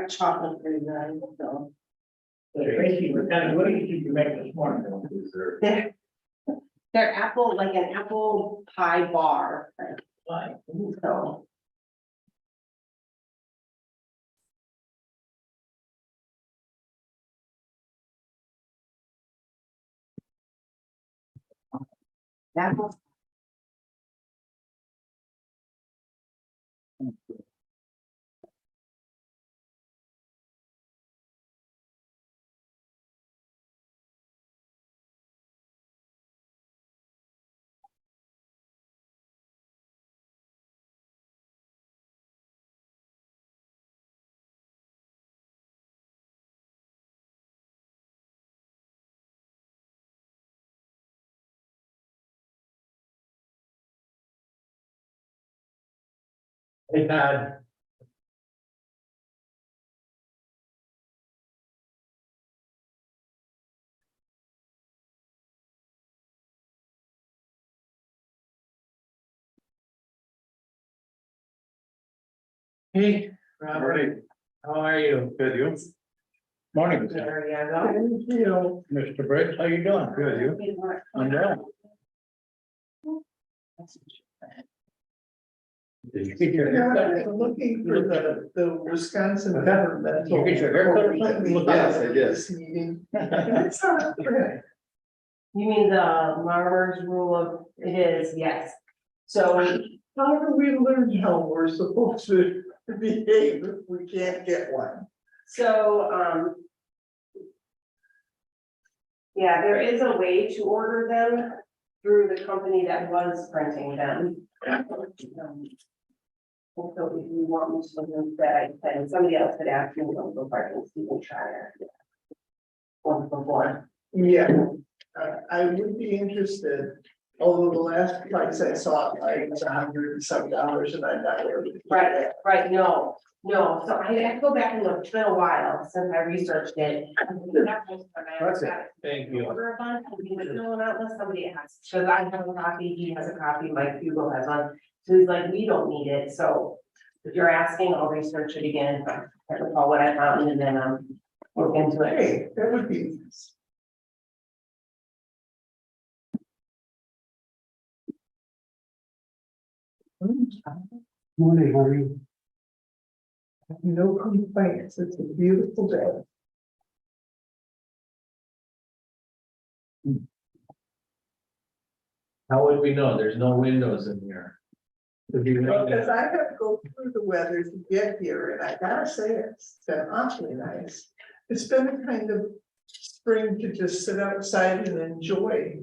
got chocolate for you guys, so. Tracy, what do you think you make this morning? They're apple, like an apple pie bar, Fine. so. Apple. Hey, Todd. Hey, Robert, how are you? Good, you? Morning. There you go. Mr. Briggs, how you doing? Good, you? I'm well. Did you Get your haircut? I'm looking for the Wisconsin government. You get your haircut or something? Yes, I did. This meeting. And it's not right. You mean the Marmor's rule of, it is, yes. So, How do we learn how we're supposed to behave if we can't get one? so. Yeah, there is a way to order them through the company that was printing them. So if you want me to look into that, and somebody else had asked me, don't go parking, Stephen Schreier. Once before. Yeah, I would be interested, although the last price I saw, it was $100 and some, and I'm not able to. Right, no, so I have to go back and look, it's been a while since I researched it. That's it. Thank you. Order a bunch, and he was filling out unless somebody asks, because I have a copy, he has a copy, Mike Hugo has one. So he's like, we don't need it, so if you're asking, I'll research it again, I recall what I found, and then look into it. Hey, that would be nice. Morning, how are you? No complaints, it's a beautiful day. How would we know? There's no windows in here. Because I have to go through the weather to get here, and I gotta say, it's been awfully nice. It's been a kind of spring to just sit outside and enjoy.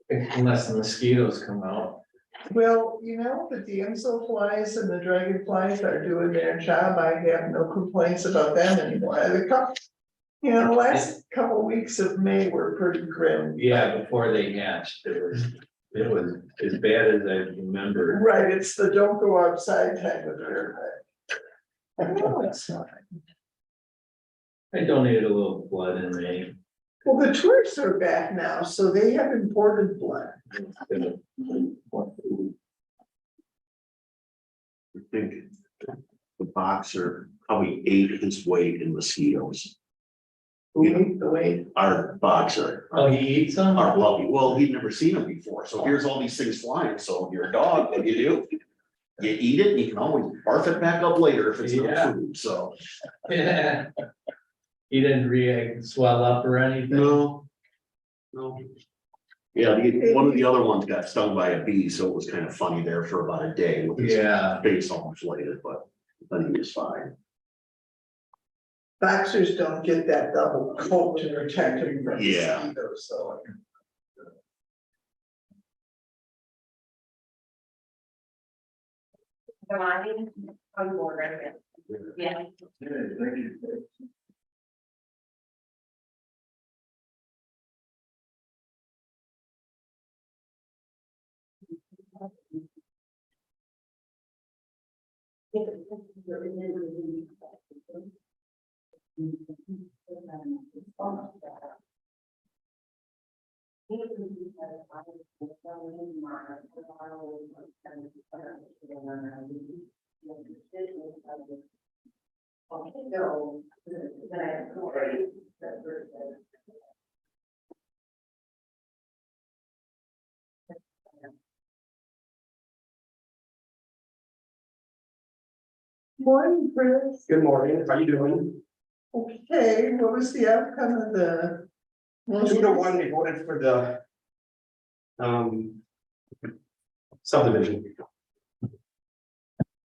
Unless the mosquitoes come out. Well, you know, the damselflies and the dragonflies are doing their job. I have no complaints about them anymore. The last couple of weeks of May were pretty grim. Yeah, before they hatched, it was as bad as I remember. Right, it's the don't go outside type of year. No, it's not. I donated a little blood in May. Well, the tourists are back now, so they have imported blood. I think the boxer probably ate his weight in mosquitoes. Who ate the weight? Our boxer, Oh, he eats them? our puppy, well, he'd never seen them before, so here's all these things flying, so if you're a dog, what do? You eat it, and you can always barf it back up later if it's Yeah. not food, so. Yeah. He didn't react, swell up or anything? No. No. Yeah, one of the other ones got stung by a bee, so it was kind of funny there for about a day with his Yeah. face all inflated, but then he was fine. Boxers don't get that double coat to protect them from Yeah. mosquitoes, so. Come on board right here. Yeah. Okay, no, then I have to worry. Morning, Chris. Good morning, how you doing? Okay, what was the outcome of the? 2-1, they voted for the. Subdivision,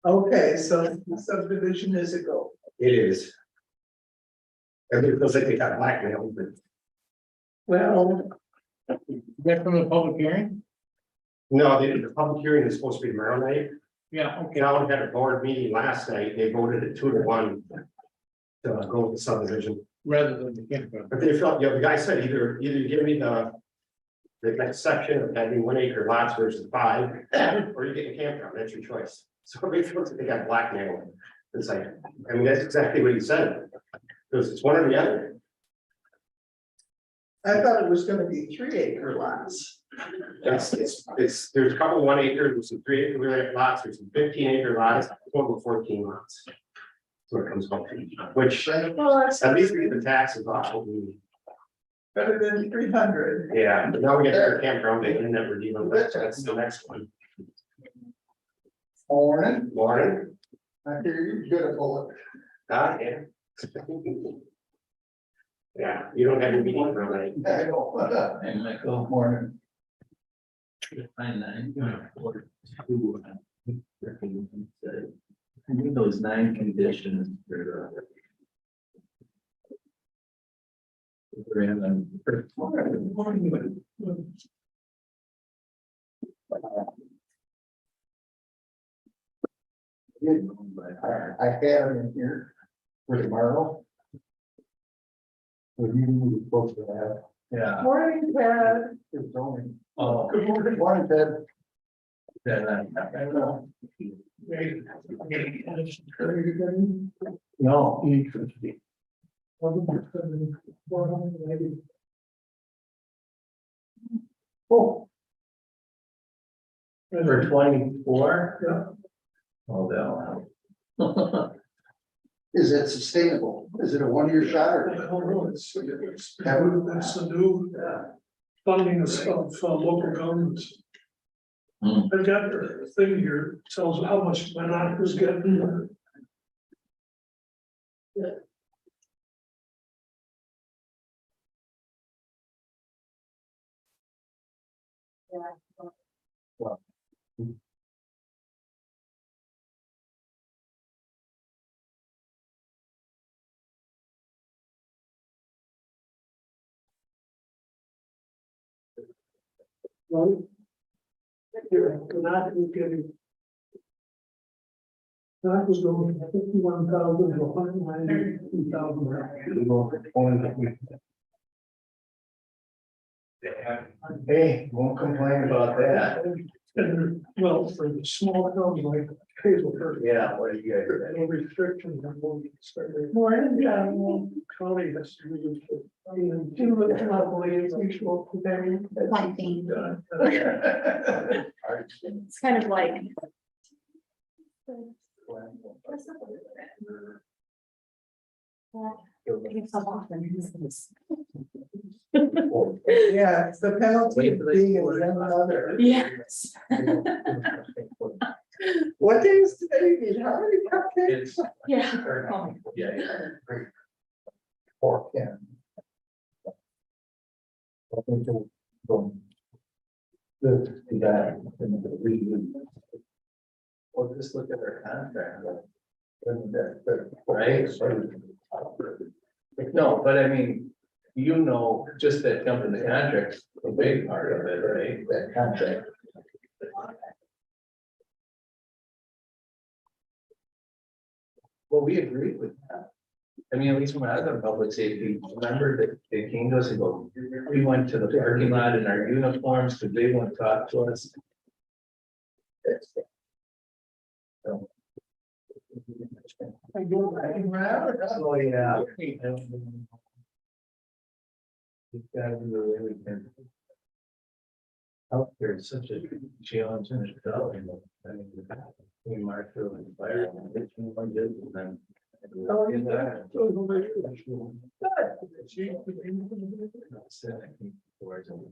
Okay, so the subdivision is a go. it is. Everybody feels like they got blackmailed, but Well, That from the public hearing? no, the public hearing is supposed to be tomorrow night. Yeah, okay. Now we had a board meeting last night, they voted it 2-1. To go with the subdivision, Rather than the campground. but they felt, the guy said either you give me the. The next section of having 1 acre lots versus 5, or you get a campground, that's your choice. So they feel like they got blackmailed. It's like, I mean, that's exactly what he said. Because it's one or the other. I thought it was gonna be 3-acre lots. It's, there's a couple 1 acre, there's some 3 acre lots, there's some 15 acre lots, total 14 lots. So it comes up, which Well, that's at least we get the taxes off. better than 300. Yeah, but now we get our campground, they can never dealing with, so that's the next one. Morning, Lauren, I hear you good at bullet. yeah. Yeah, you don't have any meeting for night. I know. And Michael, Morning. Those 9 conditions for I had them in here for tomorrow. The meeting we were supposed to have. Yeah. Morning, Ted. It's only. Oh. Good morning, morning, Ted. I know. no, Oh, For 24? Yeah. Oh, no. is it sustainable? Is it a 1-year shot or? I don't know, that's the new funding of local governments. Hmm. I've got the thing here, tells how much Monarch was getting. Well, Monarch was getting. That was going from 51,000 to 192,000. Hey, won't complain about that. And well, for the small towns like Hazelburg, Yeah, what do you guys? no restrictions on what we can start. Morning, John. County has to do this. You look lovely as usual today. Lighting. It's kind of like. Yeah, it's the penalty of being a young mother. Yes. What day is today? You need how many cupcakes? Yeah. Yeah. Or can. Well, just look at our contract. Right? No, but I mean, you know, just that jump in the contract, a big part of it, right? That contract. Well, we agreed with that. I mean, at least when I was on public safety, remember that they came to us and go, we went to the parking lot in our uniforms, because they wouldn't talk to us. So. Oh, yeah. You've got to do everything. Healthcare is such a challenge in itself, you know, I mean, we marked through and fire, and then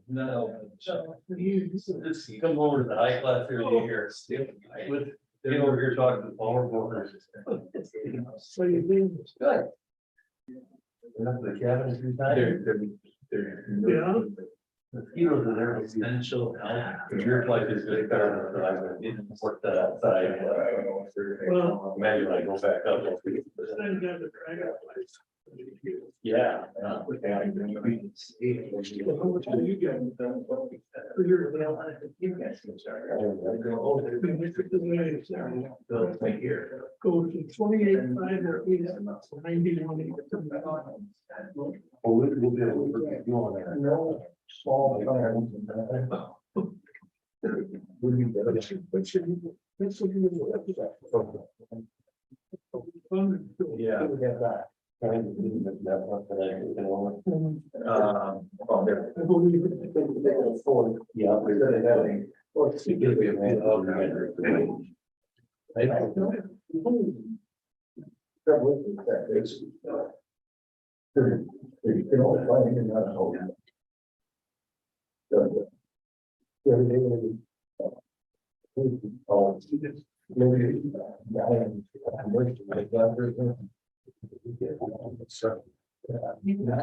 No. Come over to the high class here. Get over here talking to Palmer Board. So you mean, Good. The cabin is They're. Yeah. Mosquitoes are there, essential health. Your place is good. I didn't work that outside. Well- Imagine I go back up. then you got the dragon place. Yeah. How much do you get? For your- Thank you. Go to 28.5 or 91. Well, we'll be able to do all that. No small. Yeah. You can only find in that hole.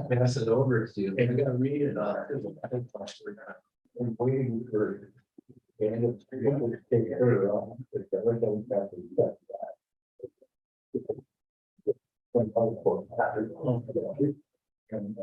Pass it over to you. I gotta read it. I'm waiting for. And it's going to take her off. It's never going back to that. When I was and,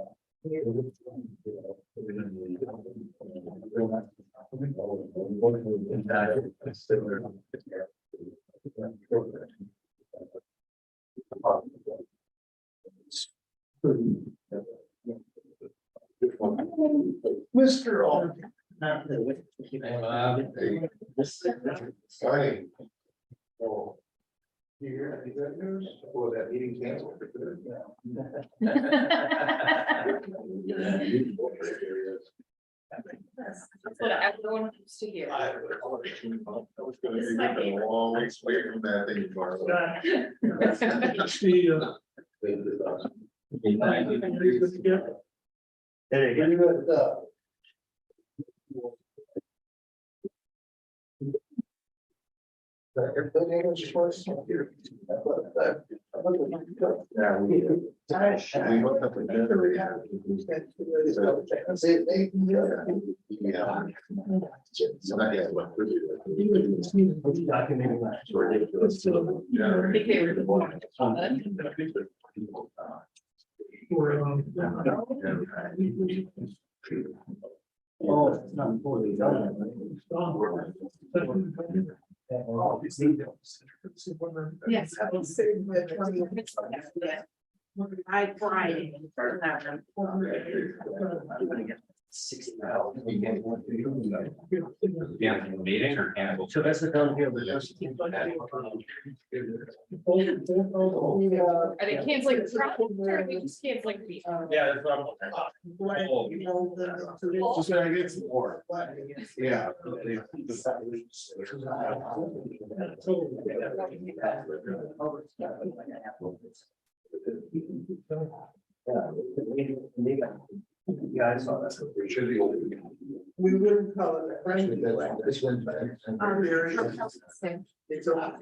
Mr. Alden. Sorry. Oh. You hear that news? Oh, that meeting canceled. That's what everyone wants to hear. I was gonna be a long ways away from that thing tomorrow. Everything was first here. Yeah, we hooked up with them. Yeah. So that is what we're Oh, it's not fully done. Yes. I tried. Yeah, meeting or cannibal. So that's the down here. Are they canceling the project or are they just canceling the? Yeah, that's what I'm. Just gonna get some more. Yeah. Yeah, I saw that. We should be. We wouldn't call it a friendly. This one's back. It's a.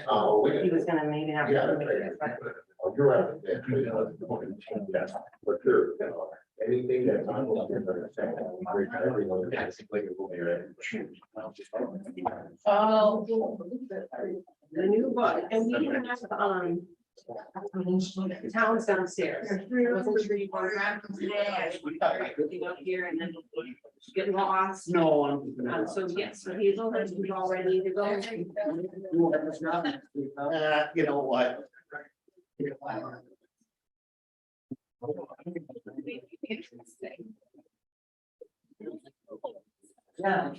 Oh, He was gonna maybe have. Yeah. You're right. For sure. Anything that's on. Oh. The new book, and we have, towns downstairs. I wasn't sure you wanted to grab them today, I didn't want everything up here and then get lost. No, So yes, so Hazel has, we've all ready to go. you know what? Interesting. Yeah.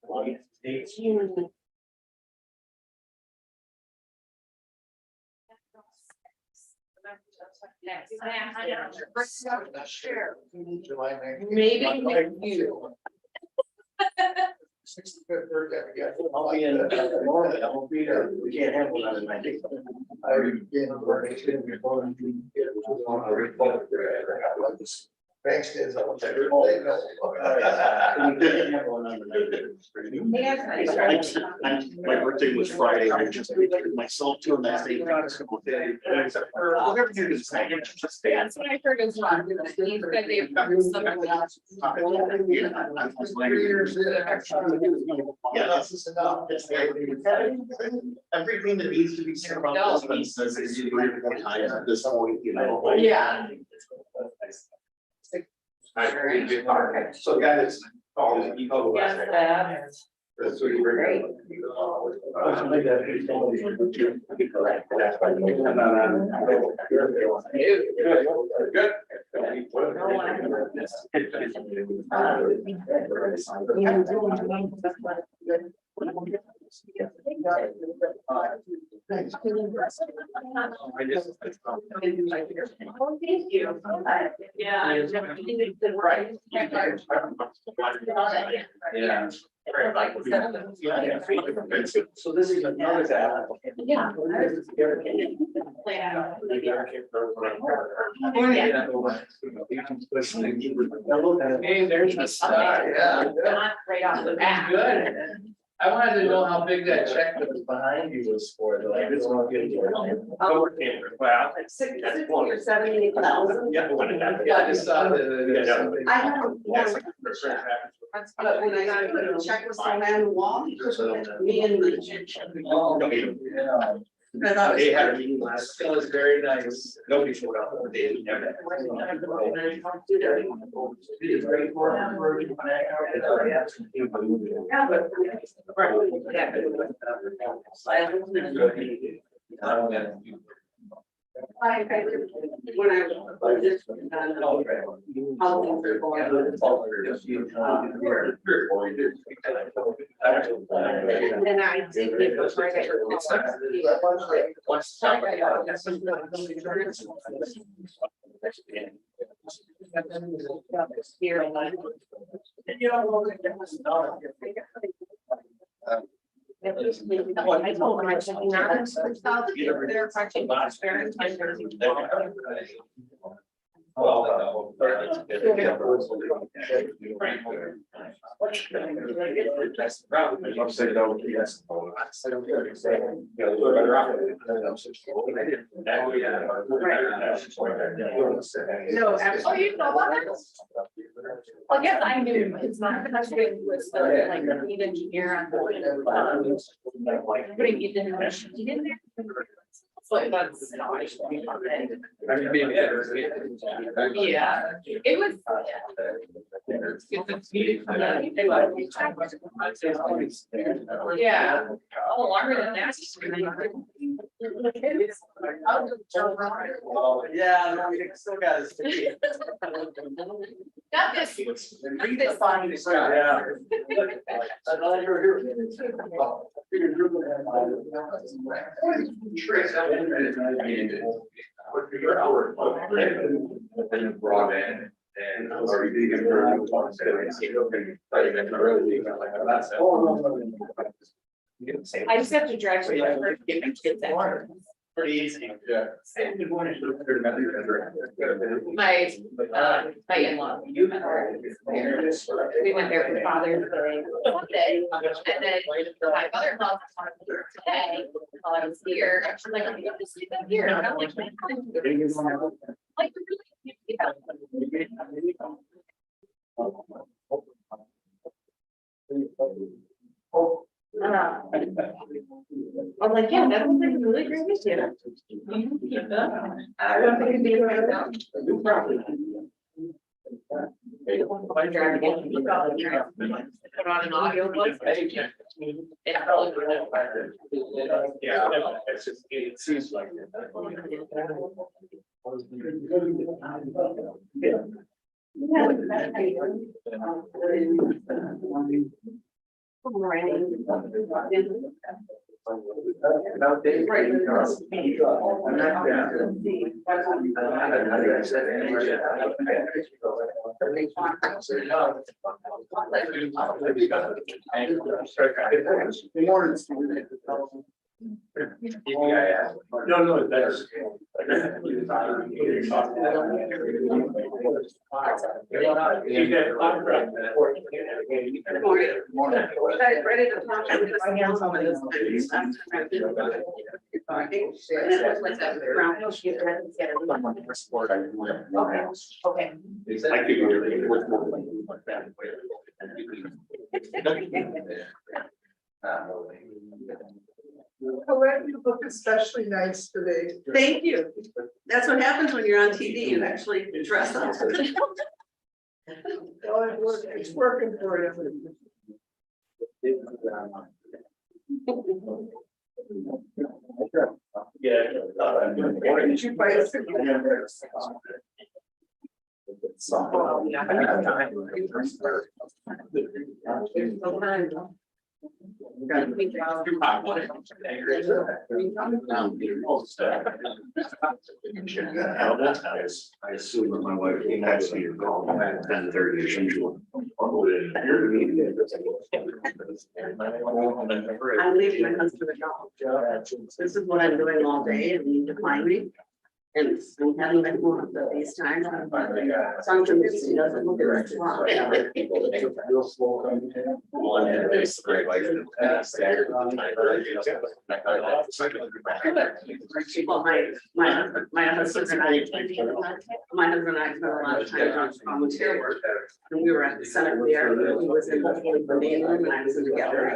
We'll see. July 19th. Maybe you. 65th birthday, yeah. I'll be in, Florida, I won't be there, we can't have one on the 19th. I already gave them work, it's gonna be fun. Thanks, Liz, I'll take it. We can't have one on the 19th. My birthday was Friday, I just treated myself to a nice day. Whatever you do, That's what I heard as well. He said they found something else. Yeah, this is enough. Everything that needs to be said about this one says it's at this point, you know. Yeah. So guys, oh, you know. Yes, That's what you bring. Great. Oh, thank you. Yeah. Right. Yeah. So this is another guy. Yeah. Hey, there's the star, yeah. Not right off the bat. Good. I wanted to know how big that check that was behind you was for, though. I just want to get Well, Sixty or 78,000. yeah, the one in that. Yeah, I just saw that. I haven't, Yeah, it's like the first half. but when I got the check was still on the wall, me and the. Yeah. They had a meeting last. That was very nice. Nobody showed up. They never. When I was just, how things are going. And then I did get the target. Here and like. I told them I should not. They're fucking very tender. No, absolutely. You know what? Well, yes, I knew it's not the best way was like the lead engineer on the. Putting it in there. So that's. Yeah, it was. Yeah, oh, longer than that. Yeah, no, we still got it. Not this. This fine. Yeah. Broadband and. I just have to drive to the get my kids at. Pretty easy. Yeah. My in-law. We went there for Father's Day one day, and then my mother-in-law today, while I was here, she's like, I'm gonna sleep up here, and I'm like. Like, yeah. I'm like, yeah, that was like a really great idea. I don't think it'd be right now. One drive again, you probably drive. Put on an audio book. It probably would. Yeah, it's just, it seems like. No, that's. Ready to talk. I have some of this. Okay. I think we're worth more. Colette, you look especially nice today. Thank you. That's what happens when you're on TV, you actually dress up. It's working for you. Did you buy a cigarette? I assume that my wife came back to your call at 10:30 as usual. I'm leaving my husband a job. This is what I'm doing all day and you decline me. And I'm having my phone at these times. So I'm convinced he doesn't look at it. Well, my husband and I spent a lot of time on volunteer work. And we were at the Senate there, he was in the main room and I was in the gallery.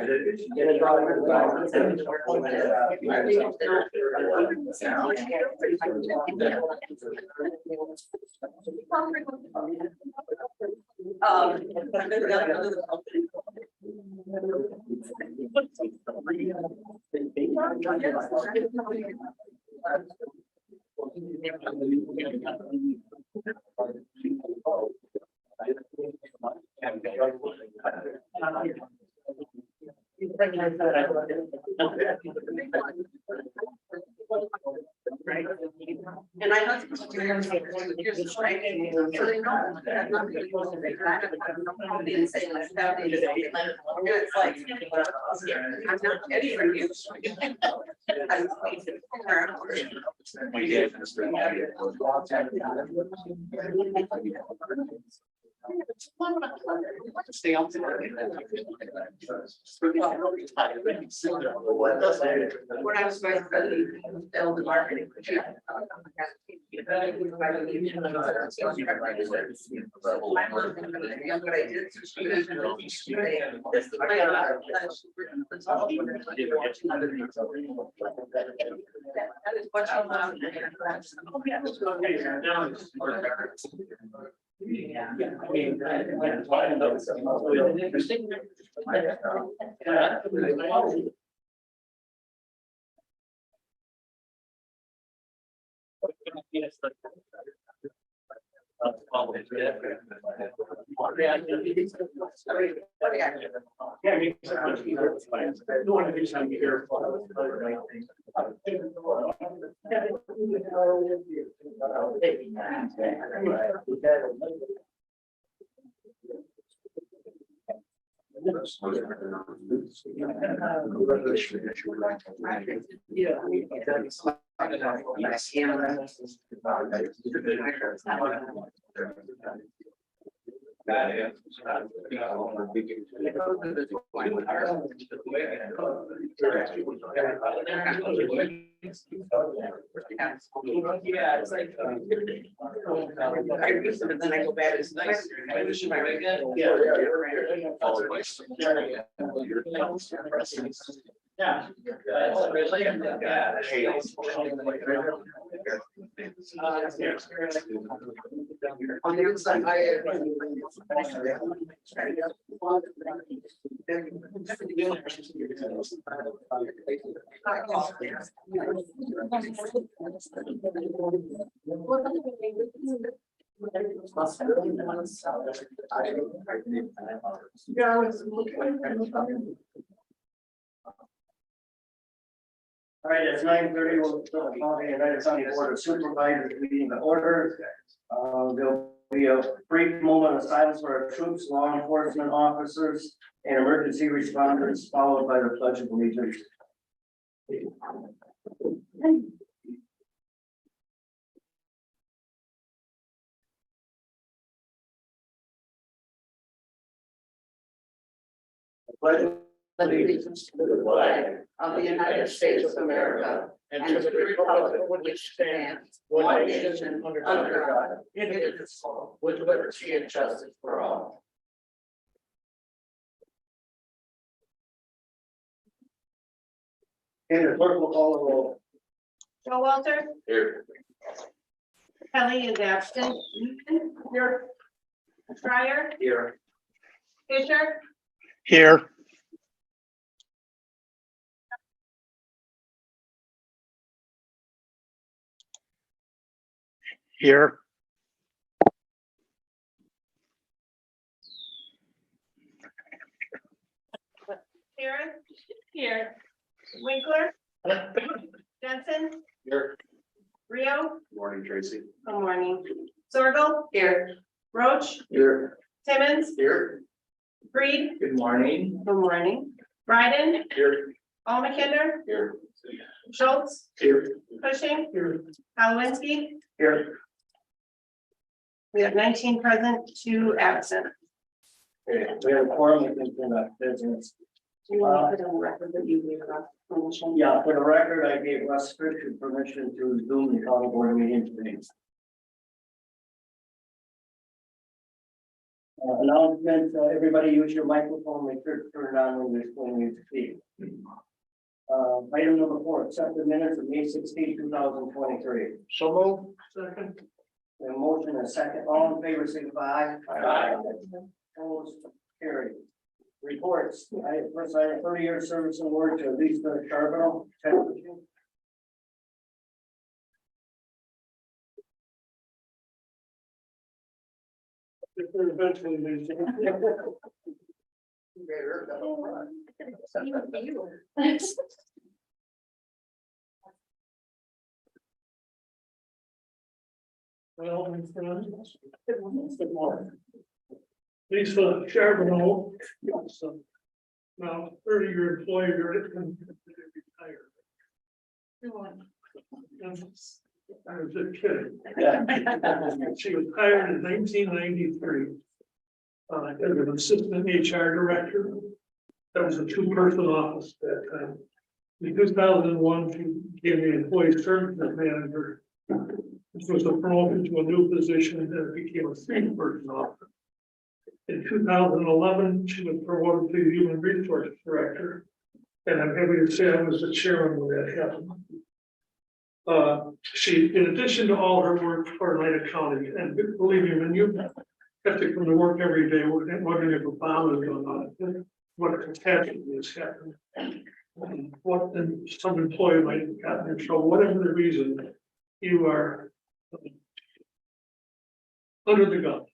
And I know. It's like. I'm not kidding you. Stay on. When I was vice president of sales and marketing. Yeah, it's like. Then I go back, it's nice. Yeah. On the inside, All right, it's 9:30, we'll call the United County Board of Supervisors meeting to order. There'll be a brief moment of silence for our troops, law enforcement officers, and emergency responders, followed by the pledge of allegiance. Pledge Allegiance to the flag of the United States of America and to the republic for which stands one nation under God, indivisible, with liberty and justice for all. And the clerk will call the roll. Joe Walter, Here. Kelly is absent. Your Schreier, Here. Fisher, Here. Here. Karen, here, Winkler, Jensen, Here. Rio, Morning, Tracy. good morning, Zorgel, Here. Roach, Here. Timmons, Here. Reed, Good morning. good morning, Bryden, Here. Paul McKinder, Here. Schultz, Here. Cushing, Halwinski, Here. we have 19 present, 2 absent. Okay, we have a quorum, we can conduct business. Do you want to put on the record that you gave us permission? Yeah, for the record, I gave Russ Fisher permission to Zoom the county board meeting today. Announcement, everybody use your microphone, make sure to turn it on when you speak. Item number 4, accept the minutes of May 16, 2023. So move. Second. A motion and a second, all in favor, signify aye. Opposed, carried. Reports, first item, 30-year service award to Lisa Charbonneau. Well, my friends. Lisa Charbonneau, now 30-year employee, retired. I was just kidding. She was hired in 1993. As an assistant HR director. That was a 2-person office at that time. In 2001, she became the employee services manager. This was a promotion to a new position and it became a 3-person office. In 2011, she was promoted to human resources director. And I'm happy to say I was the chairman when that happened. She, in addition to all her work for Oneida County, and believe me, when you have to come to work every day, wondering if a bomb is going on, what a catastrophe is happening. What some employee might have gotten in trouble, whatever the reason, you are under the gun.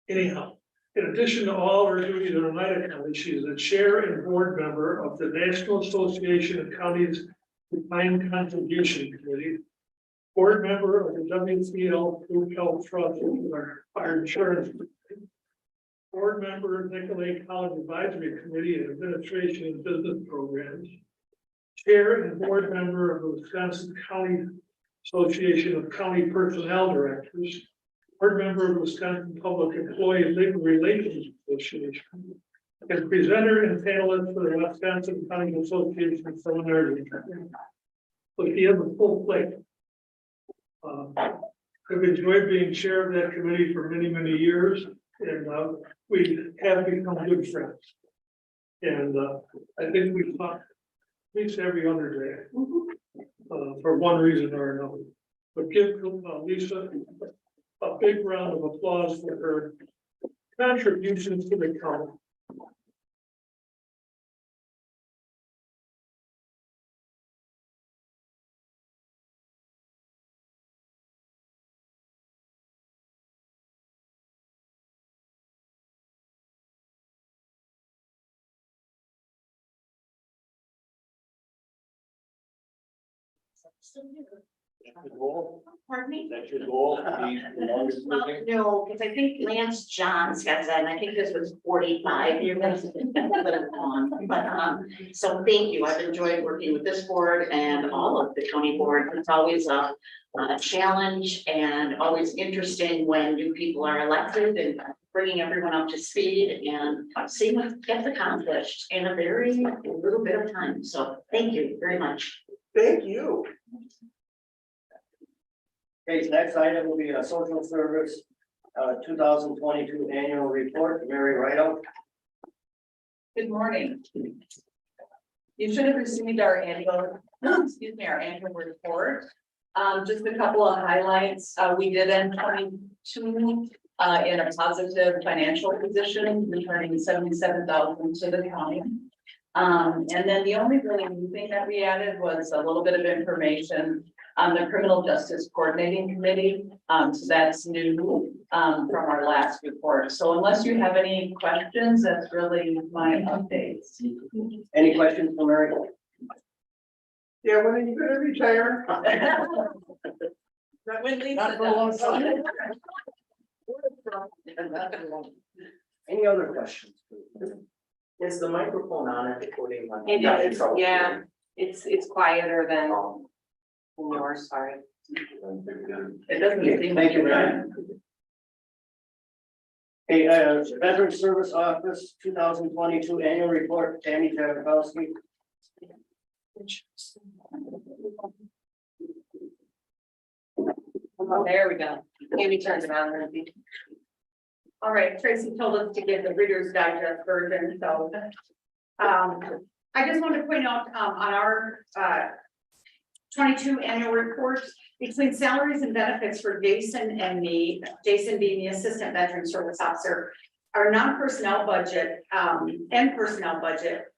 Anyhow, in addition to all her duties in Oneida County, she is the chair and board member of the National Association of Counties Defined Contribution Committee, board member of the WCL Group Health Trust, which is our fire insurance, board member of Nicolay College Advisory Committee and Administration and Business Programs, chair and board member of the Wisconsin County Association of County Personnel Directors, board member of Wisconsin Public Employee Labor Relations Association, and presenter and panelist for the Wisconsin County Association Seminars. So he has a full plate. I've enjoyed being chair of that committee for many, many years, and we have become good friends. And I think we talk at least every other day for one reason or another. But give Lisa a big round of applause for her contributions to the county. The goal, Pardon me? that's your goal, to be the longest Well, living? no, because I think Lance Johns has that, and I think this was 45 years, that's a little long, but, so thank you, I've enjoyed working with this board and all of the county board, it's always a challenge and always interesting when new people are elected and bringing everyone up to speed and seeing what gets accomplished in a very little bit of time, so thank you very much. Thank you. Okay, next item will be a social service, 2022 annual report, Mary Rideout. Good morning. You should have received our annual, our annual report. Just a couple of highlights. We did end 22 in a positive financial position, returning 77,000 to the county. And then the only really new thing that we added was a little bit of information on the Criminal Justice Coordinating Committee. So that's new from our last report. So unless you have any questions, that's really my updates. Any questions for Mary? Yeah, when are you gonna retire? When Lisa Not for a long does. time. Any other questions? Is the microphone on at the podium? It is, yeah, it's quieter than yours, sorry. It doesn't seem. Thank you, Mary. Okay, Veteran Service Office 2022 annual report, Tammy Janikowski. There we go. Maybe turns it on, Lindsay. All right, Tracy told us to give the Reader's Digest version, so. I just wanted to point out, on our, 22 annual report, between salaries and benefits for Jason and me, Jason being the Assistant Veteran Service Officer, our non-personnel budget, and personnel budget,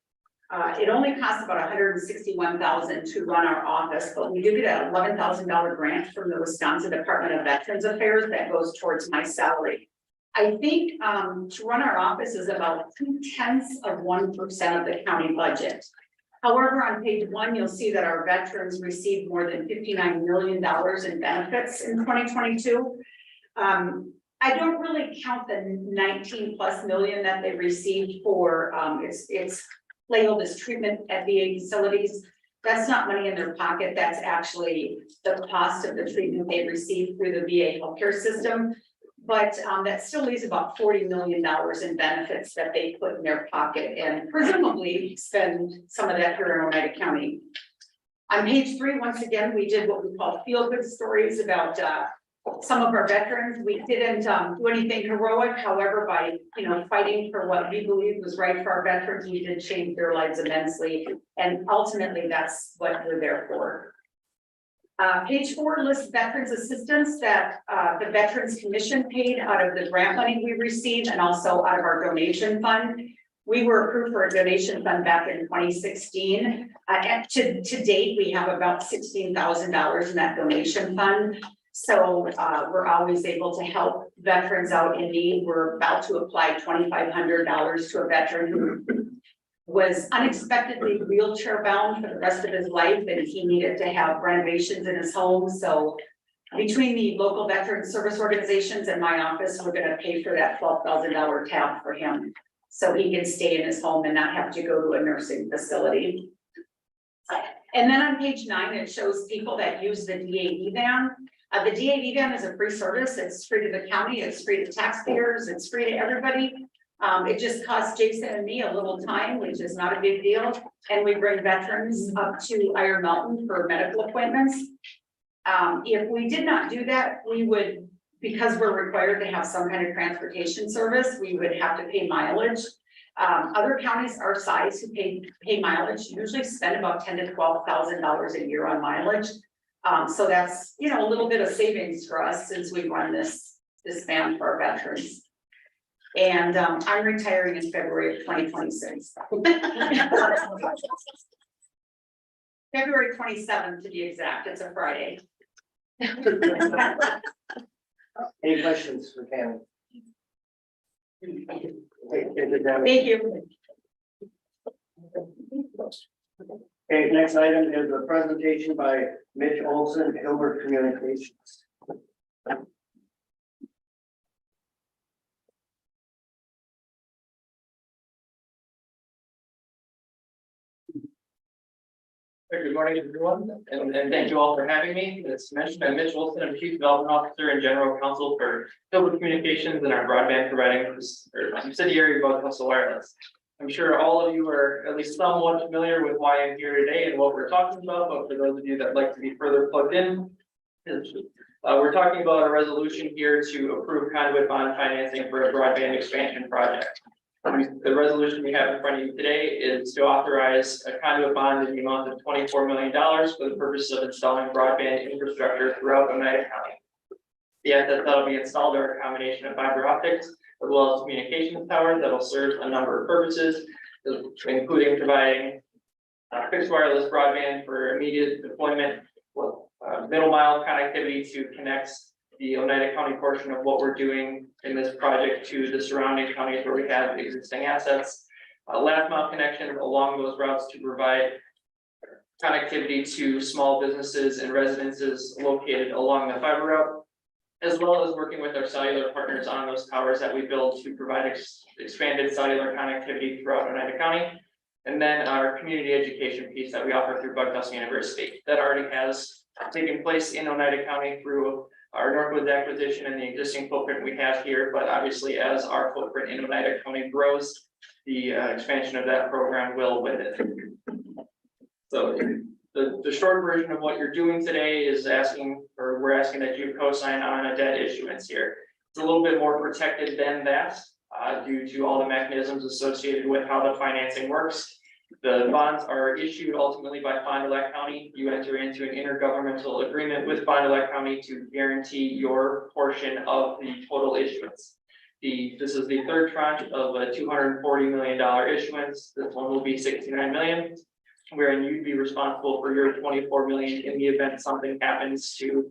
it only costs about $161,000 to run our office, but we do get a $11,000 grant from the Wisconsin Department of Veterans Affairs that goes towards my salary. I think to run our office is about 0.2% of the county budget. However, on page 1, you'll see that our veterans received more than $59 million in benefits in 2022. I don't really count the 19+ million that they received for it's labeled as treatment at VA facilities. That's not money in their pocket. That's actually the cost of the treatment they received through the VA healthcare system. But that still leaves about $40 million in benefits that they put in their pocket and presumably spend some of that here in Oneida County. On page 3, once again, we did what we call feel-good stories about some of our veterans. We didn't do anything heroic. However, by fighting for what we believed was right for our veterans, we did change their lives immensely. And ultimately, that's what we're there for. Page 4 lists veterans assistance that the Veterans Commission paid out of the grant money we received and also out of our donation fund. We were approved for a donation fund back in 2016. And to date, we have about $16,000 in that donation fund. So we're always able to help veterans out in need. We're about to apply $2,500 to a veteran who was unexpectedly wheelchair bound for the rest of his life, and he needed to have renovations in his home. So between the local veteran service organizations and my office, we're going to pay for that $12,000 tab for him so he can stay in his home and not have to go to a nursing facility. And then on page 9, it shows people that use the DAV van. The DAV van is a free service. It's free to the county, it's free to taxpayers, it's free to everybody. It just costs Jason and me a little time, which is not a big deal. And we bring veterans up to Iron Mountain for medical appointments. If we did not do that, we would, because we're required to have some kind of transportation service, we would have to pay mileage. Other counties our size who pay mileage usually spend about $10,000 to $12,000 a year on mileage. So that's, a little bit of savings for us since we run this van for our veterans. And I'm retiring in February of 2026. February 27th to be exact, it's a Friday. Any questions for Tammy? Thank you. Okay, next item is a presentation by Mitch Olson, Hilbert Communications. Good morning, everyone, and thank you all for having me. As mentioned, I'm Mitch Wilson. I'm Chief Development Officer and General Counsel for Hilbert Communications and our broadband providing subsidiary Bug Hustle Wireless. I'm sure all of you are at least somewhat familiar with why I'm here today and what we're talking about, but for those of you that like to be further plugged in, we're talking about a resolution here to approve conduit bond financing for a broadband expansion project. The resolution we have in front of you today is to authorize a conduit bond in the amount of $24 million for the purpose of installing broadband infrastructure throughout Oneida County. The assets that will be installed are a combination of fiber optics as well as communications towers that will serve a number of purposes, including providing fixed wireless broadband for immediate deployment, middle mile connectivity to connect the Oneida County portion of what we're doing in this project to the surrounding counties where we have existing assets. Last mile connections along those routes to provide connectivity to small businesses and residences located along the fiber route, as well as working with our cellular partners on those towers that we build to provide expanded cellular connectivity throughout Oneida County. And then our community education piece that we offer through Bug Hustle University that already has taken place in Oneida County through our Northwoods acquisition and the existing footprint we have here, but obviously as our footprint in Oneida County grows, the expansion of that program will with it. So the short version of what you're doing today is we're asking that you co-sign on a debt issuance here. It's a little bit more protected than that due to all the mechanisms associated with how the financing works. The bonds are issued ultimately by Fond du Lac County. You enter into an intergovernmental agreement with Fond du Lac County to guarantee your portion of the total issuance. This is the third tranche of a $240 million issuance. This one will be $69 million, wherein you'd be responsible for your $24 million in the event something happens to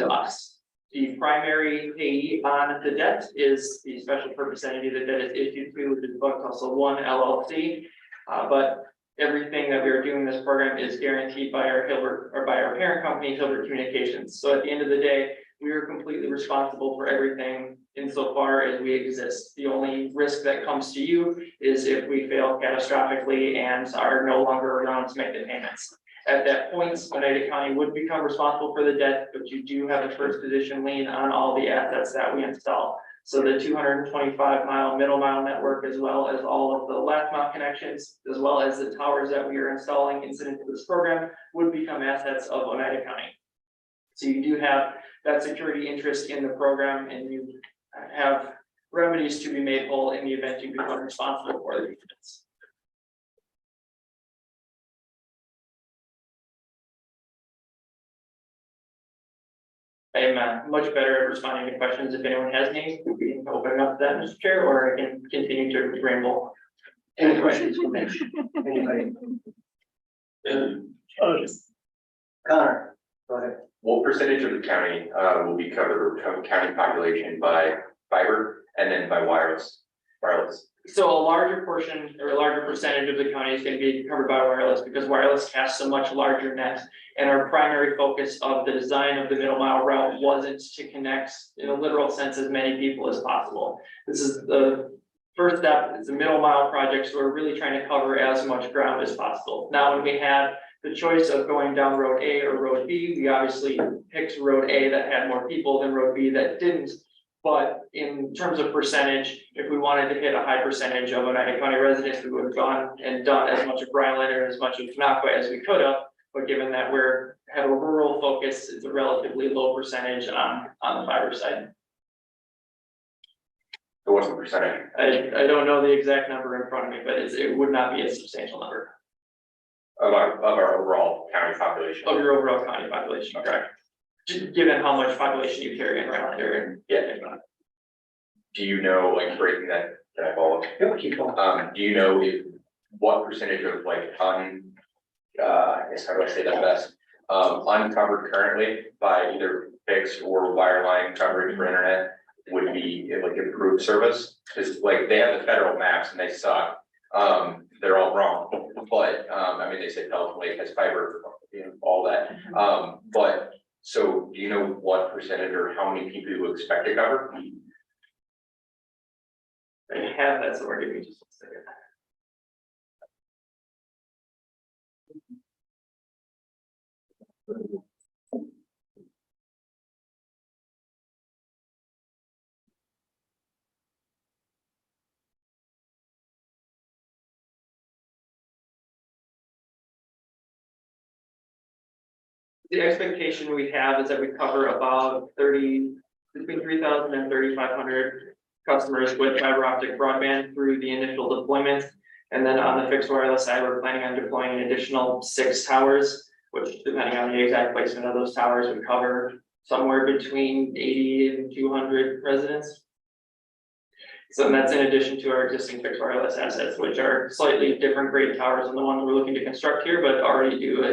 us. The primary payee on the debt is the special purpose entity the debt is issued to, which is Bug Hustle One LLC. But everything that we are doing in this program is guaranteed by our parent company, Hilbert Communications. So at the end of the day, we are completely responsible for everything insofar as we exist. The only risk that comes to you is if we fail catastrophically and are no longer around to make the payments. At that point, Oneida County would become responsible for the debt, but you do have a first position lien on all the assets that we install. So the 225-mile middle mile network, as well as all of the last mile connections, as well as the towers that we are installing incident to this program, would become assets of Oneida County. So you do have that security interest in the program, and you have remedies to be made whole in the event you become responsible for the units. I am much better at responding to questions. If anyone has any, we can open up to that, Mr. Chair, or I can continue to ramble. Any questions for Mitch? Anybody? Connor, go ahead. What percentage of the county will be covered, or county population by fiber and then by wireless? So a larger portion or a larger percentage of the county is going to be covered by wireless because wireless casts a much larger net. And our primary focus of the design of the middle mile route wasn't to connect in a literal sense as many people as possible. This is the first step, it's a middle mile project, so we're really trying to cover as much ground as possible. Now, when we had the choice of going down road A or road B, we obviously picked road A that had more people than road B that didn't. But in terms of percentage, if we wanted to hit a high percentage of Oneida County residents, we would have gone and done as much of Bryan Leonard and as much of Minocqua as we could have. But given that have a rural focus, it's a relatively low percentage on the fiber side. So what's the percentage? I don't know the exact number in front of me, but it would not be a substantial number. Of our overall county population? Of your overall county population, correct? Given how much population you carry around there and Do you know, like breaking that, can I follow? Yeah, keep going. Do you know what percentage of like I guess how do I say that best? Uncovered currently by either fixed or wireline coverage for internet would be like improved service? Because like they have the federal maps and they suck. They're all wrong, but I mean, they say Pelican Lake has fiber, all that. But, so do you know what percentage or how many people you expect to cover? I have that, so we're giving just a second. The expectation we have is that we cover about between 3,000 and 3,500 customers with fiber optic broadband through the initial deployment. And then on the fixed wireless side, we're planning on deploying an additional 6 towers, which depending on the exact placement of those towers would cover somewhere between 80 and 200 residents. So that's in addition to our existing fixed wireless assets, which are slightly different grade towers than the ones we're looking to construct here, but already do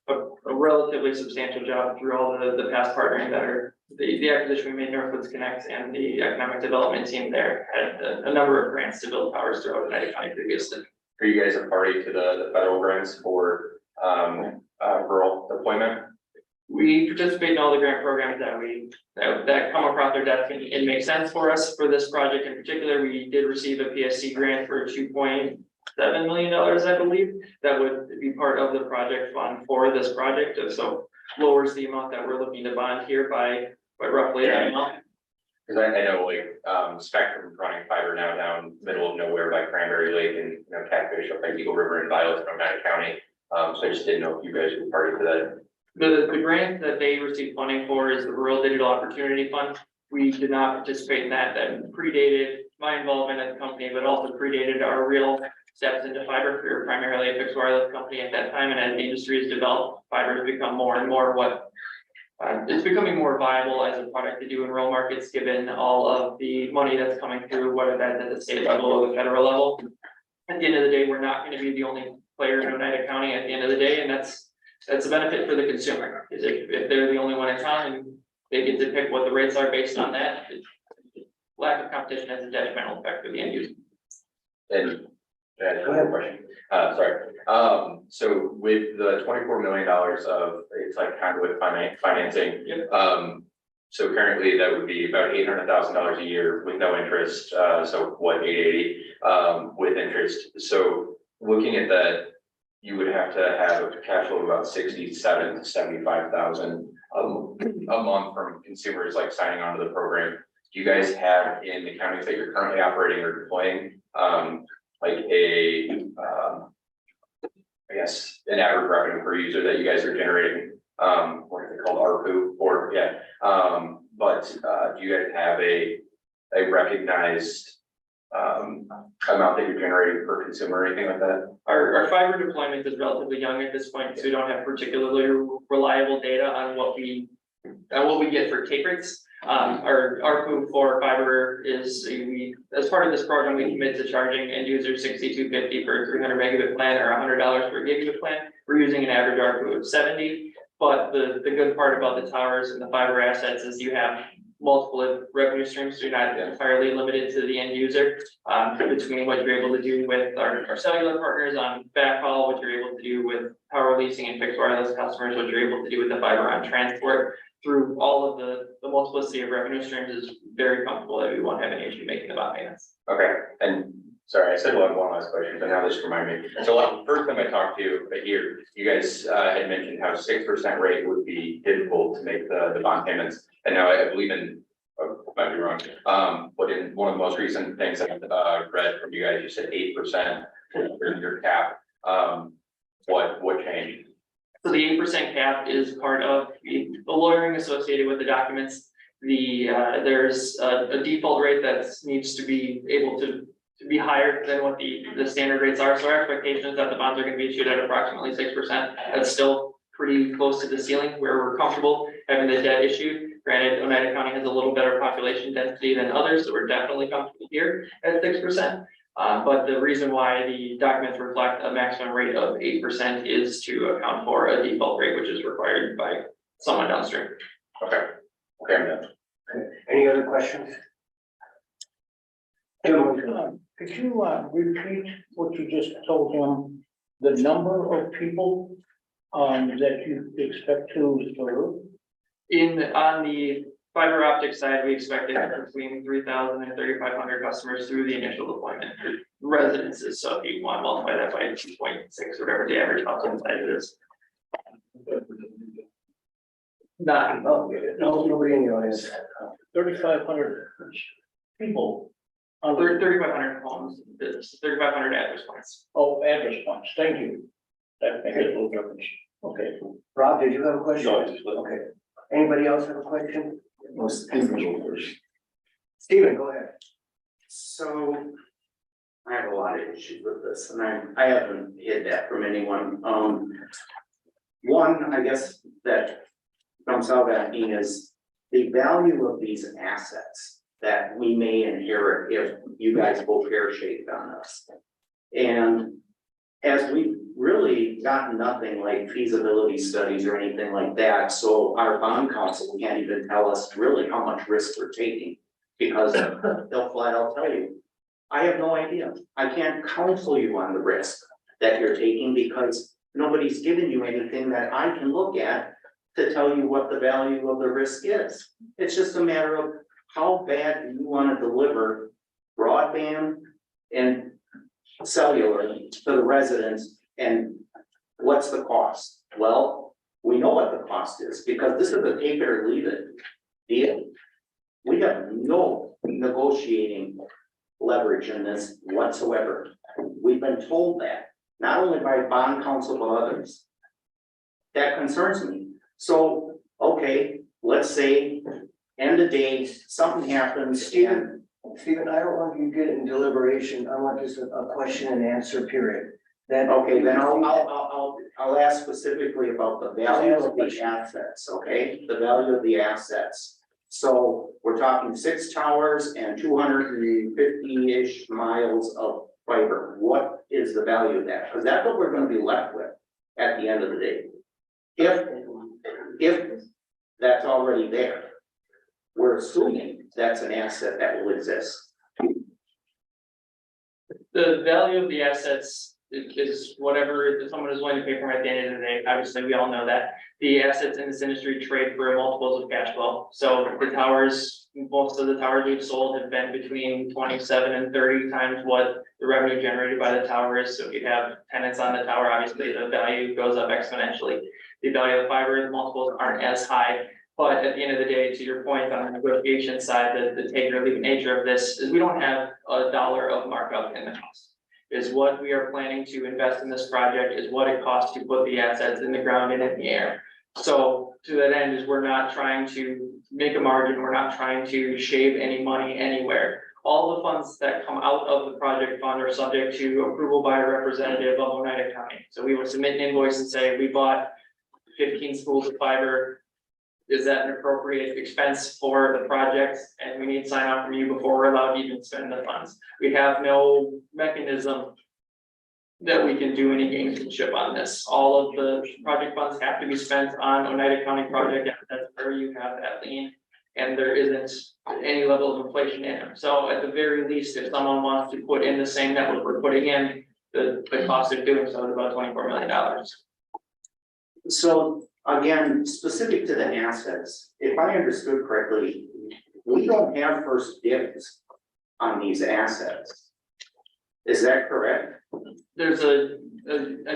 a relatively substantial job through all the past partnering that are the acquisition we made, Northwoods Connect, and the economic development team there had a number of grants to build towers throughout United County previously. Are you guys a party to the federal grants for rural deployment? We participate in all the grant programs that come across our desk, and it makes sense for us for this project in particular. We did receive a PSC grant for $2.7 million, I believe, that would be part of the project fund for this project, so lowers the amount that we're looking to bond here by roughly that amount. Because I know like Spectrum running fiber now down middle of nowhere by Cranberry Lake and Catfish up by Eagle River and Violet from United County. So I just didn't know if you guys were party to that. The grant that they received funding for is the Rural Digital Opportunity Fund. We did not participate in that. That predated my involvement at the company, but also predated our real steps into fiber. We were primarily a fixed wireless company at that time, and as the industry has developed, fiber has become more and more it's becoming more viable as a product to do in rural markets, given all of the money that's coming through, whether that's at the state level or the federal level. At the end of the day, we're not going to be the only player in Oneida County at the end of the day, and that's a benefit for the consumer. Is if they're the only one in town and they get to pick what the rates are based on that, lack of competition has a detrimental effect for the end user. And I have one more question. Sorry. So with the $24 million of, it's like conduit financing. Yep. So currently that would be about $800,000 a year with no interest. So what, 880 with interest. So looking at that, you would have to have a cash flow of about 67 to 75,000 a month from consumers like signing on to the program. Do you guys have in the counties that you're currently operating or deploying like I guess an average revenue per user that you guys are generating? What is it called, ARPU? Or yeah. But do you guys have a recognized amount that you're generating per consumer or anything like that? Our fiber deployment is relatively young at this point, so we don't have particularly reliable data on what we get for take rates. Our ARPU for fiber is as part of this program, we commit to charging end users $62.50 for a 300 megabit plan or $100 for a gigabit plan. We're using an average ARPU of 70. But the good part about the towers and the fiber assets is you have multiple revenue streams, so you're not entirely limited to the end user. Between what you're able to do with our cellular partners on backhaul, what you're able to do with power leasing and fixed wireless customers, what you're able to do with the fiber on transport, through all of the multiplicity of revenue streams, is very comfortable that we won't have any issue making the bot payments. Okay, and sorry, I said one last question, but now this reminded me. So first time I talked to you here, you guys had mentioned how 6% rate would be difficult to make the bond payments. And now I believe in, might be wrong, but in one of the most recent things I read from you guys, you said 8% for your cap. What changed? So the 8% cap is part of the lawyering associated with the documents. There's a default rate that needs to be able to be higher than what the standard rates are. So our expectation is that the bonds are going to be issued at approximately 6%. That's still pretty close to the ceiling where we're comfortable having the debt issued. Granted, Oneida County has a little better population density than others, so we're definitely comfortable here at 6%. But the reason why the documents reflect a maximum rate of 8% is to account for a default rate, which is required by someone downstream. Okay, I'm done. Any other questions? Could you repeat what you just told him, the number of people that you expect to serve? On the fiber optic side, we expect to have between 3,000 and 3,500 customers through the initial deployment. Residences, so if you want to multiply that by 2.6, whatever the average household size is. Not, No, nobody in the audience. 3,500 people. On 3,500 homes, business, 3,500 address points. Oh, address points, thank you. That makes a little difference. Okay. Rob, did you have a question? Okay. Anybody else have a question? Stephen, go ahead. So I have a lot of issues with this and I haven't hid that from anyone. One, I guess that jumps out at me is the value of these assets that we may inherit if you guys both pear shaped on us. And as we've really gotten nothing like feasibility studies or anything like that, so our bond counsel can't even tell us really how much risk we're taking. Because they'll flat out tell you, I have no idea. I can't counsel you on the risk that you're taking because nobody's given you anything that I can look at to tell you what the value of the risk is. It's just a matter of how bad do you want to deliver broadband and cellular to the residents and what's the cost? Well, we know what the cost is because this is a take it or leave it deal. We have no negotiating leverage in this whatsoever. We've been told that, not only by bond counsel, but others. That concerns me. So, okay, let's say, end of day, something happens. Stephen, I don't want you to get in deliberation. I want just a question and answer period. Then. Okay, then I'll ask specifically about the value of the assets, okay? The value of the assets. So we're talking 6 towers and 250-ish miles of fiber. What is the value of that? Because that's what we're going to be left with at the end of the day. If that's already there, we're assuming that's an asset that will exist. The value of the assets is whatever someone is willing to pay for at the end of the day. Obviously, we all know that the assets in this industry trade for multiples of cash flow. So the towers, most of the towers we've sold have been between 27 and 30 times what the revenue generated by the tower is. So if you have tenants on the tower, obviously the value goes up exponentially. The value of fiber, the multiples aren't as high. But at the end of the day, to your point on the negotiation side, the take or leave nature of this is we don't have a dollar of markup in the cost. Is what we are planning to invest in this project is what it costs to put the assets in the ground and in the air. So to that end is we're not trying to make a margin. We're not trying to shave any money anywhere. All the funds that come out of the project fund are subject to approval by a representative of Oneida County. So we would submit an invoice and say, we bought 15 spools of fiber. Is that an appropriate expense for the project? And we need sign off from you before we're allowed to even spend the funds. We have no mechanism that we can do any gamesmanship on this. All of the project funds have to be spent on Oneida County project. That's where you have that lien. And there isn't any level of inflation in it. So at the very least, if someone wants to put in the same network we're putting in, the cost of doing so is about $24 million. So again, specific to the assets, if I understood correctly, we don't have first dibs on these assets. Is that correct? There's a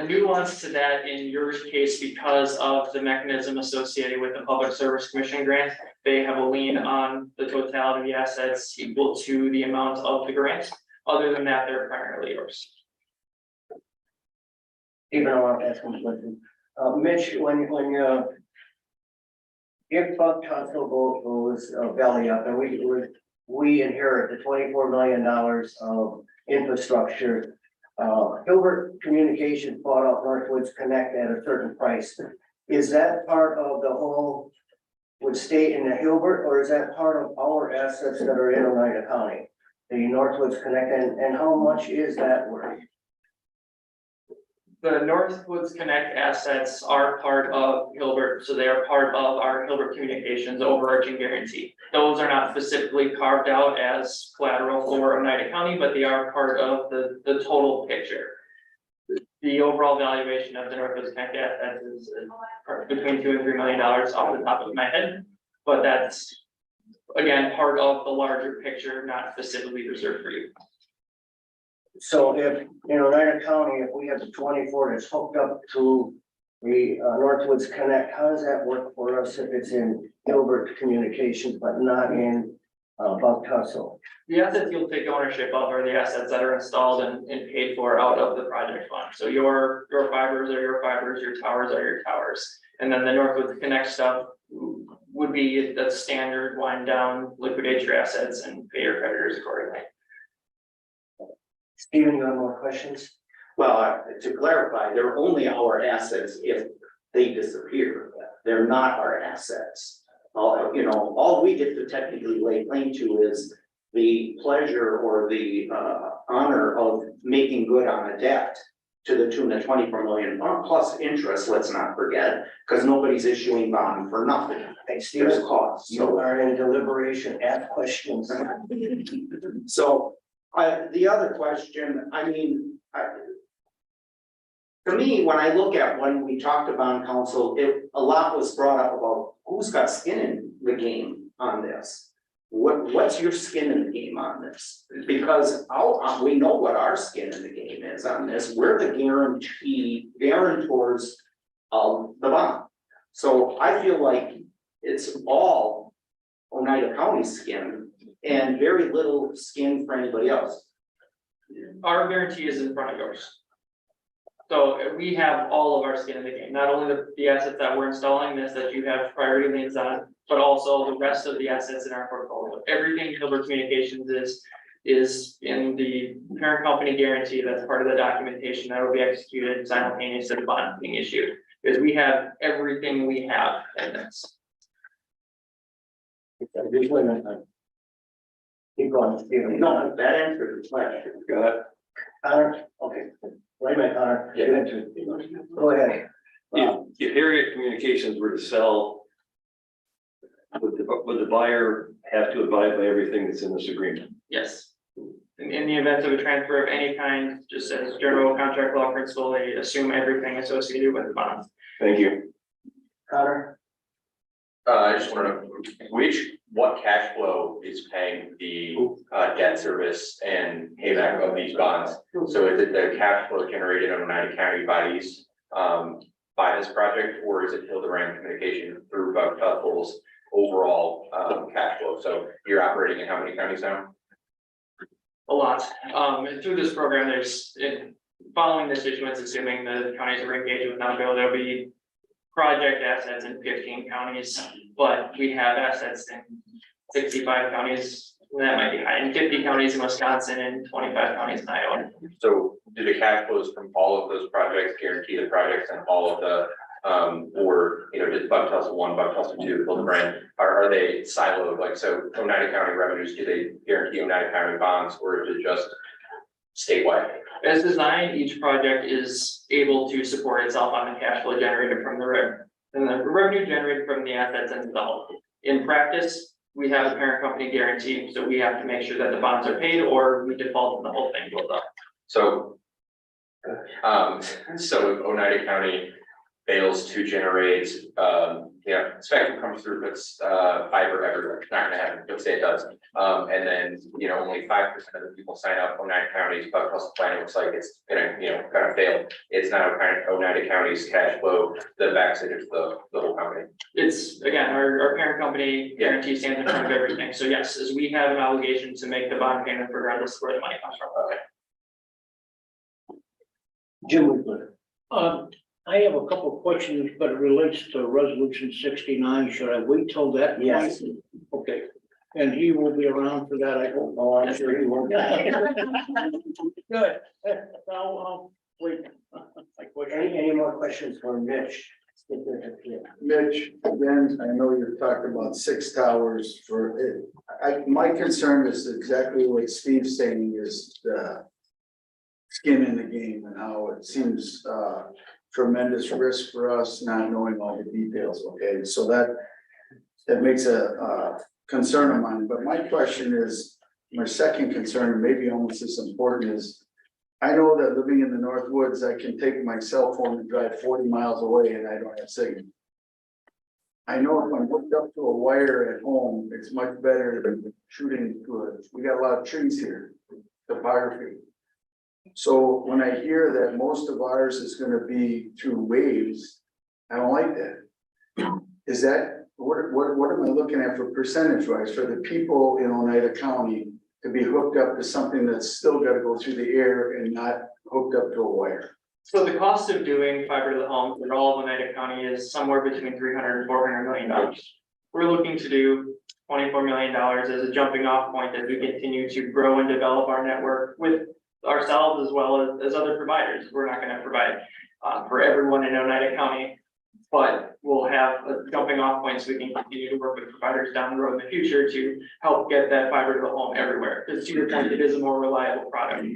nuance to that in your case because of the mechanism associated with the Public Service Commission grant. They have a lien on the totality of the assets equal to the amount of the grant. Other than that, they're primarily yours. Even I want to ask him a question. Mitch, when if Buck Tunsil goes belly up and we inherit the $24 million of infrastructure, Hilbert Communications bought out Northwoods Connect at a certain price. Is that part of the whole, would stay in the Hilbert, or is that part of our assets that are in Oneida County? The Northwoods Connect, and how much is that worth? The Northwoods Connect assets are part of Hilbert, so they are part of our Hilbert Communications overarching guarantee. Those are not specifically carved out as collateral for Oneida County, but they are part of the total picture. The overall valuation of the Northwoods Connect assets is between $2 and $3 million off the top of my head. But that's, again, part of the larger picture, not specifically reserved for you. So if, in Oneida County, if we have the 24 that's hooked up to the Northwoods Connect, how does that work for us if it's in Gilbert Communications, but not in Buck Tussle? The assets you'll take ownership of are the assets that are installed and paid for out of the project fund. So your fibers are your fibers, your towers are your towers. And then the Northwoods Connect stuff would be the standard wind down, liquidate your assets and pay your creditors accordingly. Steven, you have more questions? Well, to clarify, they're only our assets if they disappear. They're not our assets. All we get to technically lay claim to is the pleasure or the honor of making good on a debt to the tune of 24 million plus interest, let's not forget, because nobody's issuing bond for nothing. Hey, There's Steven, costs. you are in deliberation, ask questions. So, the other question, to me, when I look at when we talked about council, a lot was brought up about who's got skin in the game on this. What's your skin in the game on this? Because we know what our skin in the game is on this. We're the guarantors of the bond. So I feel like it's all Oneida County skin and very little skin for anybody else. Our guarantee is in front of yours. So we have all of our skin in the game, not only the assets that we're installing this, that you have priority liens on, but also the rest of the assets in our portfolio. Everything Gilbert Communications is in the parent company guarantee. That's part of the documentation that will be executed simultaneous to the bond being issued. Because we have everything we have in this. Just wait a minute. Keep going, Steven. No, that answers the question. Go ahead. Connor, okay, wait a minute, Connor. Yeah. Go ahead. If Harriet Communications were to sell, would the buyer have to abide by everything that's in this agreement? Yes. In the event of a transfer of any kind, just as general contract law principle, they assume everything associated with the bonds. Thank you. Connor, I just want to know what cash flow is paying the debt service and payback of these bonds? So is it the cash flow generated in Oneida County by these, by this project, or is it Hildebrand Communication through Buck Tussle's overall cash flow? So you're operating in how many counties now? A lot. And through this program, following this issuance, assuming the counties are engaged with NABIL, there'll be project assets in 15 counties, but we have assets in 65 counties. That might be high, in 50 counties in Wisconsin and 25 counties in Iowa. So do the cash flows from all of those projects guarantee the projects and all of the, does Buck Tussle 1, Buck Tussle 2, Hildebrand, are they siloed? Like, so Oneida County revenues, do they guarantee Oneida County bonds, or is it just statewide? As designed, each project is able to support itself on the cash flow generated from the revenue generated from the assets installed. In practice, we have a parent company guarantee, so we have to make sure that the bonds are paid or we default and the whole thing goes up. So, so Oneida County fails to generate, spectrum comes through, puts fiber everywhere, it's not gonna happen, let's say it does. And then, only 5% of the people sign up. Oneida County's Buck Tussle plan looks like it's gonna, kind of fail. It's not Oneida County's cash flow that backs it, it's the whole company. It's, again, our parent company guarantee stands in front of everything. So yes, as we have an obligation to make the bond payment regardless of where the money comes from. Okay. Jim Wiggler. I have a couple of questions, but it relates to resolution 69. Should I wait till that? Yes. Okay, and he will be around for that, I hope. Oh, I'm sure you won't. Good. I'll wait. My question. Any more questions for Mitch? Mitch, again, I know you're talking about 6 towers for it. My concern is exactly what Steve's saying, is the skin in the game and how it seems tremendous risk for us not knowing all the details. Okay, so that makes a concern of mine. But my question is, my second concern, and maybe almost as important, is I know that living in the North Woods, I can take my cell phone and drive 40 miles away and I don't have signal. I know if I'm hooked up to a wire at home, it's much better than shooting to it. We got a lot of trees here, topography. So when I hear that most of ours is gonna be through waves, I don't like that. Is that, what am I looking at for percentage wise for the people in Oneida County to be hooked up to something that's still gotta go through the air and not hooked up to a wire? So the cost of doing fiber to the home for all of Oneida County is somewhere between $300 and $400 million. We're looking to do $24 million as a jumping off point as we continue to grow and develop our network with ourselves as well as other providers. We're not gonna provide for everyone in Oneida County, but we'll have a jumping off point so we can continue to work with providers down the road in the future to help get that fiber to the home everywhere. Because to your point, it is a more reliable product.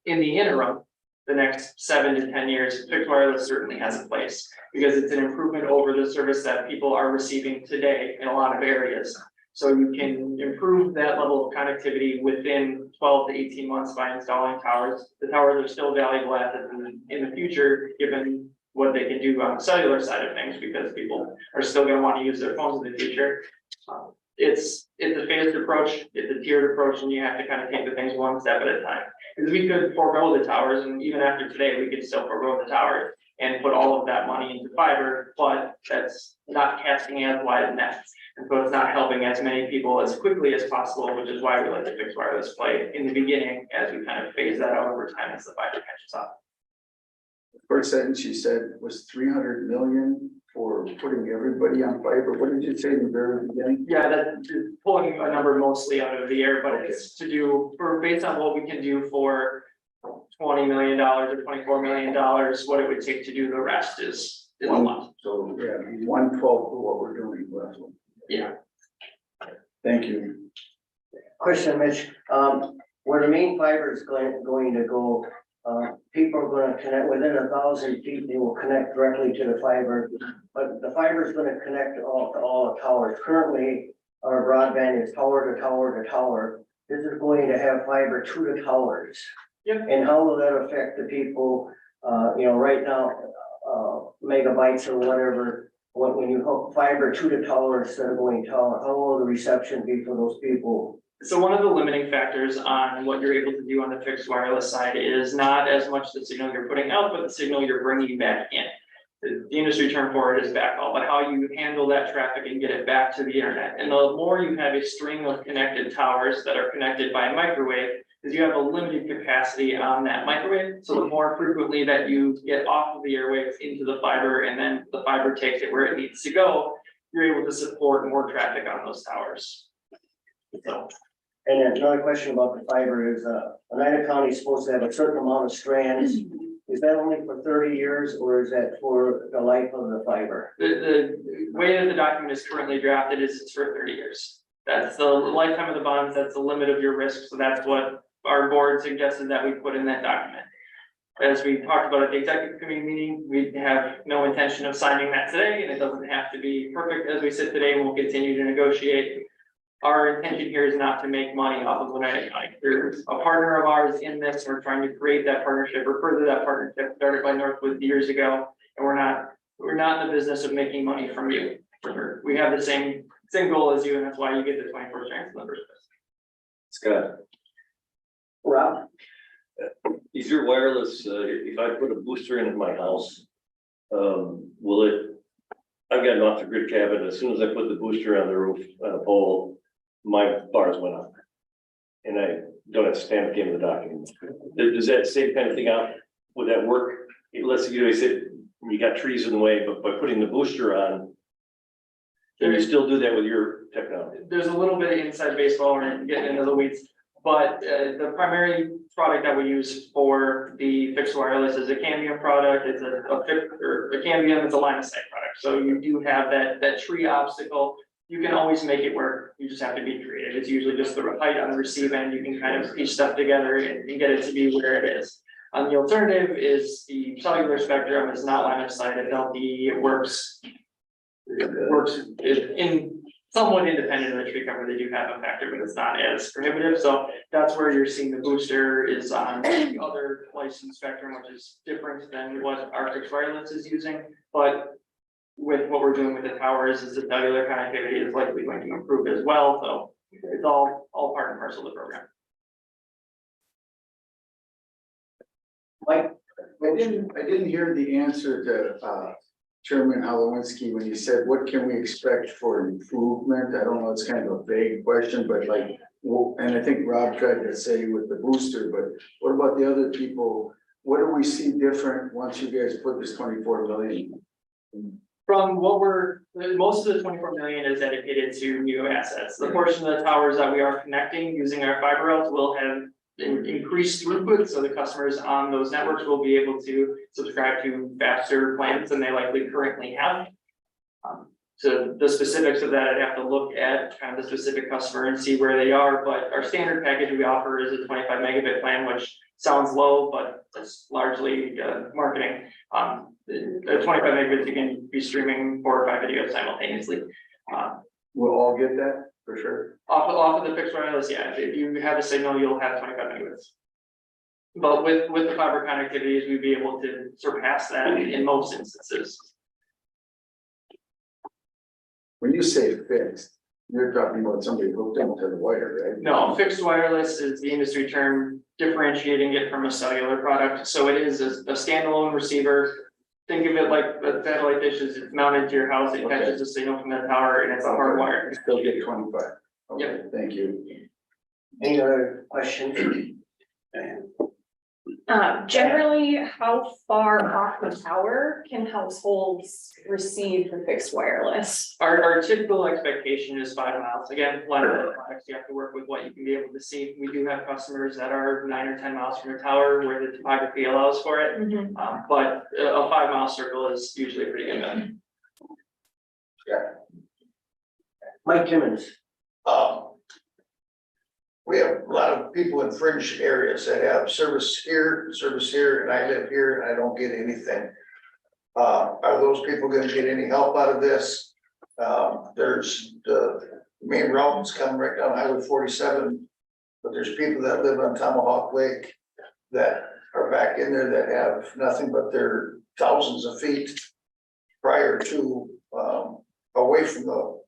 In the interim, the next 7 to 10 years, fixed wireless certainly has a place because it's an improvement over the service that people are receiving today in a lot of areas. So you can improve that level of connectivity within 12 to 18 months by installing towers. The towers are still valuable assets in the future, given what they can do on the cellular side of things, because people are still going to want to use their phones in the future. It's a phased approach, it's a tiered approach, and you have to kind of take the things one step at a time. Because we could forego the towers, and even after today, we could still forego the towers and put all of that money into fiber, but that's not casting as wide a net. And so it's not helping as many people as quickly as possible, which is why we let the fixed wireless play in the beginning as we kind of phase that out over time as the fiber catches up. The first sentence you said was 300 million for putting everybody on fiber. What did you say in the very beginning? Yeah, that's pulling a number mostly out of the air, but it's to do based on what we can do for $20 million or $24 million, what it would take to do the rest is a lot. So yeah, 1/12 of what we're doing roughly. Yeah. Thank you. Question, Mitch, where the main fiber is going to go, people are gonna connect within 1,000 feet, they will connect directly to the fiber. But the fiber is gonna connect to all the towers. Currently, our broadband is tower to tower to tower. This is going to have fiber to the towers. Yep. And how will that affect the people, right now, megabytes or whatever, when you hook fiber to the tower instead of going tower, how will the reception be for those people? So one of the limiting factors on what you're able to do on the fixed wireless side is not as much the signal you're putting out, but the signal you're bringing back in. The industry term for it is backhaul, but how you handle that traffic and get it back to the internet. And the more you have a string of connected towers that are connected by microwave, because you have a limited capacity on that microwave. So the more frequently that you get off of the airwaves into the fiber and then the fiber takes it where it needs to go, you're able to support more traffic on those towers. So. And then another question about the fiber is, Oneida County is supposed to have a certain amount of strands. Is that only for 30 years or is that for the life of the fiber? The way that the document is currently drafted is it's for 30 years. That's the lifetime of the bonds, that's the limit of your risk, so that's what our board suggested that we put in that document. As we talked about at the executive committee meeting, we have no intention of signing that today, and it doesn't have to be perfect as we sit today, we'll continue to negotiate. Our intention here is not to make money off of Oneida County. There's a partner of ours in this, we're trying to create that partnership or further that partnership started by Northwood years ago, and we're not in the business of making money from you. We have the same goal as you, and that's why you get the 24 strands in the first place. Scott, Rob? is your wireless, if I put a booster in at my house, will it, I've got an off the grid cabin, as soon as I put the booster on the roof, on a pole, my bars went up. And I don't have to stand at the end of the document. Does that same kind of thing out, would that work? Let's, you said you got trees in the way, but by putting the booster on, can you still do that with your technology? There's a little bit of inside baseball, we're getting into the weeds, but the primary product that we use for the fixed wireless is a Cambium product. It's a Cambium, it's a line of sight product. So you do have that tree obstacle. You can always make it work. You just have to be creative. It's usually just the height on the receive end. You can kind of piece stuff together and get it to be where it is. The alternative is the cellular spectrum. It's not line of sight. It's LTE. It works in somewhat independent of the tree cover, they do have a factor, but it's not as prohibitive, so that's where you're seeing the booster is on the other license spectrum, which is different than what our fixed wireless is using, but with what we're doing with the towers, is the cellular connectivity is likely going to improve as well, so it's all part and parcel of the program. I didn't hear the answer to, Chairman Halawinski, when you said, what can we expect for improvement? I don't know, it's kind of a vague question, but like, well, and I think Rob tried to say with the booster, but what about the other people? What do we see different once you guys put this 24 million? From what most of the 24 million is dedicated to new assets. The portion of the towers that we are connecting using our fiber routes will have increased throughput, so the customers on those networks will be able to subscribe to faster plans than they likely currently have. So the specifics of that, I'd have to look at kind of the specific customer and see where they are, but our standard package we offer is a 25 megabit plan, which sounds low, but it's largely marketing. The 25 megabits, you can be streaming 4 or 5 videos simultaneously. We'll all get that for sure. Off of the fixed wireless, yeah, if you have a signal, you'll have 25 megabits. But with the fiber connectivities, we'd be able to surpass that in most instances. When you say fixed, you're talking about somebody hooked up to the wire, right? No, fixed wireless is the industry term differentiating it from a cellular product. So it is a standalone receiver. Think of it like the satellite dishes, it's mounted to your house, it catches a signal from the tower, and it's a hard wire. You still get 25. Okay, Yep. thank you. Any other questions? Generally, how far off the tower can households receive the fixed wireless? Our typical expectation is 5 miles. Again, line of products, you have to work with what you can be able to see. We do have customers that are 9 or 10 miles from the tower where the topography allows for it. But a 5 mile circle is usually pretty good. Then. Mike Timmons. We have a lot of people in fringe areas that have service here, and I live here and I don't get anything. Are those people gonna get any help out of this? There's the main routes come right down Highway 47, but there's people that live on Tomahawk Lake that are back in there that have nothing but their thousands of feet prior to, away from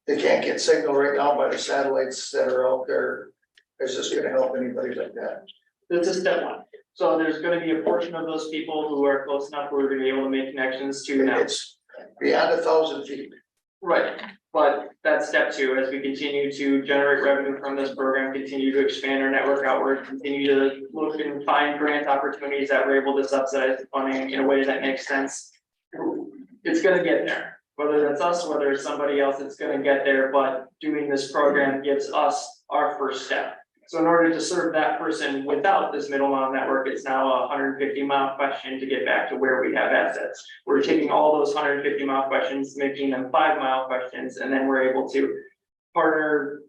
they can't get signal right now by the satellites that are out there. Is this gonna help anybody like that? This is step one. So there's going to be a portion of those people who are close enough who are going to be able to make connections to now. It's beyond 1,000 feet. Right, but that's step two, as we continue to generate revenue from this program, continue to expand our network outward, continue to look and find grant opportunities that we're able to subsidize the funding in a way that makes sense. It's gonna get there, whether that's us, whether it's somebody else, it's gonna get there, but doing this program gives us our first step. So in order to serve that person without this middle mile network, it's now a 150 mile question to get back to where we have assets. We're taking all those 150 mile questions, making them 5 mile questions, and then we're able to partner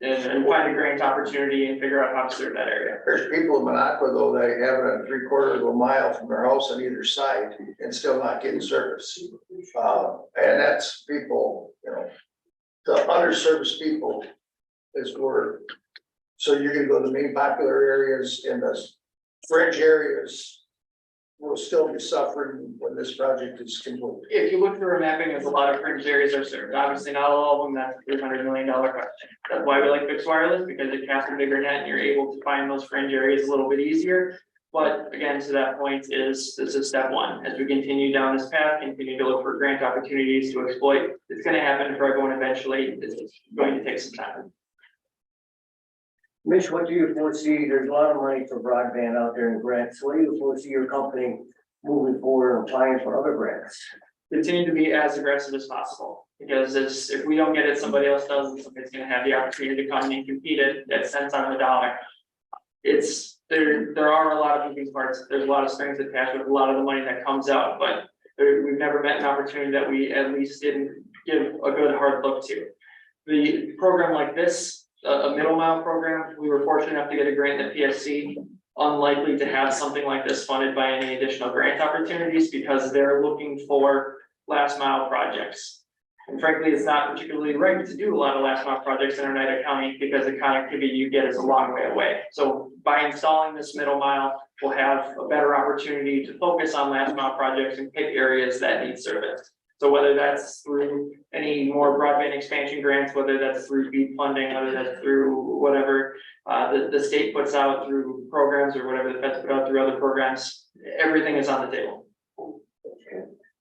and find a grant opportunity and figure out how to serve that area. There's people in Minocqua though, that have it on 3/4 of a mile from their house on either side and still not getting service. And that's people, you know, the underserviced people is where. So you're gonna go to the main popular areas and the fringe areas will still be suffering when this project is complete. If you look through our mapping, there's a lot of fringe areas are served. Obviously, not all of them, that's a $300 million question. That's why we like fixed wireless, because it casts a bigger net and you're able to find those fringe areas a little bit easier. But again, to that point this is step one. As we continue down this path, continue to look for grant opportunities to exploit. It's gonna happen for everyone eventually. It's going to take some time. Mitch, what do you foresee? There's a lot of money for broadband out there in grants. What do you foresee your company moving forward and applying for other grants? Continue to be as aggressive as possible, because if we don't get it, somebody else does, and somebody's gonna have the opportunity to come in and compete at cents on the dollar. There are a lot of moving parts. There's a lot of strings attached with a lot of the money that comes out, but we've never met an opportunity that we at least didn't give a good hard look to. The program like this, a middle mile program, we were fortunate enough to get a grant in the PSC. Unlikely to have something like this funded by any additional grant opportunities because they're looking for last mile projects. And frankly, it's not particularly right to do a lot of last mile projects in Oneida County because the connectivity you get is a long way away. So by installing this middle mile, we'll have a better opportunity to focus on last mile projects and pick areas that need service. So whether that's through any more broadband expansion grants, whether that's through BEAD funding, whether that's through whatever the state puts out through programs or whatever the feds put out through other programs, everything is on the table.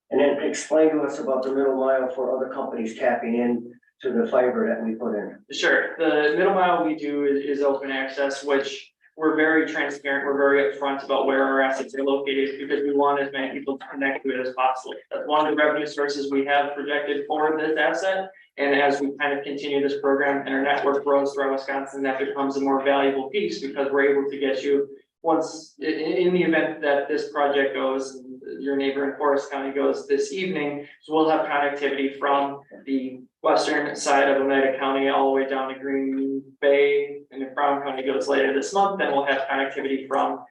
And then explain to us about the middle mile for other companies tapping in to the fiber that we put in. Sure, the middle mile we do is open access, which we're very transparent, we're very upfront about where our assets are located because we want as many people to connect to it as possible. That's one of the revenue sources we have projected for this asset. And as we kind of continue this program and our network grows throughout Wisconsin, that becomes a more valuable piece because we're able to get you once, in the event that this project goes, your neighbor in Forest County goes this evening, so we'll have connectivity from the western side of Oneida County all the way down to Green Bay, and if Brown County goes later this month, then we'll have connectivity from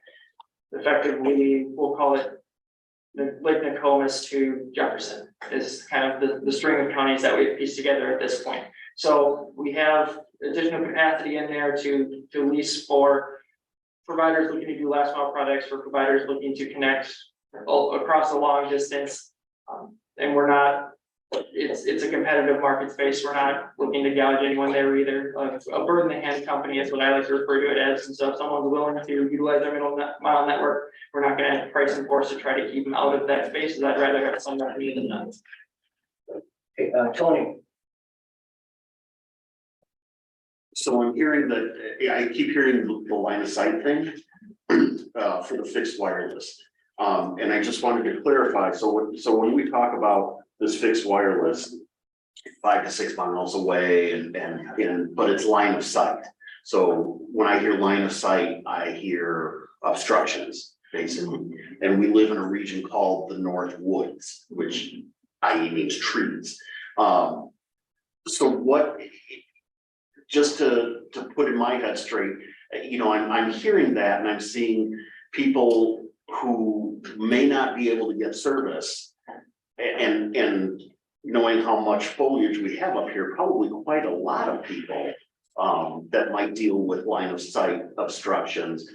effectively, we'll call it Lake Nokomis to Jefferson is kind of the string of counties that we've pieced together at this point. So we have additional capacity in there to lease for providers looking to do last mile products, for providers looking to connect across a long distance. And we're not, it's a competitive market space. We're not looking to gouge anyone there either. A bird in the hand company is what I like to refer to it as. And so if someone's willing to utilize our middle mile network, we're not going to price and force to try to keep them out of that space. I'd rather have someone that needs them. Hey, Tony. So I'm hearing that, I keep hearing the line of sight thing for the fixed wireless. And I just wanted to clarify, so when we talk about this fixed wireless, 5 to 6 miles away but it's line of sight. So when I hear line of sight, I hear obstructions, basically. And we live in a region called the North Woods, which i.e. means trees. So what, just to put in my head straight, I'm hearing that and I'm seeing people who may not be able to get service and knowing how much foliage we have up here, probably quite a lot of people that might deal with line of sight obstructions.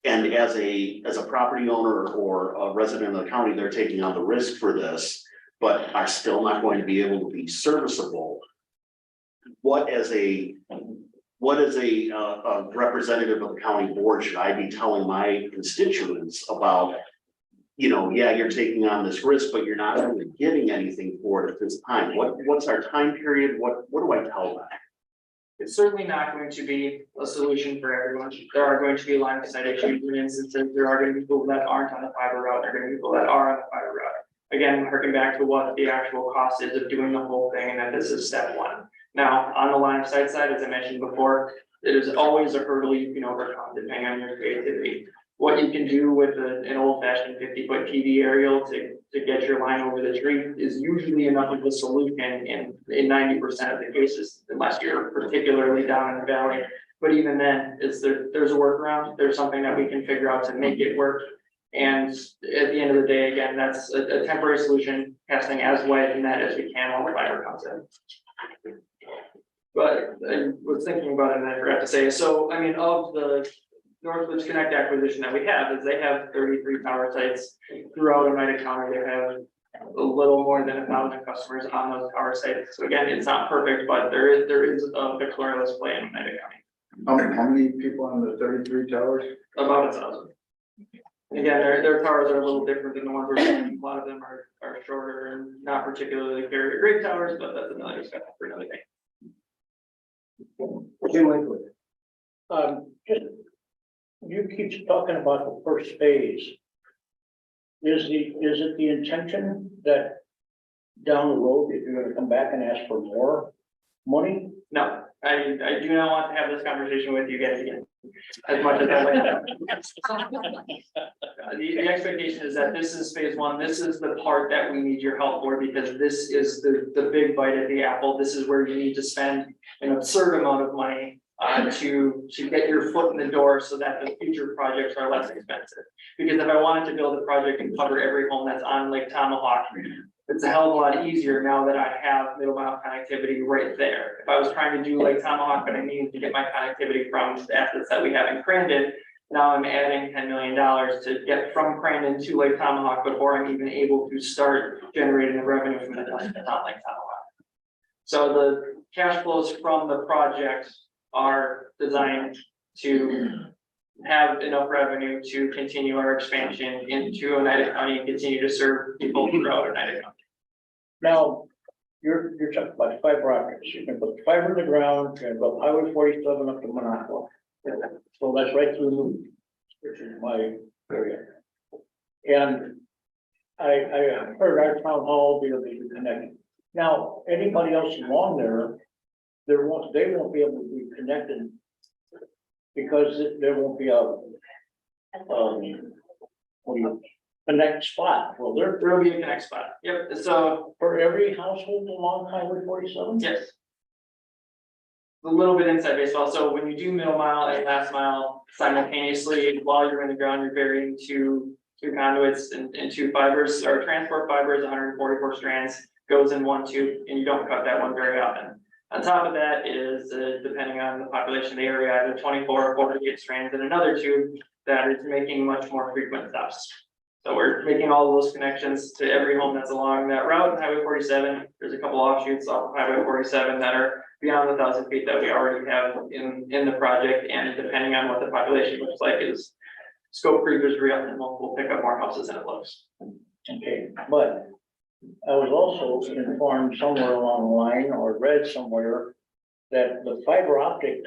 And as a property owner or a resident of the county, they're taking on the risk for this, but are still not going to be able to be serviceable. What as a representative of the county board should I be telling my constituents about, yeah, you're taking on this risk, but you're not really getting anything for it at this time? What's our time period? What do I tell them? It's certainly not going to be a solution for everyone. There are going to be line of sight issues in instances. There are going to be people that aren't on the fiber route. There are going to be people that are on the fiber route. Again, harking back to what the actual cost is of doing the whole thing, and that this is step one. Now, on the line of sight side, as I mentioned before, there's always a hurdle you can overcome depending on your creativity. What you can do with an old-fashioned 50-foot TV aerial to get your line over the tree is usually enough of a solution in 90% of the cases, unless you're particularly down in the valley. But even then, there's a workaround. There's something that we can figure out to make it work. And at the end of the day, again, that's a temporary solution, casting as wide a net as we can while the fiber comes in. But I was thinking about it and I forgot to say, so I mean, of the Northwoods Connect acquisition that we have, is they have 33 tower sites throughout Oneida County. They have a little more than 1,000 customers on those tower sites. So again, it's not perfect, but there is a fixed wireless play in Oneida County. How many people on the 33 towers? About 1,000. Again, their towers are a little different than the ones we're using. A lot of them are shorter and not particularly very great towers, but that's another discussion for another day. Jim Lakewood. You keep talking about the first phase. Is it the intention that down the road, if you're gonna come back and ask for more money? No, I do not want to have this conversation with you guys again. As much as I like that. The expectation is that this is phase one. This is the part that we need your help for, because this is the big bite of the apple. This is where you need to spend an absurd amount of money to get your foot in the door so that the future projects are less expensive. Because if I wanted to build a project and cover every home that's on Lake Tomahawk, it's a hell of a lot easier now that I have middle mile connectivity right there. If I was trying to do Lake Tomahawk, but I needed to get my connectivity from the assets that we have in Crandon, now I'm adding $10 million to get from Crandon to Lake Tomahawk before I'm even able to start generating the revenue from the dust that's on Lake Tomahawk. So the cash flows from the project are designed to have enough revenue to continue our expansion into Oneida County and continue to serve people throughout Oneida County. Now, you're talking about fiber optics, you can put fiber in the ground, you can go Highway 47 up to Monaco. So that's right through, which is my area. And I heard our town hall will be connected. Now, anybody else along there, they won't be able to be connected because there won't be a connect spot. Well, there will be a connect spot. Yep, so for every household along Highway 47? yes. A little bit inside baseball. So when you do middle mile and last mile simultaneously, while you're in the ground, you're burying two conduits and two fibers. Our transport fiber is 144 strands, goes in one tube, and you don't cut that one very often. On top of that is, depending on the population of the area, either 24 or 48 strands in another tube that is making much more frequent stops. So we're making all of those connections to every home that's along that route. Highway 47, there's a couple offshoots off of Highway 47 that are beyond the 1,000 feet that we already have in the project. And depending on what the population looks like, is scope creep is real, and we'll pick up more houses than it looks. Okay, but I was also informed somewhere along the line or read somewhere that the fiber optic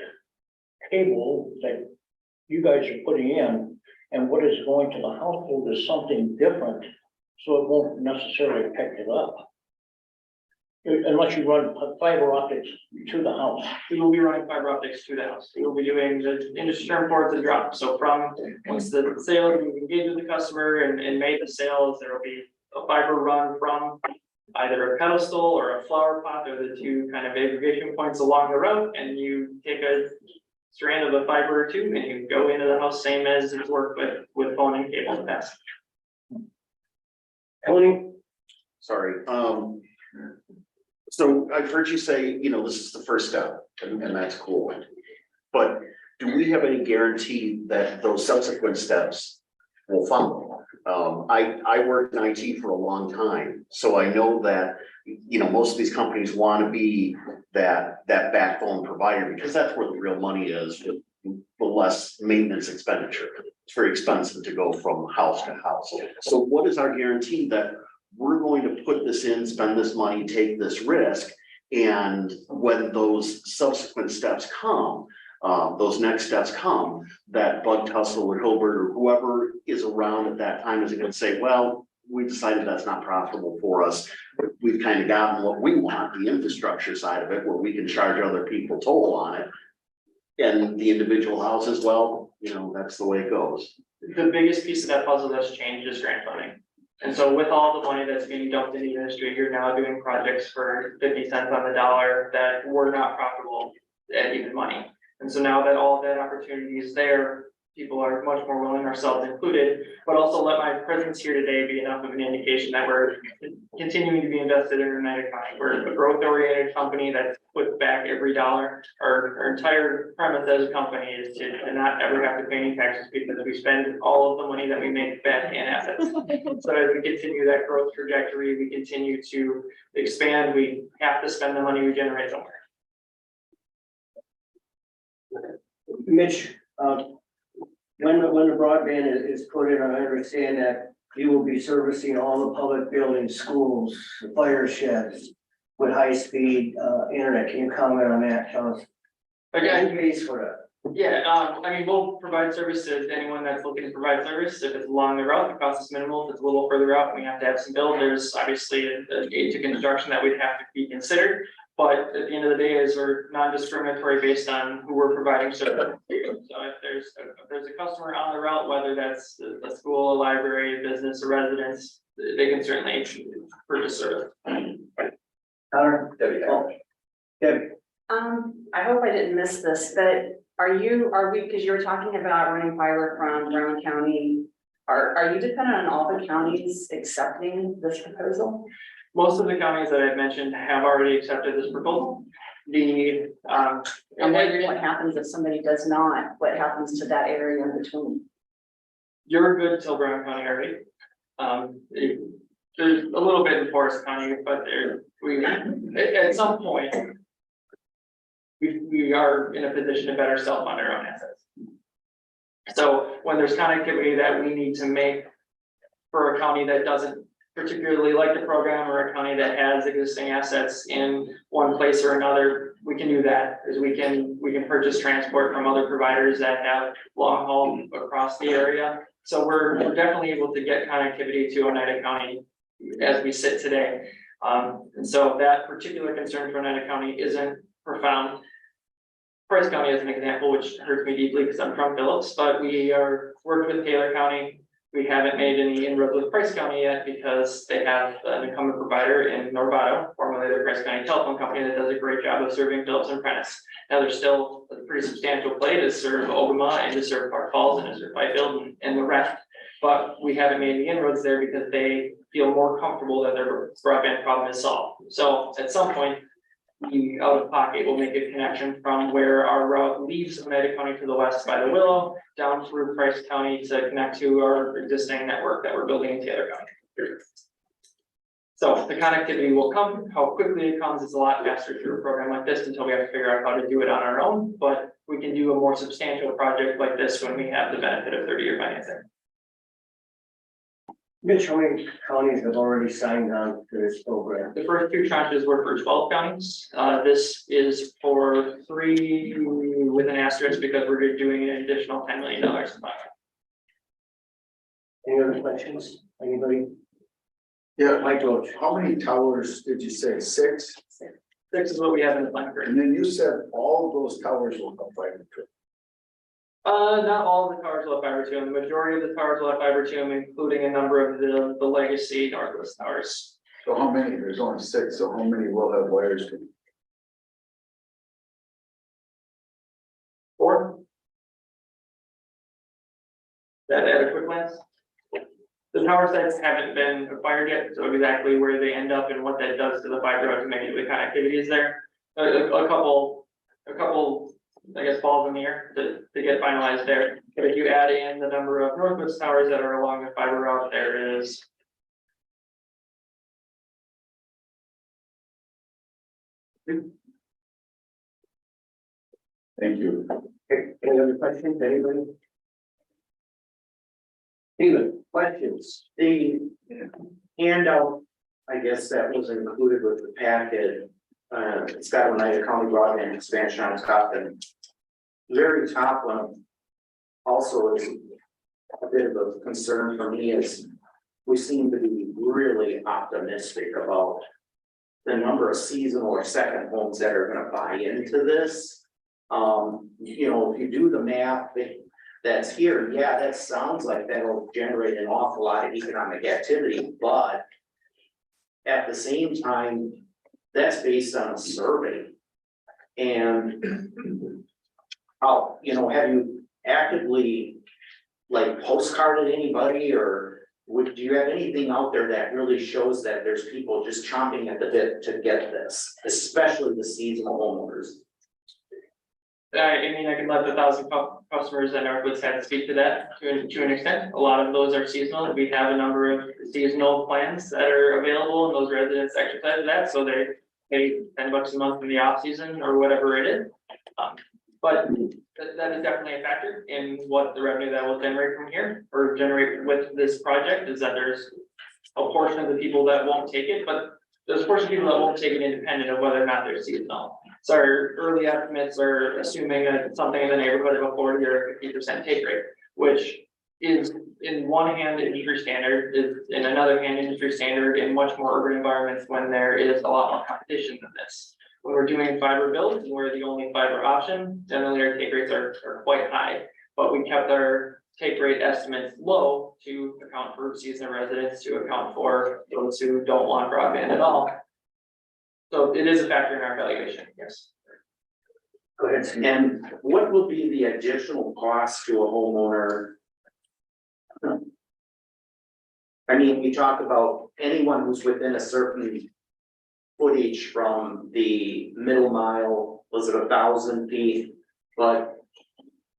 cable that you guys are putting in and what is going to the household is something different, so it won't necessarily pick it up. Unless you run fiber optics to the house. We will be running fiber optics to the house. We will be doing the industry term for it to drop. So from once the sale, we engage with the customer and made the sales, there will be a fiber run from either a pedestal or a flower pot. They're the two kind of aggregation points along the route, and you take a strand of the fiber or two and you go into the house, same as it's worked with phone and cable in the past. Tony? Sorry, so I've heard you say, this is the first step, and that's cool. But do we have any guarantee that those subsequent steps will follow? I worked in IT for a long time, so I know that, most of these companies want to be that backbone provider because that's where the real money is, with the less maintenance expenditure. It's very expensive to go from house to house. So what is our guarantee that we're going to put this in, spend this money, take this risk, and when those subsequent steps come, those next steps come, that Bud Tussle or Hilbert or whoever is around at that time is going to say, well, we decided that's not profitable for us. We've kind of gotten what we want, the infrastructure side of it, where we can charge other people toll on it. And the individual houses, well, that's the way it goes. The biggest piece of that puzzle that's changed is grant funding. And so with all the money that's being dumped in the industry, you're now doing projects for 50 cents on the dollar that were not profitable at even money. And so now that all of that opportunity is there, people are much more willing, ourselves included, but also let my presence here today be enough of an indication that we're continuing to be invested in Oneida County. We're a growth-oriented company that puts back every dollar. Our entire premise as a company is to not ever have to pay any taxes because we spend all of the money that we make back in assets. So as we continue that growth trajectory, we continue to expand, we have to spend the money we generate somewhere. Mitch, when the broadband is put in, I understand that you will be servicing all the public buildings, schools, fire sheds with high-speed internet. Can you comment on that, Charles? Again, Who pays for that? Yeah, we'll provide service to anyone that's looking to provide service. If it's along the route, the cost is minimal. If it's a little further out, we have to have some build. There's obviously a gate to construction that would have to be considered. But at the end of the day, is we're non-discriminatory based on who we're providing service. So if there's a customer on the route, whether that's a school, a library, a business, a residence, they can certainly purchase service. Connor? Debbie. Debbie. I hope I didn't miss this, but are we, because you were talking about running fiber from Brown County. Are you dependent on all the counties accepting this proposal? Most of the counties that I've mentioned have already accepted this proposal. The, I'm wondering what happens if somebody does not, what happens to that area in between? you're good till Brown County already. There's a little bit in Forest County, but at some point. We are in a position to better self-fund our own assets. So when there's connectivity that we need to make for a county that doesn't particularly like the program, or a county that has existing assets in one place or another, we can do that, because we can purchase transport from other providers that have long haul across the area. So we're definitely able to get connectivity to Oneida County as we sit today. And so that particular concern for Oneida County isn't profound. Price County is an example, which hurts me deeply because I'm from Phillips, but we are worked with Taylor County. We haven't made any inroads with Price County yet because they have an incumbent provider in Novato, formerly the Price County Telephone Company, that does a great job of serving Phillips and Prentice. Now there's still a pretty substantial play to serve Ogama and to serve Park Falls and to serve Byfield and the rest. But we haven't made the inroads there because they feel more comfortable that their broadband problem is solved. So at some point, we out of pocket will make a connection from where our route leaves Oneida County to the west by the Willow, down through Price County to connect to our existing network that we're building in Taylor County. So the connectivity will come. How quickly it comes is a lot faster through a program like this until we have to figure out how to do it on our own. But we can do a more substantial project like this when we have the benefit of 30-year financing. Mitch, how many counties have already signed on to this program? The first two tranches were for 12 counties. This is for 3 with an asterisk because we're doing an additional $10 million in funding. Any other questions? Anybody? Yeah, Mike Roach. how many towers did you say? 6? 6 is what we have in the plan for. And then you said all of those towers will come fiber to. Not all of the towers will have fiber to them. The majority of the towers will have fiber to them, including a number of the legacy Northwest towers. So how many? There's only 6, so how many will have wires to? 4. That at a quick glance. The tower sites haven't been acquired yet, so exactly where they end up and what that does to the fiber to make sure the connectivity is there. A couple, I guess, balls in the air to get finalized there. But if you add in the number of Northwest towers that are along the fiber route, there is. Thank you. Any other questions, anybody? Steven, questions? The handout, I guess that was included with the packet, it's got Oneida County broadband expansion on top, and very top one also is a bit of a concern for me is we seem to be really optimistic about the number of seasonal or second homes that are gonna buy into this. You know, if you do the math that's here, yeah, that sounds like that'll generate an awful lot of economic activity, but at the same time, that's based on a survey. And how, you know, have you actively like postcarded anybody, or do you have anything out there that really shows that there's people just chomping at the bit to get this, especially the seasonal homeowners? I mean, I can let the 1,000 customers that Northwoods had speak to that to an extent. A lot of those are seasonal. We have a number of seasonal plans that are available, and those residents exercise that, so they pay $10 a month in the off season or whatever it is. But that is definitely a factor in what the revenue that will generate from here, or generate with this project, is that there's a portion of the people that won't take it, but there's a portion of people that won't take it independent of whether or not they're seasonal. So our early estimates are assuming that something in the neighborhood of a 40 or 50% take rate, which is in one hand industry standard, is in another hand industry standard in much more urban environments when there is a lot more competition than this. When we're doing fiber builds and we're the only fiber option, generally our take rates are quite high, but we kept our take rate estimates low to account for seasonal residents, to account for those who don't want broadband at all. So it is a factor in our valuation, yes. Go ahead. And what will be the additional cost to a homeowner? I mean, we talk about anyone who's within a certain footage from the middle mile, was it 1,000 feet? But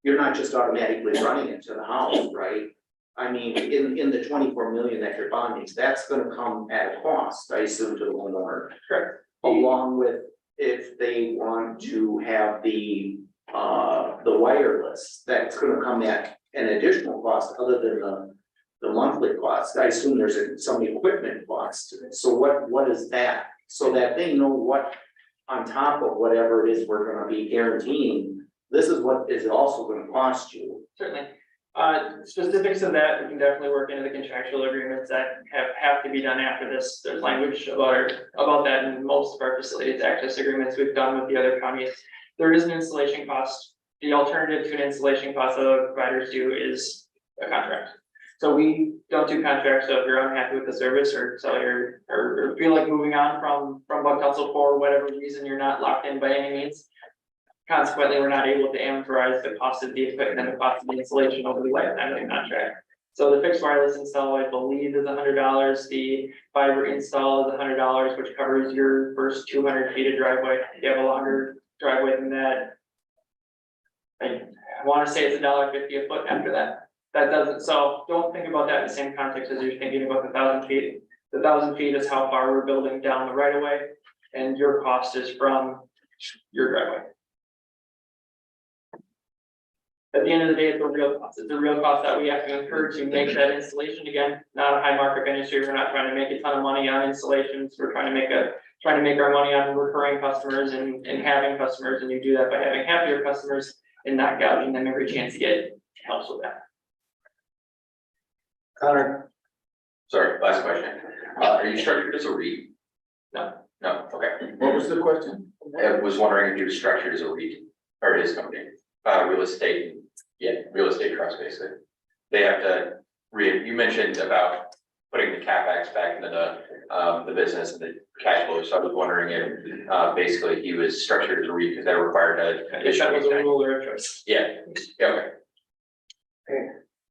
you're not just automatically running it to the house, right? I mean, in the 24 million that you're bonding, that's gonna come at a cost, I assume, to the homeowner. Correct. Along with if they want to have the wireless, that's gonna come at an additional cost other than the monthly cost. I assume there's some equipment cost. So what is that? So that they know what, on top of whatever it is we're gonna be guaranteeing, this is what is also gonna cost you. Certainly. Specifics of that, we can definitely work into the contractual agreements that have to be done after this. There's language about that in most of our facilities access agreements we've done with the other counties. There is an installation cost. The alternative to an installation cost that other providers do is a contract. So we don't do contracts, so if you're unhappy with the service or or feel like moving on from Bug Council for whatever reason, you're not locked in by any means. Consequently, we're not able to amortize the cost of the equipment and the cost of the installation over the lifetime of the contract. So the fixed wireless install, I believe, is $100. The fiber install is $100, which covers your first 200 feet of driveway. If you have a longer driveway than that, I want to say it's $1.50 a foot after that. That doesn't, so don't think about that in the same context as you're thinking about the 1,000 feet. The 1,000 feet is how far we're building down the right of way, and your cost is from your driveway. At the end of the day, it's a real cost. It's a real cost that we have to incur to make that installation. Again, not a high markup industry. We're not trying to make a ton of money on installations. We're trying to make our money on recurring customers and having customers, and you do that by having happier customers and not gouging them every chance you get. Helps with that. Connor. Sorry, last question. Are you structured as a REIT? No. No, okay. What was the question? I was wondering if you're structured as a REIT or his company, real estate trust, basically. They have to you mentioned about putting the CapEx back into the business and the cash flow. So I was wondering if basically he was structured as a REIT because that required a. I guess that was a rule or a choice. Yeah, okay.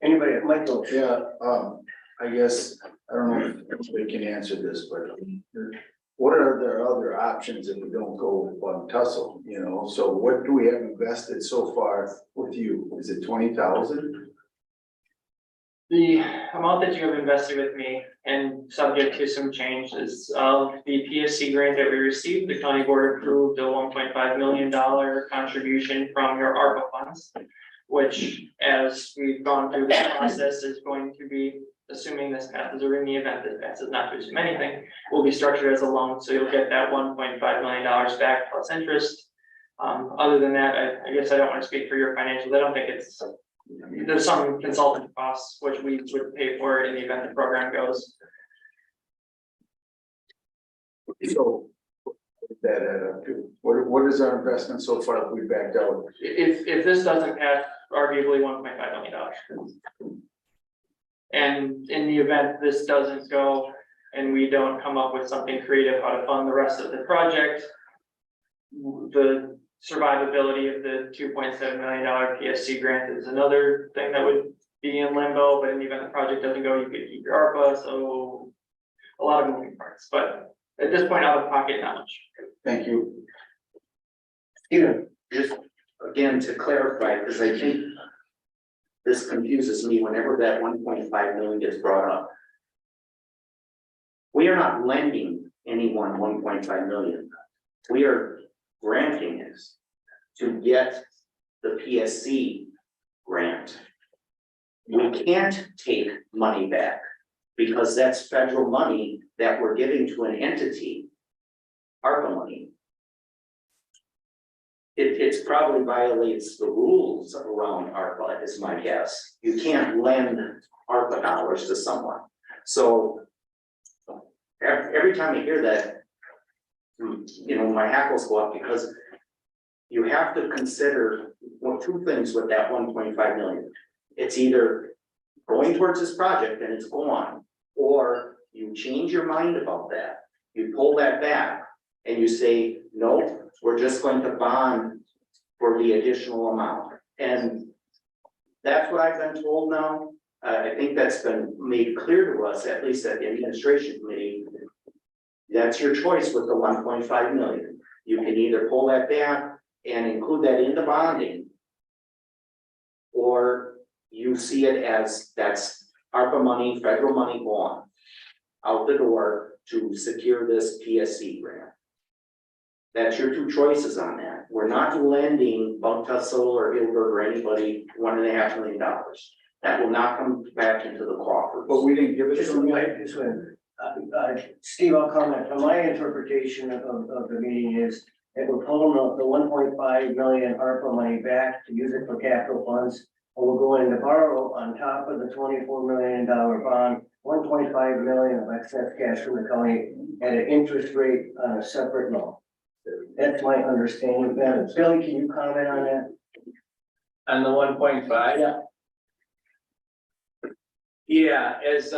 Anybody, Michael? Yeah, I guess, I don't know if anybody can answer this, but what are the other options if we don't go with Bug Tussle, you know? So what do we have invested so far with you? Is it 20,000? The amount that you have invested with me and subject to some changes of the PSC grant that we received, the county board approved a $1.5 million contribution from your ARPA funds, which, as we've gone through the process, is going to be, assuming this passes, or in the event this passes, not to assume anything, will be structured as a loan, so you'll get that $1.5 million back plus interest. Other than that, I guess I don't want to speak for your financials. I don't think it's, there's some consultant costs which we would pay for in the event the program goes. So that add up to, what is our investment so far if we backed out? If this doesn't pass, arguably $1.5 million. And in the event this doesn't go and we don't come up with something creative how to fund the rest of the project, the survivability of the $2.7 million PSC grant is another thing that would be in limbo, but in the event the project doesn't go, you could keep your ARPA, so a lot of moving parts, but at this point, out of pocket, not much. Thank you. Steven, just again to clarify, because I think this confuses me whenever that 1.5 million gets brought up. We are not lending anyone 1.5 million. We are granting it to get the PSC grant. We can't take money back because that's federal money that we're giving to an entity, ARPA money. It's probably violates the rules around ARPA, is my guess. You can't lend ARPA dollars to someone. So every time I hear that, you know, my hackles go up because you have to consider two things with that 1.5 million. It's either going towards this project and it's gone, or you change your mind about that. You pull that back and you say, no, we're just going to bond for the additional amount. And that's what I've been told now. I think that's been made clear to us, at least at the administration committee. That's your choice with the 1.5 million. You can either pull that back and include that in the bonding, or you see it as that's ARPA money, federal money gone out the door to secure this PSC grant. That's your two choices on that. We're not lending Bunk Tussle or Hilberg or anybody $1.5 million. That will not come back into the coffers. But we didn't give it Just to them. wait, just wait. Steve, I'll comment. My interpretation of the meeting is that we're pulling the 1.5 million ARPA money back to use it for capital funds. And we'll go in to borrow on top of the $24 million bond, 1.5 million of excess cash from the county at an interest rate on a separate note. That's my understanding. Billy, can you comment on that? On the 1.5? Yeah. Yeah, as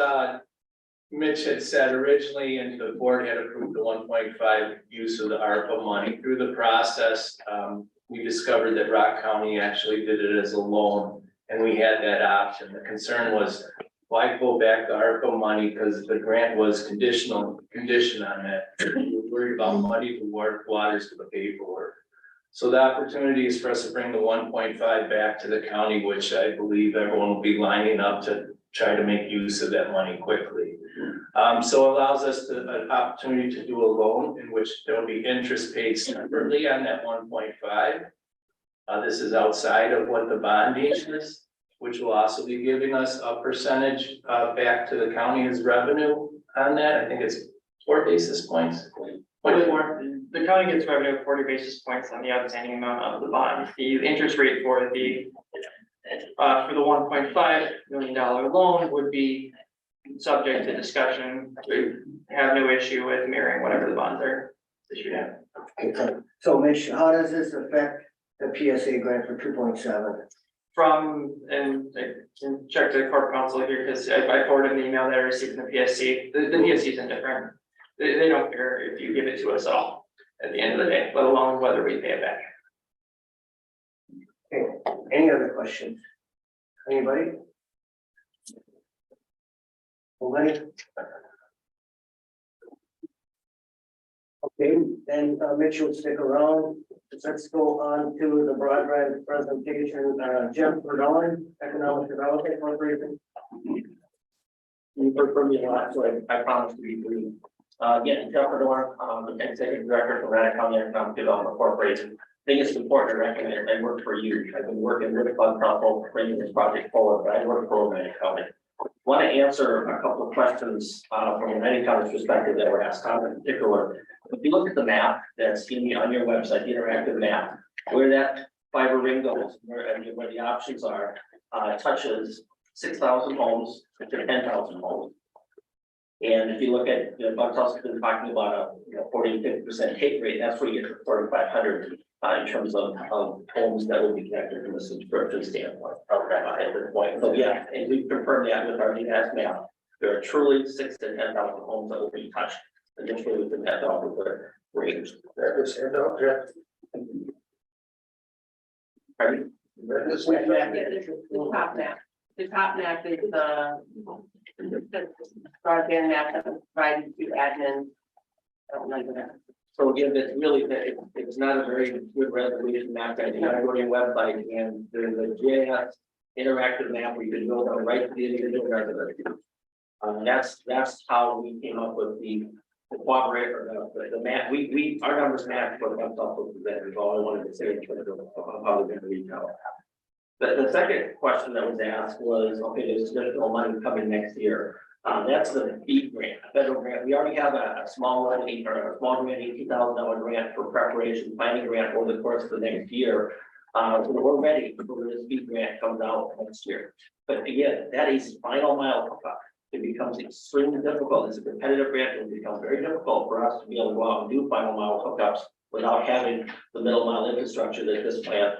Mitch had said originally, and the board had approved the 1.5 use of the ARPA money. Through the process, we discovered that Rock County actually did it as a loan, and we had that option. The concern was, why go back to ARPA money, because the grant was condition on that. We were worried about muddy the waters to the paperwork. So the opportunity is for us to bring the 1.5 back to the county, which I believe everyone will be lining up to try to make use of that money quickly. So it allows us an opportunity to do a loan in which there will be interest paid separately on that 1.5. This is outside of what the bonding is, which will also be giving us a percentage back to the county as revenue on that. I think it's 4 basis points. The county gets revenue of 40 basis points on the outstanding amount of the bond. The interest rate for the $1.5 million loan would be subject to discussion. We have no issue with mirroring whatever the bonds are issued at. So Mitch, how does this affect the PSA grant for 2.7? And check the corporate council here, because I forwarded an email that I received from the PSC. The PSC is indifferent. They don't care if you give it to us at all at the end of the day, let alone whether we pay it back. Okay, any other questions? Anybody? Nobody? Okay, then Mitchell, stick around. Let's go on to the broadband presentation. Jeff Bernard, Economic Development Corporation. You've heard from me a lot, so I promise to be brief. Again, Jeff Bernard, the executive director for Radar County Economic Development Corporation. I think it's important to recognize I work for you. I've been working with the Club Council, bringing this project forward, but I work for Radar County. Want to answer a couple of questions from United County's perspective that were asked in particular. If you look at the map that's on your website, the interactive map, where that fiber ring goes, where the options are, touches 6,000 homes to 10,000 homes. And if you look at, Buck Tussle's been talking about a 40 to 50% take rate, that's where you get to 4,500 in terms of homes that will be connected from a subscription standpoint at this point. So yeah, and we've confirmed that with our DNS map. There are truly 6,000 to 10,000 homes that will be touched initially within that dollar range. There's hand up, Jeff. Pardon? The top map. The top map is the broadband map that was provided to admin. I don't remember that. So again, it's really, it's not a very good resolution map. You gotta go to your website and there's a GIS interactive map where you can go down right to the individual resident. That's how we came up with the cooperate or the map. Our numbers match what comes up with that is all I wanted to say in terms of how we're gonna reach out. The second question that was asked was, okay, there's additional money coming next year. That's the BEAD grant, federal grant. We already have a small grant, $18,000 grant for preparation, planning grant over the course of the next year. So we're ready for this BEAD grant comes out next year. But again, that is final mile hookup. It becomes extremely difficult. It's a competitive grant. It becomes very difficult for us to be able to go out and do final mile hookups without having the middle mile infrastructure that this plant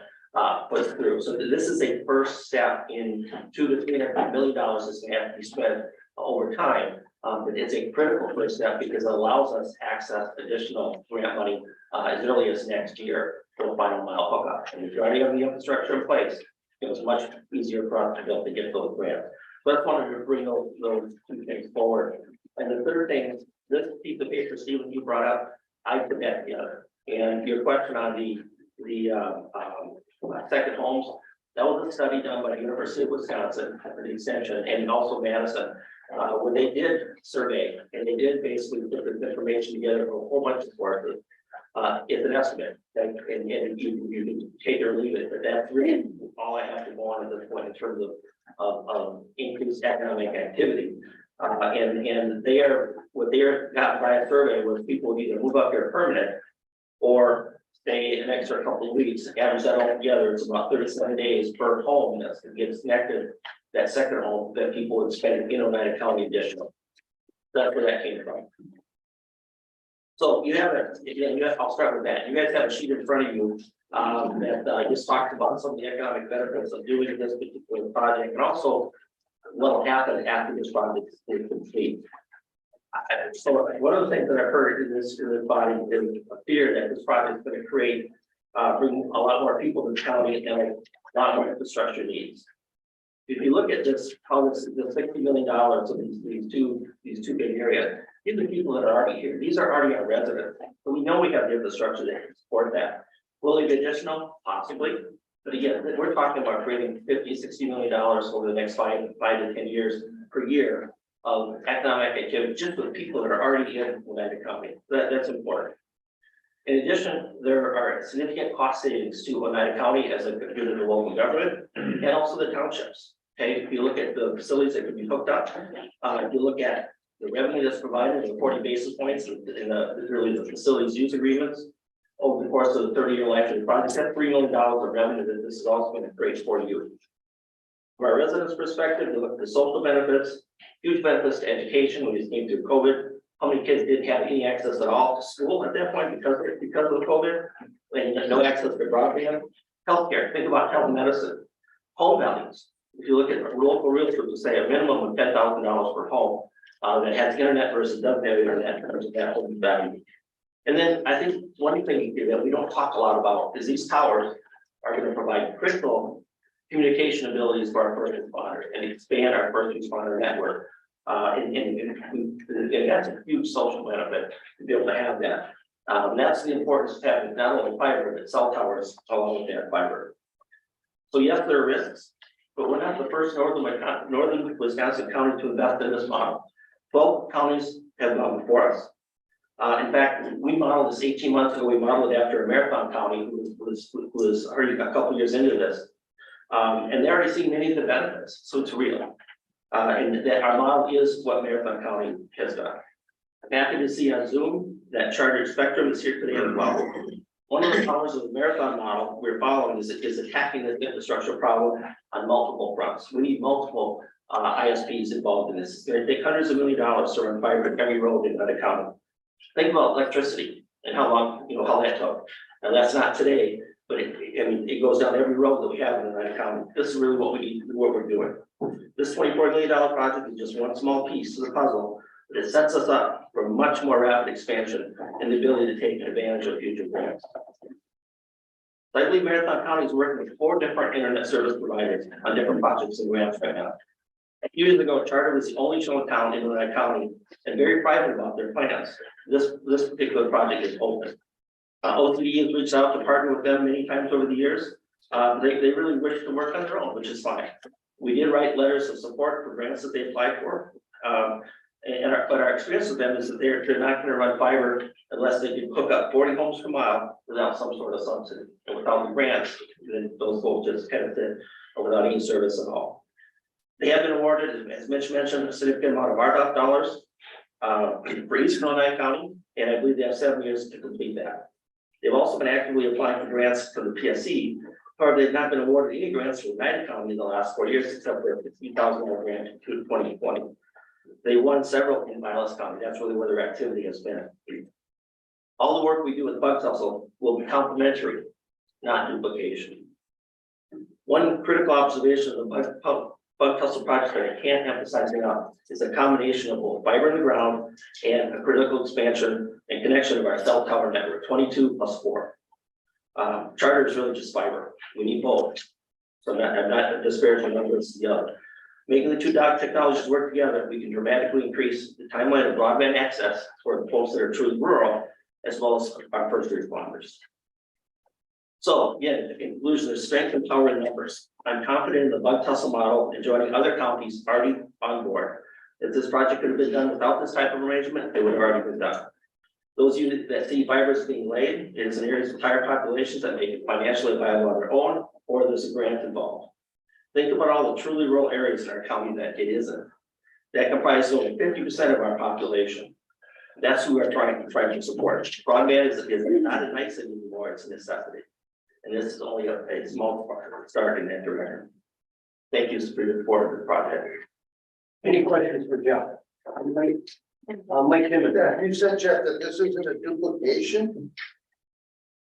puts through. So this is a first step in $200 to $300 million that's going to have to be spent over time. But it's a critical first step because it allows us to access additional grant money as early as next year. for the final mile hookup. And if you already have the infrastructure in place, it was much easier for us to be able to get those grants. So I just wanted to bring those two things forward. And the third thing, this piece of paper, Stephen, you brought up, I put that together. And your question on the second homes, that was a study done by the University of Wisconsin, for the extension, and also Madison, where they did survey, and they did basically put this information together for a whole bunch of sources. It's an estimate, and you can take it or leave it, but that's really all I have to go on at this point in terms of increased economic activity. And what they're got by a survey was people would either move up here permanent or stay an extra couple of weeks. Average that all together, it's about 37 days per home that's gets connected. That second home that people would spend in Oneida County additional. That's where that came from. So you have I'll start with that. You guys have a sheet in front of you that I just talked about some of the economic benefits of doing this particular project, and also what will happen after this project is complete. So one of the things that I've heard in this body is a fear that this project is going to create, bring a lot more people to the county and a lot more infrastructure needs. If you look at this, how this the $60 million of these two big areas, these are people that are already here. These are already our residents. So we know we have the infrastructure that can support that. Will it be additional? Possibly. But again, we're talking about creating $50–60 million over the next 5 to 10 years per year of economic activity just with people that are already in Oneida County. That's important. In addition, there are significant cost savings to Oneida County as a good to the local government and also the townships. Okay, if you look at the facilities that can be hooked up, if you look at the revenue that's provided, the 40 basis points in the facilities use agreements over the course of the 30-year life of the project, that's $3 million of revenue that this is also going to create for you. From our residents' perspective, you look at the social benefits, huge benefits to education when we came through COVID. How many kids didn't have any access at all to school at that point because of COVID, and no access to broadband? Healthcare, think about telemedicine, home values. If you look at local realtors, who say a minimum of $10,000 per home that has internet versus doesn't have internet in terms of that home value. And then I think one thing that we don't talk a lot about is these towers are going to provide critical communication abilities for our first responders and expand our first responder network. And that's a huge social benefit to be able to have that. That's the importance of having not only fiber, but cell towers along with that fiber. So yes, there are risks, but we're not the first northern Wisconsin county to invest in this model. 12 counties have gone before us. In fact, we modeled this 18 months ago. We modeled it after a Marathon County who was already a couple years into this. And they're already seeing many of the benefits, so it's real. And that our model is what Marathon County has done. I'm happy to see on Zoom that Charter Spectrum is here today as well. One of the powers of the Marathon model we're following is attacking this infrastructure problem on multiple fronts. We need multiple ISPs involved in this. It's going to take hundreds of millions of dollars to run fiber to every road in Oneida County. Think about electricity and how long, how that took. Now that's not today, but it goes down every road that we have in Oneida County. This is really what we need, what we're doing. This $24 million project is just one small piece of the puzzle, but it sets us up for much more rapid expansion and the ability to take advantage of future grants. I believe Marathon County is working with 4 different internet service providers on different projects and grants right now. A few years ago, Charter was the only show in town in Oneida County and very private about their plans. This particular project is open. OCD has reached out to partner with them many times over the years. They really wish to work on their own, which is fine. We did write letters of support for grants that they applied for. But our experience with them is that they're not going to run fiber unless they can hook up 40 homes per mile without some sort of subsidy. And without the grants, then those folks just kind of did without any service at all. They have been awarded, as Mitch mentioned, a significant amount of RDOF dollars for Eastern Oneida County, and I believe they have 7 years to complete that. They've also been actively applying for grants from the PSC. However, they've not been awarded any grants from Oneida County in the last 4 years, except for a $50,000 grant in 2020. They won several in Miles County. That's really where their activity has been. All the work we do with Bug Tussle will be complementary, not duplication. One critical observation of the Bug Tussle project that I can't emphasize enough is a combination of both fiber in the ground and a critical expansion and connection of our cell tower network, 22 plus 4. Charter is really just fiber, we need both. So I'm not disparaging one versus the other. Making the two technologies work together, we can dramatically increase the timeline of broadband access for the folks that are truly rural, as well as our first responders. So again, in conclusion, there's strength and power in numbers. I'm confident in the bug tussle model and joining other counties already on board. If this project could have been done without this type of arrangement, it would have already been done. Those units that see fibers being laid, it is in areas with higher populations that make it financially viable on their own, or there's a grant involved. Think about all the truly rural areas in our county that it isn't. That comprises only 50% of our population. That's who we're trying to support. Broadband is not a nice thing anymore, it's a necessity. And this is only a small part, start in that direction. Thank you for your support of the project. Any questions for Jeff? Mike Timmons. Yeah, you said, Jeff, that this isn't a duplication?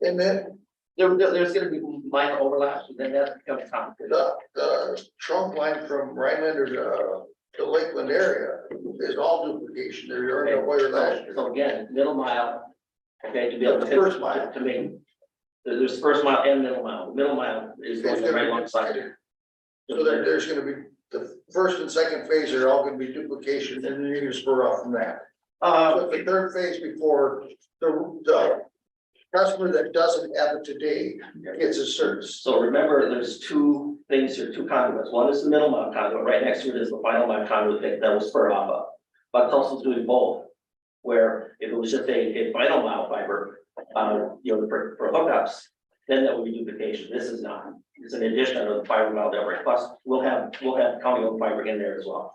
And then There's gonna be minor overlaps, and then that becomes complicated. the trunk line from Rhinelander to Lakeland area is all duplication. There are no wire last. So again, middle mile, okay, to be able to. The first mile. To make, there's first mile and middle mile. Middle mile is going right alongside. So there's gonna be, the first and second phase are all gonna be duplication, and then you're gonna spur off from that. So the third phase before the customer that doesn't have it today gets a service. So remember, there's two things here, two conduits. One is the middle mile conduit, right next to it is the final mile conduit that was spur off of. But Tulsa's doing both, where if it was just a final mile fiber, for hookups, then that would be duplication. This is not. It's an addition of the fiber mile network. Plus, we'll have county owned fiber in there as well.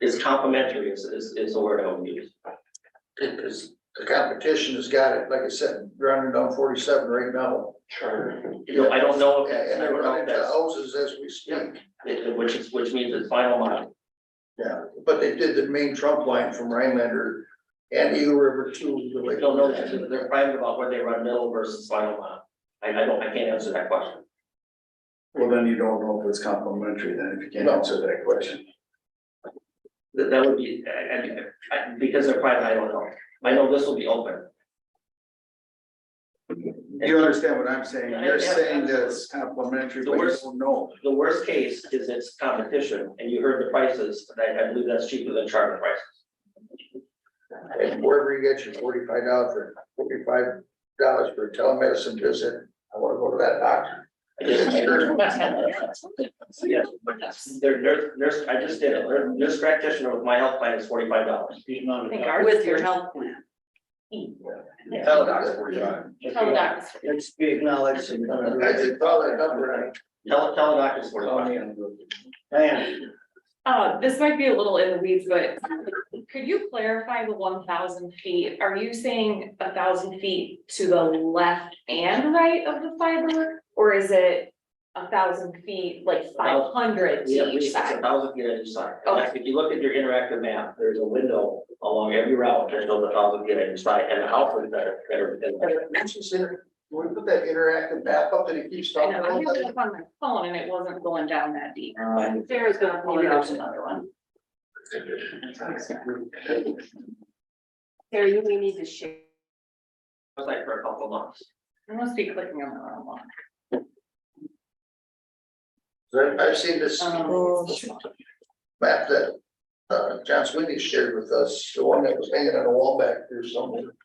Is complementary is the word I would use. Because the competition has got it, like I said, running down 47 right now. Sure. I don't know if that's, And they're running to houses as we speak. which means it's final mile. Yeah, but they did the main trunk line from Rhinelander and Eagle River to the I lake. don't know, they're private about where they run middle versus final mile. I can't answer that question. Well, then you don't know if it's complimentary then, if you can't answer that question. That would be, because they're private, I don't know. I know this will be open. You understand what I'm saying? You're saying that it's complimentary, but you don't know. The worst case is it's competition, and you heard the prices, and I believe that's cheaper than charter prices. And wherever you get your $45 for $45 for a telemedicine visit, I wanna go to that doctor. Yes, but their nurse, I just did it, nurse practitioner with my health plan is $45. With your health plan. Teledoc's 45. Let's be acknowledged. I did call that number. Teledoc is $45. Diane. This might be a little in the weeds, but could you clarify the 1,000 feet? Are you saying 1,000 feet to the left and right of the fiber? Or is it 1,000 feet, like 500 Yeah, to each it's side? 1,000 feet on each side. Okay. If you look at your interactive map, there's a window along every route that shows 1,000 feet on each side, and the houses that are. Can we put that interactive map up and it keeps I talking know, I about had it it? up on my phone and it wasn't going down that deep. Sarah's gonna pull Maybe it there's out. another one. Sarah, you may need to share. Like for a couple of months. I must be clicking on the wrong one. I've seen this map that John Sweeney shared with us, the one that was hanging on a wall back there somewhere.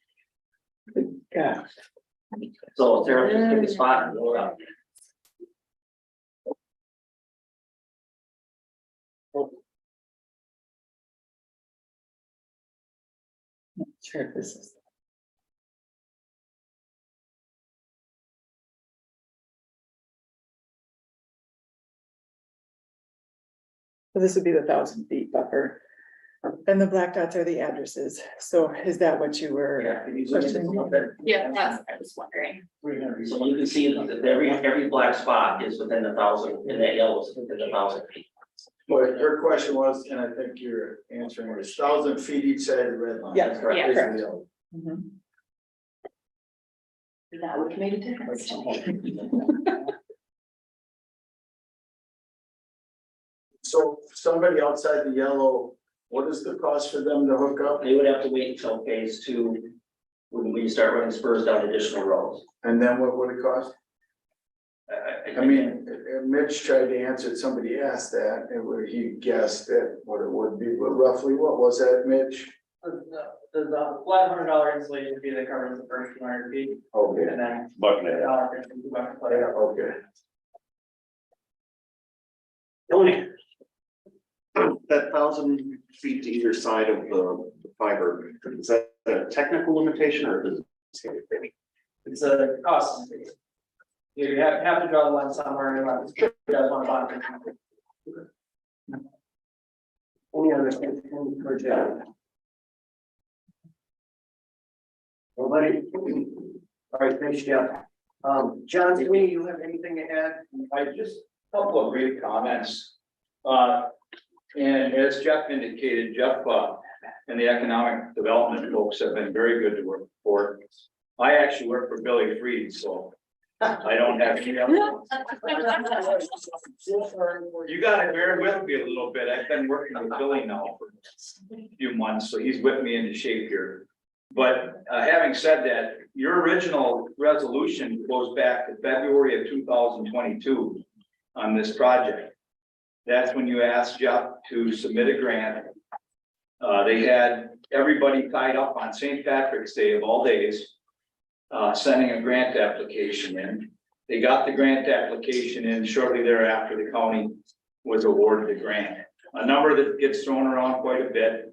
Yeah. So Sarah, just give me a spot and go around. Sure, if this is. So this would be the 1,000 feet buffer. And the black dots are the addresses. So is that what you were? Yeah, that's what I was wondering. So you can see that every black spot is within 1,000, and that yellow is within 1,000 feet. But your question was, and I think you're answering, was 1,000 feet each side of the red line. Yeah, correct. Yeah, correct. Mhm. That would have made a difference. So somebody outside the yellow, what is the cost for them to hook up? They would have to wait until phase 2 when we start running spurs down additional roads. And then what would it cost? I mean, Mitch tried to answer, somebody asked that, and where he guessed at what it would be, but roughly, what was that, Mitch? The flat $100 installation fee that covers the first 200 feet, Okay, and then Buck and a half. okay. Tony, that 1,000 feet to either side of the fiber, is that a technical limitation or is it? it's a cost. You have to draw the line somewhere, and you guys want to bond. Any other questions for Jeff? Nobody? All right, thanks, Jeff. John, do you have anything to add? I just, a couple of brief comments. And as Jeff indicated, Jeff, and the economic development folks have been very good to work for. I actually work for Billy Freed, so I don't have any other. You gotta bear with me a little bit. I've been working with Billy now for a few months, so he's whipped me into shape here. But having said that, your original resolution goes back to February of 2022 on this project. That's when you asked Jeff to submit a grant. They had everybody tied up on St. Patrick's Day of all days, sending a grant application in. They got the grant application in shortly thereafter. The county was awarded the grant. A number that gets thrown around quite a bit.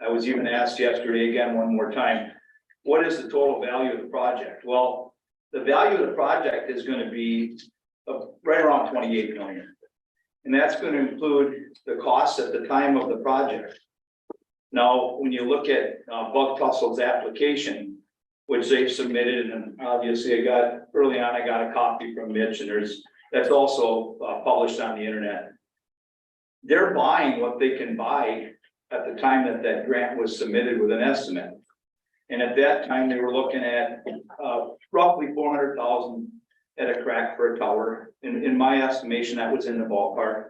I was even asked yesterday again, one more time, what is the total value of the project? Well, the value of the project is going to be right around 28 million. And that's going to include the costs at the time of the project. Now, when you look at Buck Tussle's application, which they've submitted, and obviously early on, I got a copy from Mitch, and that's also published on the internet. They're buying what they can buy at the time that grant was submitted with an estimate. And at that time, they were looking at roughly 400,000 at a crack for a tower. In my estimation, that was in the ballpark.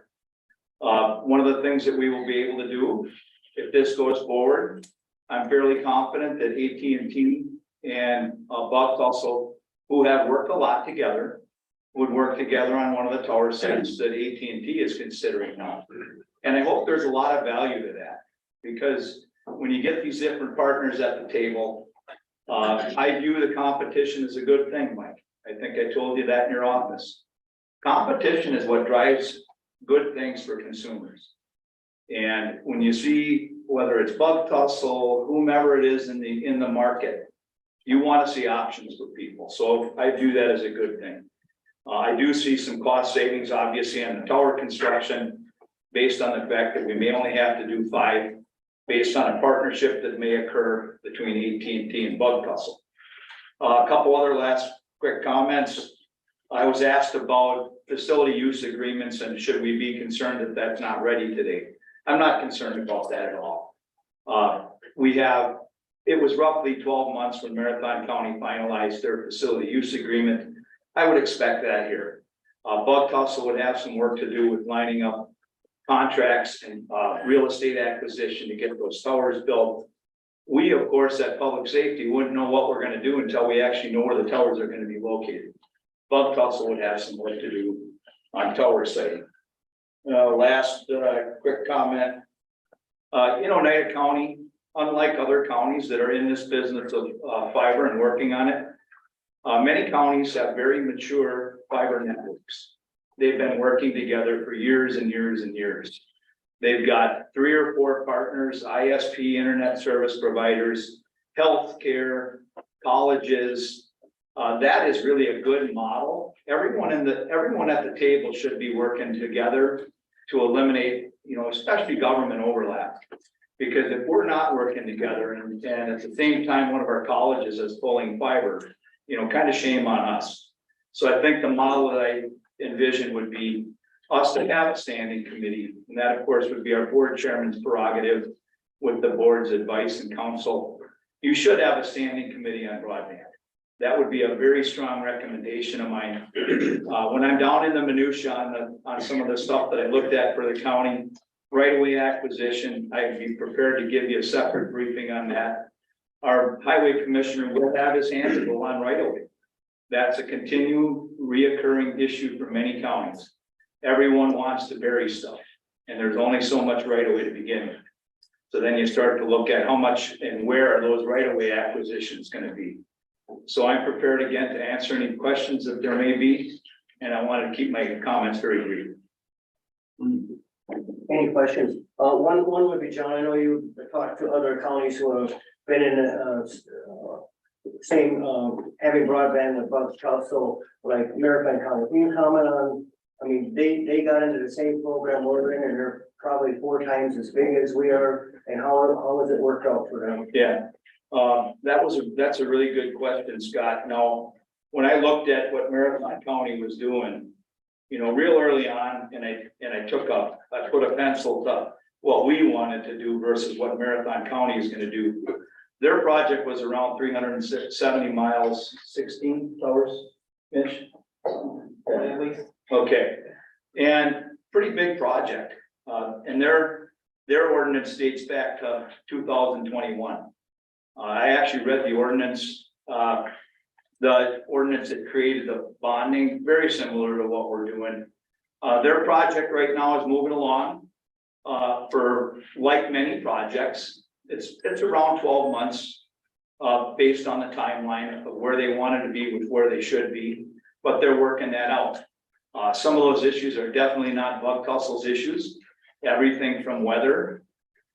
One of the things that we will be able to do, if this goes forward, I'm fairly confident that AT&T and Buck Tussle, who have worked a lot together, would work together on one of the tower sites that AT&T is considering now. And I hope there's a lot of value to that, because when you get these different partners at the table, I view the competition as a good thing, Mike. I think I told you that in your office. Competition is what drives good things for consumers. And when you see, whether it's Buck Tussle, whomever it is in the market, you want to see options for people. So I view that as a good thing. I do see some cost savings, obviously, on the tower construction, based on the fact that we may only have to do 5, based on a partnership that may occur between AT&T and Buck Tussle. A couple other last quick comments. I was asked about facility use agreements and should we be concerned that that's not ready today? I'm not concerned about that at all. It was roughly 12 months when Marathon County finalized their facility use agreement. I would expect that here. Buck Tussle would have some work to do with lining up contracts and real estate acquisition to get those towers built. We, of course, at Public Safety wouldn't know what we're going to do until we actually know where the towers are going to be located. Buck Tussle would have some work to do on tower siting. Last quick comment. Oneida County, unlike other counties that are in this business of fiber and working on it, many counties have very mature fiber networks. They've been working together for years and years and years. They've got 3 or 4 partners, ISP, internet service providers, healthcare, colleges. That is really a good model. Everyone at the table should be working together to eliminate, especially government overlap. Because if we're not working together and at the same time, one of our colleges is pulling fiber, kind of shame on us. So I think the model that I envision would be us to have a standing committee. And that, of course, would be our board chairman's prerogative with the board's advice and counsel. You should have a standing committee on broadband. That would be a very strong recommendation of mine. When I'm down in the minutia on some of the stuff that I looked at for the county, right-of-way acquisition, I'd be prepared to give you a separate briefing on that. our highway commissioner will have his hands full on right away. That's a continued reoccurring issue for many counties. Everyone wants to bury stuff, and there's only so much right away to begin with. So then you start to look at how much and where are those right away acquisitions gonna be. So I'm prepared again to answer any questions that there may be, and I wanted to keep my comments very brief. Any questions? One would be, John, I know you talked to other counties who have been in same, having broadband above so like Maritime County. Can you comment on, I mean, they got into the same program we're in and they're probably 4 times as big as we are, and how has it worked out for them? Yeah, that's a really good question, Scott. Now, when I looked at what Marathon County was doing, you know, real early on, and I put a pencil to what we wanted to do versus what Marathon County is gonna do. Their project was around 370 miles, 16 towers-ish. Okay, and pretty big project, and their ordinance dates back to 2021. I actually read the ordinance that created the bonding, very similar to what we're doing. Their project right now is moving along. For like many projects, it's around 12 months. Based on the timeline of where they wanted to be with where they should be, but they're working that out. Some of those issues are definitely not Bug Tussle's issues. Everything from weather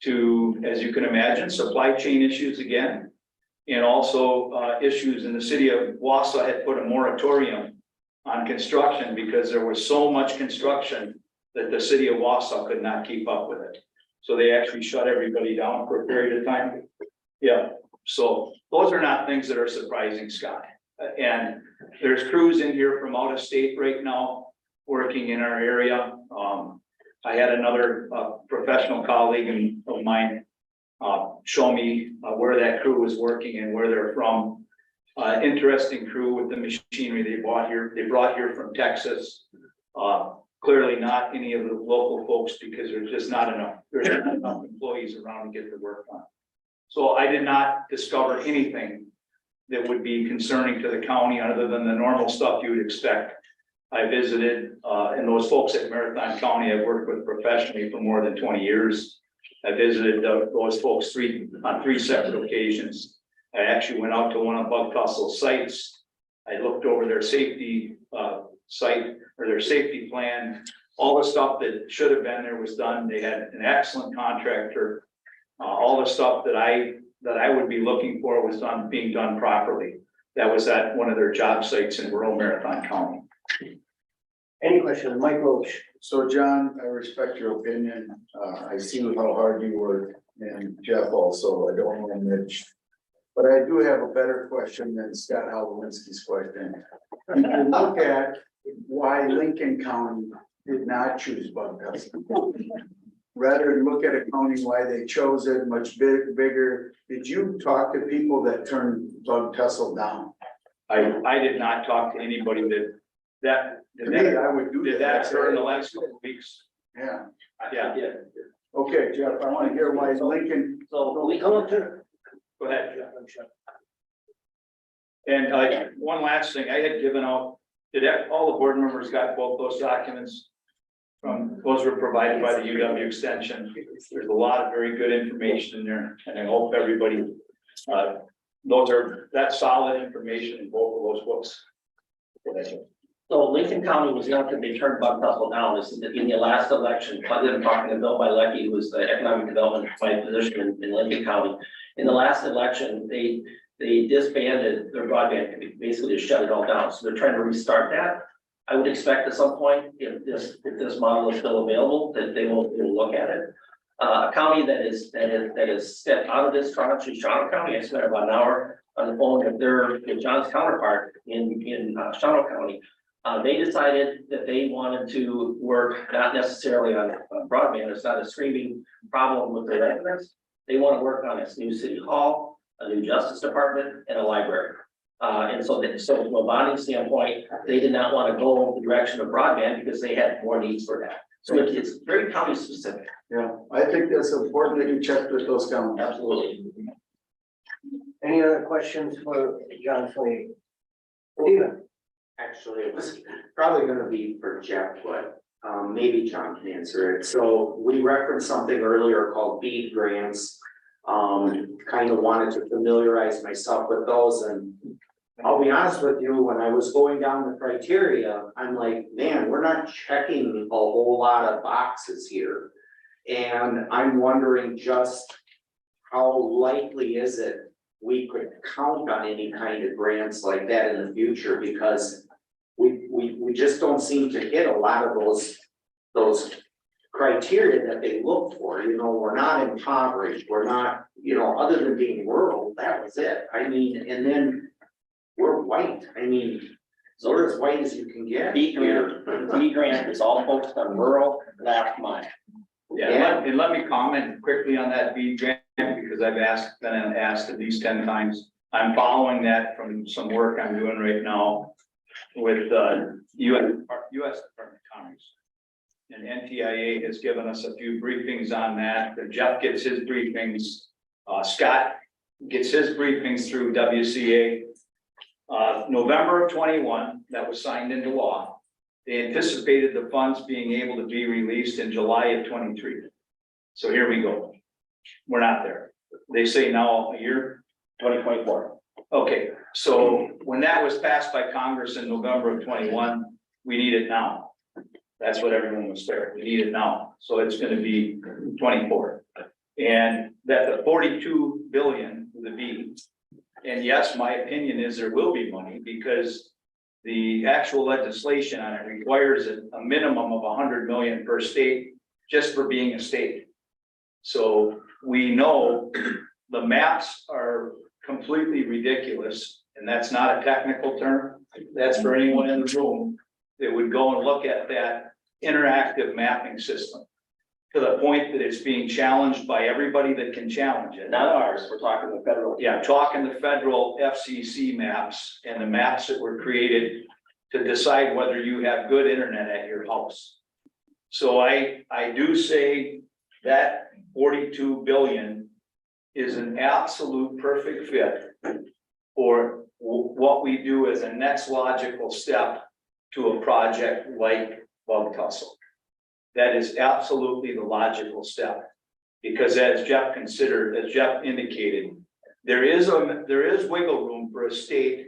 to, as you can imagine, supply chain issues again. And also issues in the city of Wausau had put a moratorium on construction because there was so much construction that the city of Wausau could not keep up with it. So they actually shut everybody down for a period of time. Yeah, so those are not things that are surprising, Scott. And there's crews in here from out of state right now working in our area. I had another professional colleague of mine show me where that crew was working and where they're from. Interesting crew with the machinery they brought here from Texas. Clearly not any of the local folks because there's not enough employees around to get the work done. So I did not discover anything that would be concerning to the county other than the normal stuff you would expect. I visited, and those folks at Marathon County I've worked with professionally for more than 20 years. I visited those folks on three separate occasions. I actually went out to one of Bug Tussle's sites. I looked over their safety site or their safety plan. All the stuff that should have been there was done. They had an excellent contractor. All the stuff that I would be looking for was being done properly. That was at one of their job sites in rural Marathon County. Any questions, Mike Roach? So John, I respect your opinion. I see how hard you work, and Jeff also. I don't want to Mitch. But I do have a better question than Scott Halowinski's question. You can look at why Lincoln County did not choose Bug Tussle. Rather than look at a county why they chose it much bigger. Did you talk to people that turned Bug Tussle down? I did not talk to anybody that I would do did that during the last couple of weeks. Yeah. Yeah. Okay, Jeff, I want to hear why Lincoln. So we come to. Go ahead. And one last thing, I had given out, all the board members got both those documents? Those were provided by the UW extension. There's a lot of very good information in there, and I hope everybody, that's solid information in both of those books. So Lincoln County was not that they turned Bug Tussle down. This is in the last election. Other than talking to Bill Bilecki, who was the economic development vice position in Lincoln County. In the last election, they disbanded their broadband committee, basically to shut it all down. So they're trying to restart that. I would expect at some point, if this model is still available, that they will look at it. A county that is stepped out of this tranche is Shawano County. I spent about an hour on the phone with John's counterpart in Shawano County. They decided that they wanted to work not necessarily on broadband. It's not a screaming problem with their residents. They want to work on its new city hall, a new justice department, and a library. And so from a bonding standpoint, they did not want to go in the direction of broadband because they had more needs for that. So it's very county specific. Yeah, I think that's important that you check with those counties. Absolutely. Any other questions for John Sweeney? Steven? Actually, it was probably gonna be for Jeff, but maybe John can answer it. So we referenced something earlier called BEAD grants. Kind of wanted to familiarize myself with those, and I'll be honest with you, when I was going down the criteria, I'm like, man, we're not checking a whole lot of boxes here. And I'm wondering just how likely is it we could count on any kind of grants like that in the future, because we just don't seem to hit a lot of those criteria that they look for. You know, we're not impoverished, we're not, you know, other than being rural, that was it. I mean, and then we're white. I mean, so we're as white as you can get. B grant is all focused on rural last mile. Yeah, and let me comment quickly on that BEAD grant, because I've been asked at least 10 times. I'm following that from some work I'm doing right now with US Department of Commerce. And NTIA has given us a few briefings on that. Jeff gets his briefings. Scott gets his briefings through WCA. November of 21, that was signed into law. They anticipated the funds being able to be released in July of 23. So here we go. We're not there. They say now a year, 2024. Okay, so when that was passed by Congress in November of 21, we need it now. That's what everyone was there. We need it now. So it's going to be 24. And that the 42 billion the B. And yes, my opinion is there will be money, because the actual legislation on it requires a minimum of 100 million per state just for being a state. So we know the maps are completely ridiculous, and that's not a technical term. That's for anyone in the room that would go and look at that interactive mapping system, to the point that it's being challenged by everybody that can challenge it. Not ours, we're talking the federal. Yeah, talking the federal FCC maps and the maps that were created to decide whether you have good internet at your house. So I do say that 42 billion is an absolute perfect fit for what we do as a next logical step to a project like Bug Tussle. That is absolutely the logical step, because as Jeff indicated, there is wiggle room for a state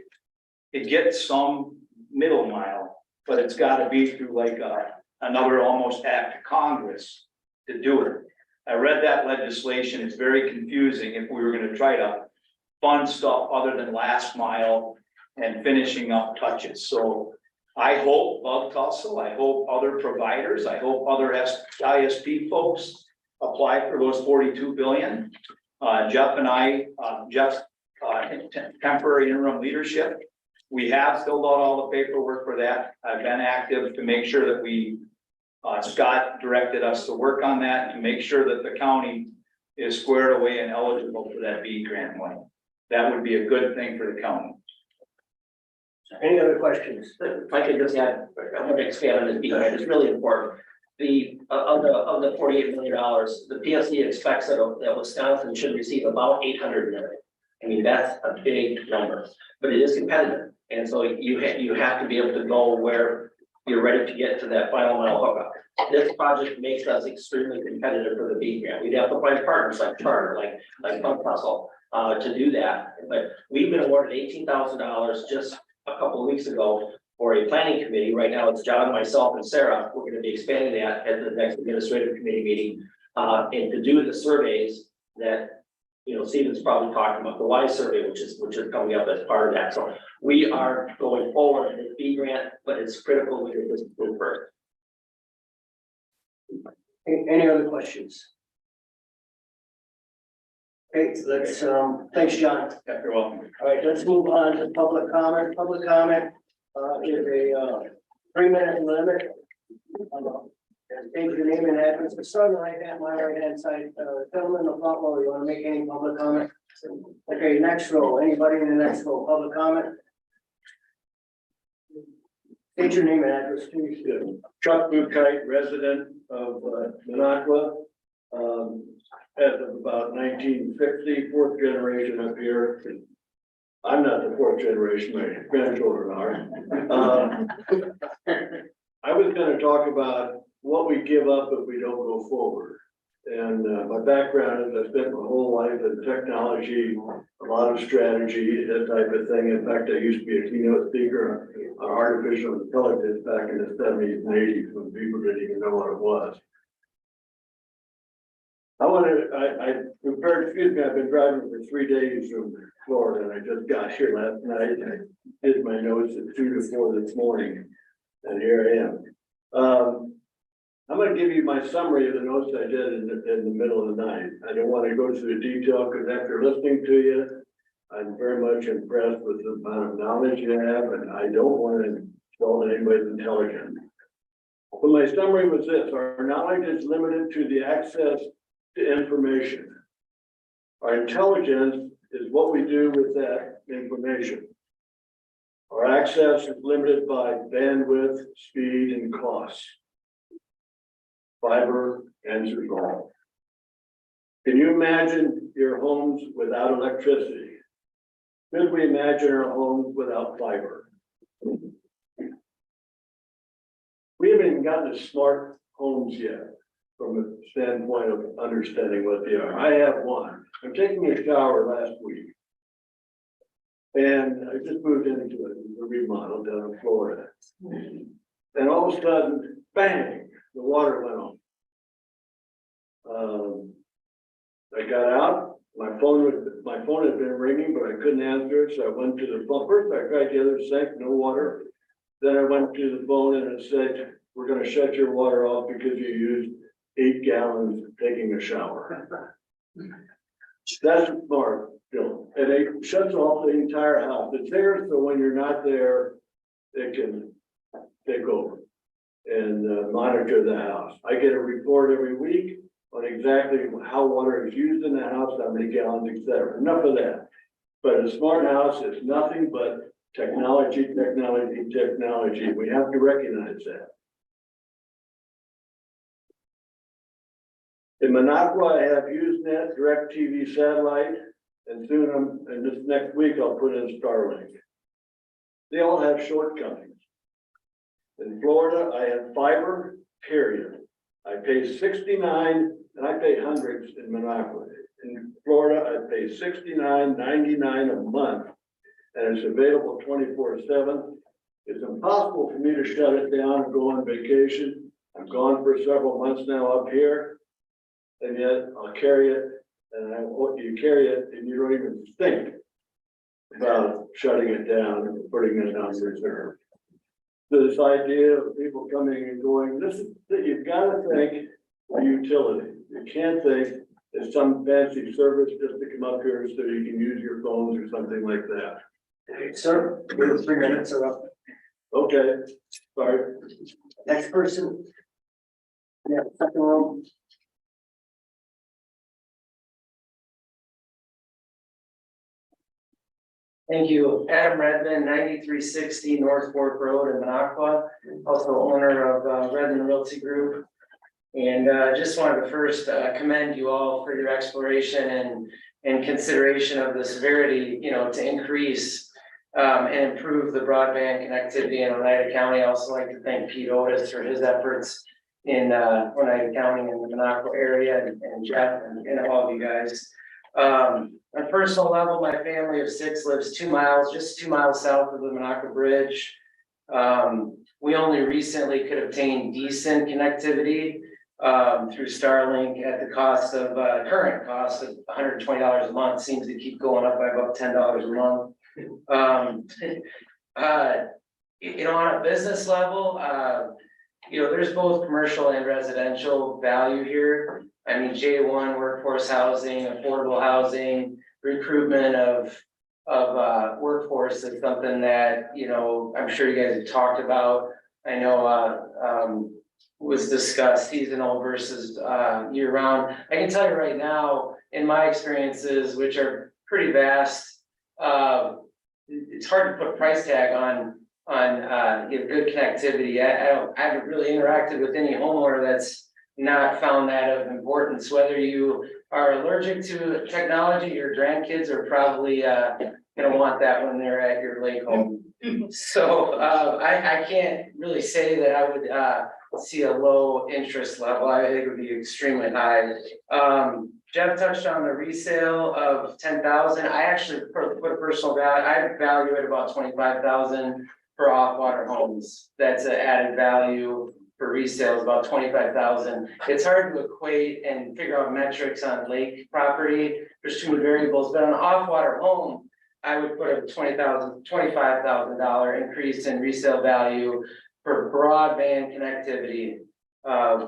to get some middle mile, but it's got to be through like another almost act of Congress to do it. I read that legislation. It's very confusing if we were going to try to fund stuff other than last mile and finishing up touches. So I hope Bug Tussle, I hope other providers, I hope other ISP folks apply for those 42 billion. Jeff and I, temporary interim leadership, we have filled out all the paperwork for that. I've been active to make sure that we, Scott directed us to work on that, to make sure that the county is squared away and eligible for that BEAD grant money. That would be a good thing for the county. Any other questions? If I could just add, I want to expand on this because it's really important. Of the $48 million, the PSC expects that Wisconsin should receive about 800 million. I mean, that's a big number, but it is competitive. And so you have to be able to go where you're ready to get to that final mile hookup. This project makes us extremely competitive for the BEAD grant. We'd have to find partners like Charter, like Bug Tussle, to do that. But we've been awarded $18,000 just a couple of weeks ago for a planning committee. Right now it's John, myself, and Sarah. We're going to be expanding that at the next administrative committee meeting, and to do the surveys that, you know, Stephen's probably talking about, the WISE survey, which is coming up as part of that. So we are going forward with the BEAD grant, but it's critical we get this approved first. Any other questions? Okay, let's, thanks, John. Yeah, you're welcome. All right, let's move on to public comment. Public comment is a 3-minute limit. State your name and address. The start on my right hand side, gentleman in the front row, you want to make any public comment? Okay, next row. Anybody in the next row, public comment? State your name and address, please. Chuck Buchheit, resident of Minocqua. As of about 1950, fourth generation up here. I'm not the fourth generation, my grandchildren are. I was gonna talk about what we give up if we don't go forward. And my background is I spent my whole life in technology, a lot of strategy, that type of thing. In fact, I used to be a keynote speaker on artificial intelligence back in the 70s and 80s when people didn't even know what it was. I prepared, excuse me, I've been driving for 3 days from Florida and I just got here last night. I did my notes at 2 to 4 this morning. And here I am. I'm gonna give you my summary of the notes I did in the middle of the night. I don't want to go through the detail because after listening to you, I'm very much impressed with the amount of knowledge you have, and I don't want to insult anybody's intelligence. But my summary was this: our knowledge is limited to the access to information. Our intelligence is what we do with that information. Our access is limited by bandwidth, speed, and cost. Fiber answers all. Can you imagine your homes without electricity? Could we imagine our homes without fiber? We haven't even gotten to smart homes yet from a standpoint of understanding what they are. I have one. I'm taking a shower last week. And I just moved into a remodel down in Florida. And all of a sudden, bang, the water went on. I got out, my phone had been ringing, but I couldn't answer it, so I went to the phone. First, I tried the other sink, no water. Then I went to the phone and it said, we're gonna shut your water off because you used 8 gallons taking a shower. That's smart, Bill. And it shuts off the entire house. It's there, so when you're not there, it can take over and monitor the house. I get a report every week on exactly how water is used in the house, how many gallons, etc. Enough of that. But a smart house is nothing but technology, technology, technology. We have to recognize that. In Minocqua, I have Usenet, DirecTV satellite, and soon, and this next week, I'll put in Starlink. They all have shortcomings. In Florida, I have fiber, period. I pay $69, and I pay hundreds in Minocqua. In Florida, I pay $69.99 a month, and it's available 24/7. It's impossible for me to shut it down and go on vacation. I'm gone for several months now up here, and yet I'll carry it, and you carry it, and you don't even think about shutting it down and putting it on reserve. This idea of people coming and going, you've got to think a utility. You can't think it's some fancy service just to come up here so you can use your phones or something like that. Hey, sir, your 3 minutes are up. Okay, sorry. Next person. Yeah, second row. Thank you. Adam Redmond, 9360 North Fork Road in Minocqua, also owner of Redmond Realty Group. And just wanted to first commend you all for your exploration and consideration of the severity, to increase and improve the broadband connectivity in Oneida County. I also like to thank Pete Otis for his efforts in Oneida County and the Minocqua area, and Jeff and all of you guys. On a personal level, my family of 6 lives 2 miles, just 2 miles south of the Minocqua Bridge. We only recently could obtain decent connectivity through Starlink at the cost of current cost of $120 a month. Seems to keep going up by about $10 a month. On a business level, there's both commercial and residential value here. I mean, J1 workforce housing, affordable housing, recruitment of workforce is something that, I'm sure you guys have talked about. I know was discussed seasonal versus year round. I can tell you right now, in my experiences, which are pretty vast, it's hard to put a price tag on good connectivity. I haven't really interacted with any homeowner that's not found that of importance, whether you are allergic to technology, your grandkids are probably, gonna want that when they're at your lake home. So, I can't really say that I would, see a low interest level. I think it would be extremely high. Jeff touched on the resale of 10,000. I actually put a personal value, I value it about 25,000 for off-water homes. That's an added value for resale is about 25,000. It's hard to equate and figure out metrics on lake property. There's too many variables, but on an off-water home, I would put a $25,000 increase in resale value for broadband connectivity.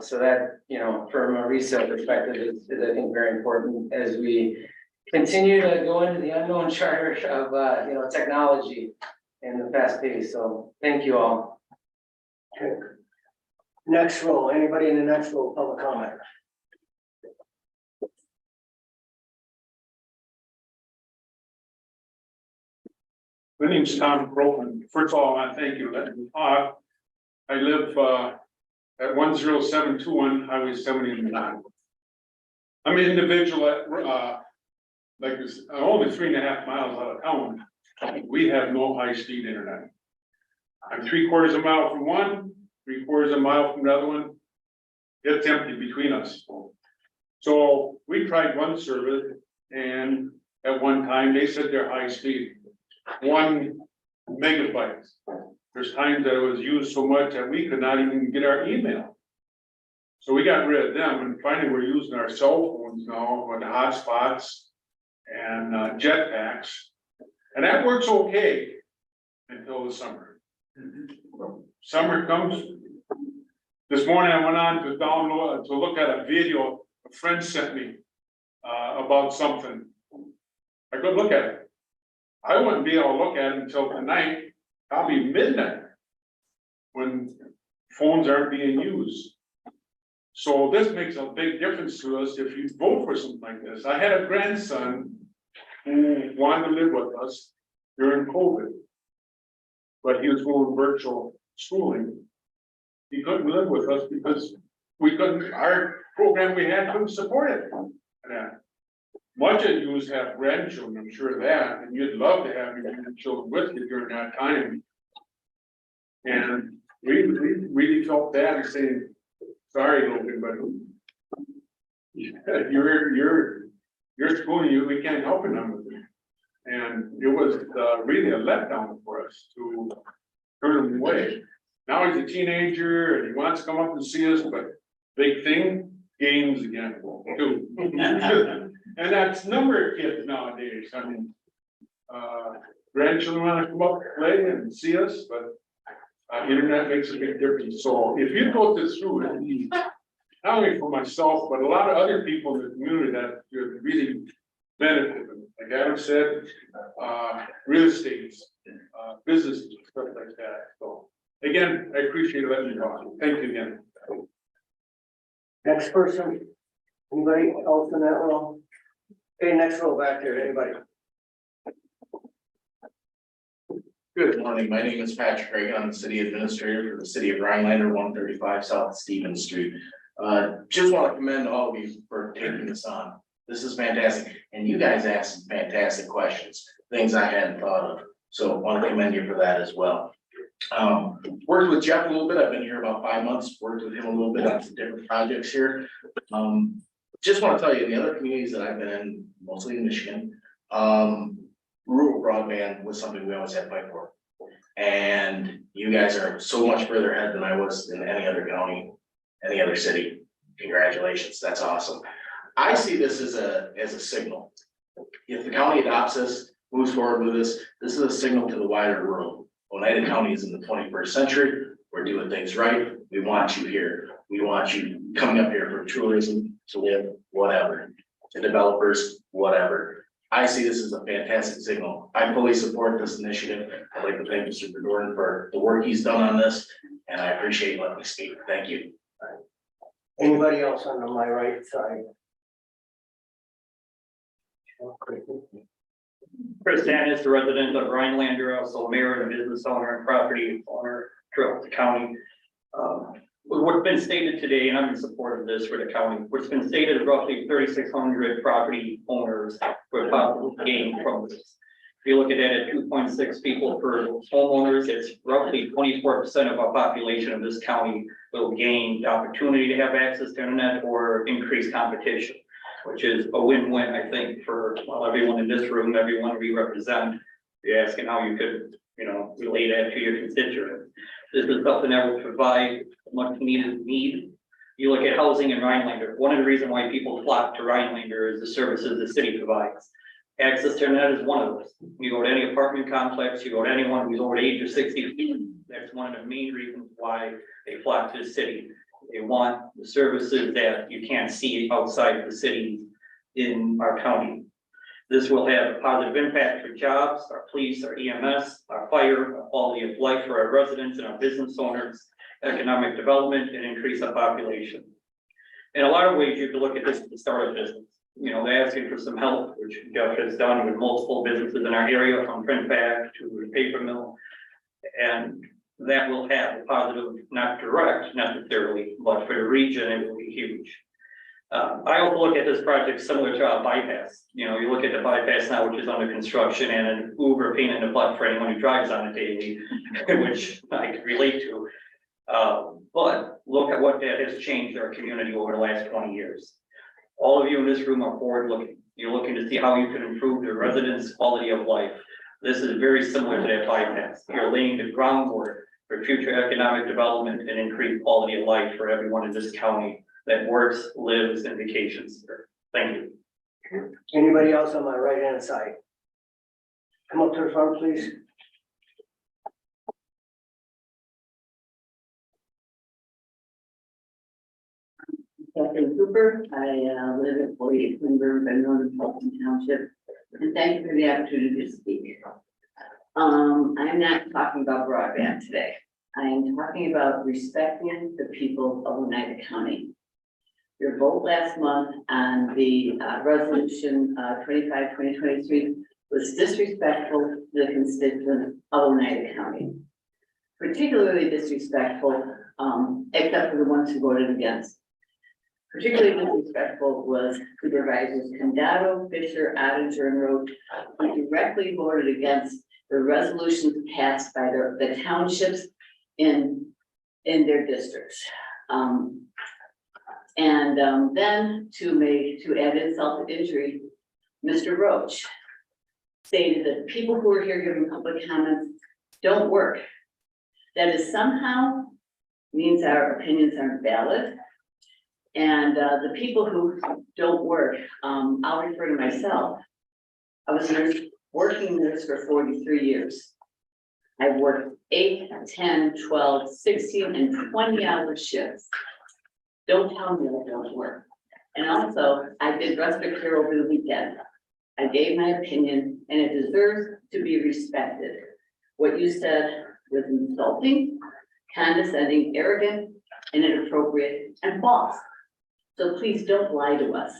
So that, you know, from a resale perspective is I think very important as we continue to go into the unknown charter of, you know, technology and the fast pace. So thank you all. Okay. Next row, anybody in the next row, public comment? My name's Tom Broken. First of all, I want to thank you. I live at 10721 Highway 79. I'm an individual at like this, only 3.5 miles out of town. We have no high-speed internet. I'm 3/4 of a mile from one, 3/4 of a mile from the other one. It's empty between us. So we tried one service, and at one time they said they're high speed, 1 megabyte. There's times that it was used so much that we could not even get our email. So we got rid of them, and finally we're using our cell phones now with hotspots and jetpacks, and that works okay until the summer. Summer comes. This morning I went on to download, to look at a video a friend sent me about something. I could look at it. I wouldn't be able to look at it until tonight, probably midnight, when phones aren't being used. So this makes a big difference to us if you vote for something like this. I had a grandson who wanted to live with us during COVID, but he was going virtual schooling. He couldn't live with us because we couldn't, our program we had couldn't support it. Much of you have grandchildren, I'm sure of that, and you'd love to have your grandchildren with you during that time. And we really felt bad and saying, sorry, Logan, but you're schooling, we can't help enough with it. And it was really a letdown for us to turn him away. Now he's a teenager and he wants to come up and see us, but big thing, games again, too. And that's a number of kids nowadays. I mean, grandchildren want to come up and play and see us, but internet makes a big difference. So if you go this through, not only for myself, but a lot of other people in the community that you're really benefit. Like Adam said, real estate, businesses, stuff like that. So again, I appreciate letting me talk. Thank you again. Next person, anybody else in that row? Okay, next row back there, anybody? Good morning, my name is Patrick Reagan, I'm the city administrator for the city of Rhinelander, 135 South Stevens Street. Just want to commend all of you for taking this on. This is fantastic, and you guys asked some fantastic questions, things I hadn't thought of, so I want to commend you for that as well. Worked with Jeff a little bit, I've been here about 5 months, worked with him a little bit on some different projects here. Just want to tell you, in the other communities that I've been in, mostly in Michigan, rural broadband was something we always had to fight for. And you guys are so much further ahead than I was in any other county, any other city. Congratulations, that's awesome. I see this as a signal. If the county adopts this, moves forward with this is a signal to the wider world. Oneida County is in the 21st century, we're doing things right, we want you here. We want you coming up here for tourism, to live, whatever, to developers, whatever. I see this as a fantastic signal. I fully support this initiative. I'd like to thank Mr. Gordon for the work he's done on this, and I appreciate you letting me speak. Thank you. Anybody else on my right side? Chris Dennis, the resident of Rhinelander, also mayor and business owner and property owner throughout the county. Was what's been stated today, and I'm in support of this for the county, what's been stated roughly 3,600 property owners were possible gain from this. If you look at that at 2.6 people per homeowners, it's roughly 24% of our population of this county will gain the opportunity to have access to internet or increase competition, which is a win-win, I think, for everyone in this room, everyone we represent. You're asking how you could, relate that to your constituents. This is something that will provide much needed need. You look at housing in Rhinelander, one of the reasons why people flock to Rhinelander is the services the city provides. Access to internet is one of those. You go to any apartment complex, you go to anyone who's over the age of 60, that's one of the main reasons why they flock to the city. They want the services that you can't see outside of the city in our county. This will have a positive impact for jobs, our police, our EMS, our fire, our quality of life for our residents and our business owners, economic development, and increase our population. In a lot of ways, you can look at this as the start of business. They're asking for some help, which Jeff has done with multiple businesses in our area, from print pack to the paper mill. And that will have a positive, not direct necessarily, but for the region, it will be huge. I also look at this project similar to our bypass. You look at the bypass now, which is under construction, and an Uber pain in the butt for anyone who drives on it daily, which I can relate to. But look at what that has changed our community over the last 20 years. All of you in this room are forward looking. You're looking to see how you can improve the residents' quality of life. This is very similar to that bypass. You're laying the groundwork for future economic development and increased quality of life for everyone in this county that works, lives, and vacations here. Thank you. Anybody else on my right hand side? Come up to the front, please. Catherine Cooper, I live at 48 Quinburn, in northern Fulton Township, and thank you for the opportunity to speak. I'm not talking about broadband today. I am talking about respecting the people of Oneida County. Your vote last month on the resolution 25-2023 was disrespectful to the constituents of Oneida County. Particularly disrespectful, except for the ones who voted against. Particularly disrespectful was Supervisors Condado, Fisher, Ottinger, and Roach, who directly voted against the resolutions passed by the townships in their districts. Then to add insult to injury, Mr. Roach stated that people who are here giving public comments don't work. That is somehow means our opinions aren't valid. And the people who don't work, I'll refer to myself. I was a working nurse for 43 years. I've worked 8, 10, 12, 16, and 20-hour shifts. Don't tell me that don't work. And also, I did respite care over the weekend. I gave my opinion, and it deserves to be respected. What you said was insulting, condescending, arrogant, and inappropriate, and false. So please don't lie to us.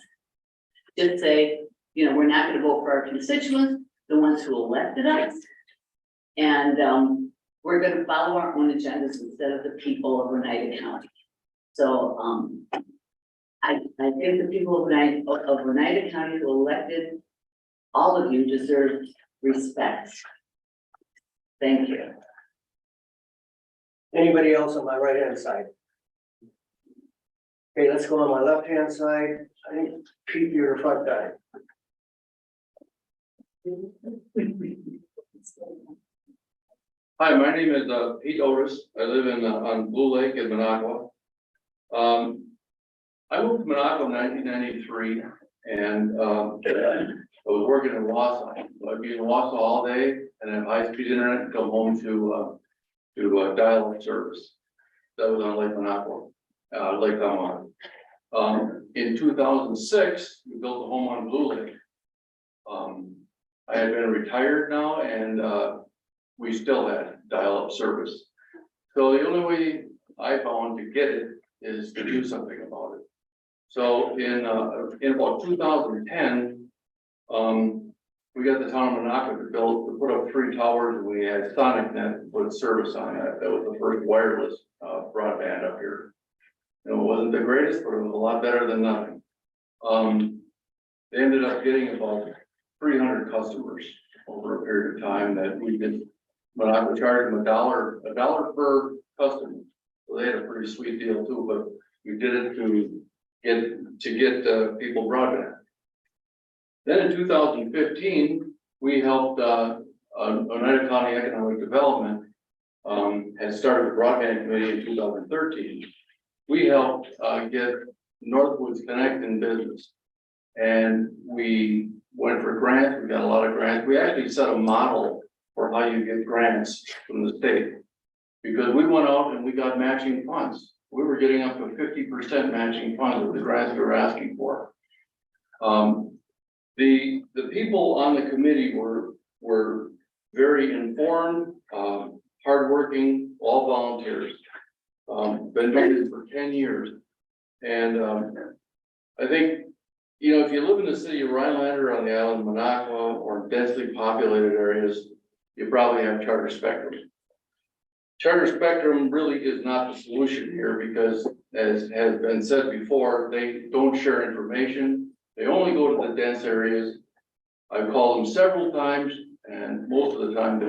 Just say, we're not going to vote for our constituents, the ones who elected us. And we're going to follow our own agendas instead of the people of Oneida County. So I think the people of Oneida County who elected all of you deserve respect. Thank you. Anybody else on my right hand side? Okay, let's go on my left hand side. I think Pete, you're the front guy. Hi, my name is Pete Otis. I live on Blue Lake in Minocqua. I moved to Minocqua in 1993, and I was working in Wausau. I'd be in Wausau all day and have high-speed internet and come home to dial-up service. That was on Lake Minocqua, Lake Elmont. In 2006, we built a home on Blue Lake. I had been retired now, and we still had dial-up service. So the only way I found to get it is to do something about it. So in about 2010, we got the town of Minocqua to put up 3 towers, and we had SonicNet put service on that. That was the first wireless broadband up here. It wasn't the greatest, but it was a lot better than nothing. They ended up getting about 300 customers over a period of time that we did. But I would charge them a dollar per customer. So they had a pretty sweet deal too, but we did it to get people broadband. Then in 2015, we helped Oneida County Economic Development had started a broadband committee in 2013. We helped get Northwoods Connect in business. And we went for grants, we got a lot of grants. We actually set a model for how you get grants from the state. Because we went out and we got matching funds. We were getting up to 50% matching funds of the grants we were asking for. The people on the committee were very informed, hardworking, all volunteers. Been doing this for 10 years. And I think, you know, if you live in the city of Rhinelander on the island of Minocqua or densely populated areas, you probably have Charter Spectrum. Charter Spectrum really is not the solution here because, as has been said before, they don't share information. They only go to the dense areas. I've called them several times, and most of the time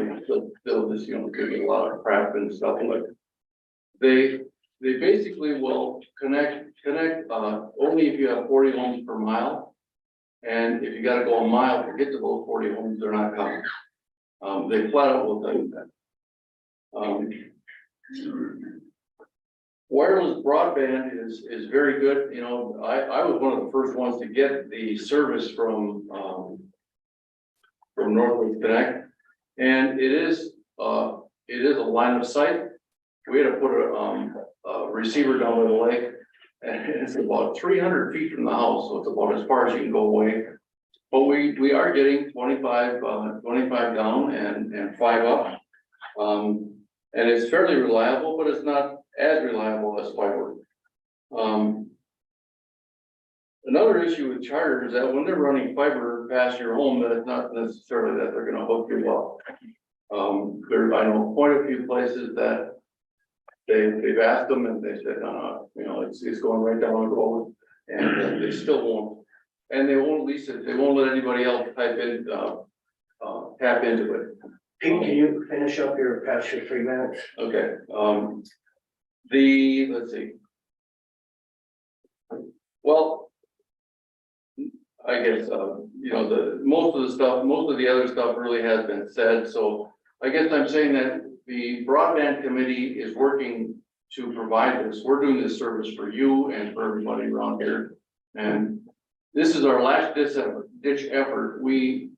they'll just, you know, give me a lot of crap and stuff like that. They basically will connect only if you have 40 homes per mile. And if you gotta go a mile to get to those 40 homes, they're not coming. They flat out will tell you that. Wireless broadband is very good. You know, I was one of the first ones to get the service from Northwoods Connect. And it is a line of sight. We had to put a receiver down by the lake, and it's about 300 feet from the house, so it's about as far as you can go away. But we are getting 25 down and 5 up. And it's fairly reliable, but it's not as reliable as fiber. Another issue with Charter is that when they're running fiber past your home, that it's not necessarily that they're gonna hook you up. I know quite a few places that they've asked them and they said, no, you know, it's going right down the road, and they still won't. And they won't lease it, they won't let anybody else tap into it. Pete, can you finish up past your 3 minutes? Okay, let's see. Well, I guess, you know, most of the other stuff really has been said, so I guess I'm saying that the broadband committee is working to provide this. We're doing this service for you and for everybody around here. And this is our last ditch effort. We've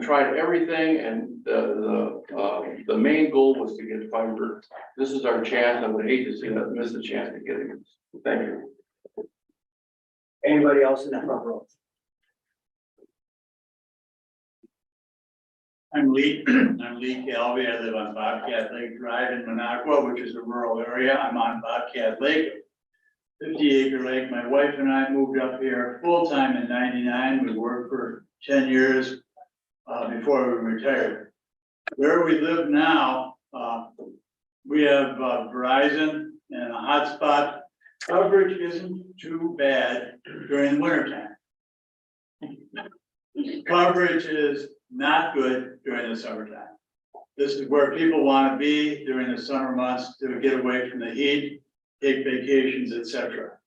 tried everything, and the main goal was to get fiber. This is our chance. I would hate to see that miss a chance of getting it. Thank you. Anybody else in the front row? I'm Lee Calvi. I live on Bobcat Lake Drive in Minocqua, which is a rural area. I'm on Bobcat Lake, 50-acre lake. My wife and I moved up here full-time in '99. We worked for 10 years before we retired. Where we live now, we have Verizon and a hotspot. Coverage isn't too bad during the wintertime. Coverage is not good during the summertime. This is where people want to be during the summer months to get away from the heat, take vacations, etc.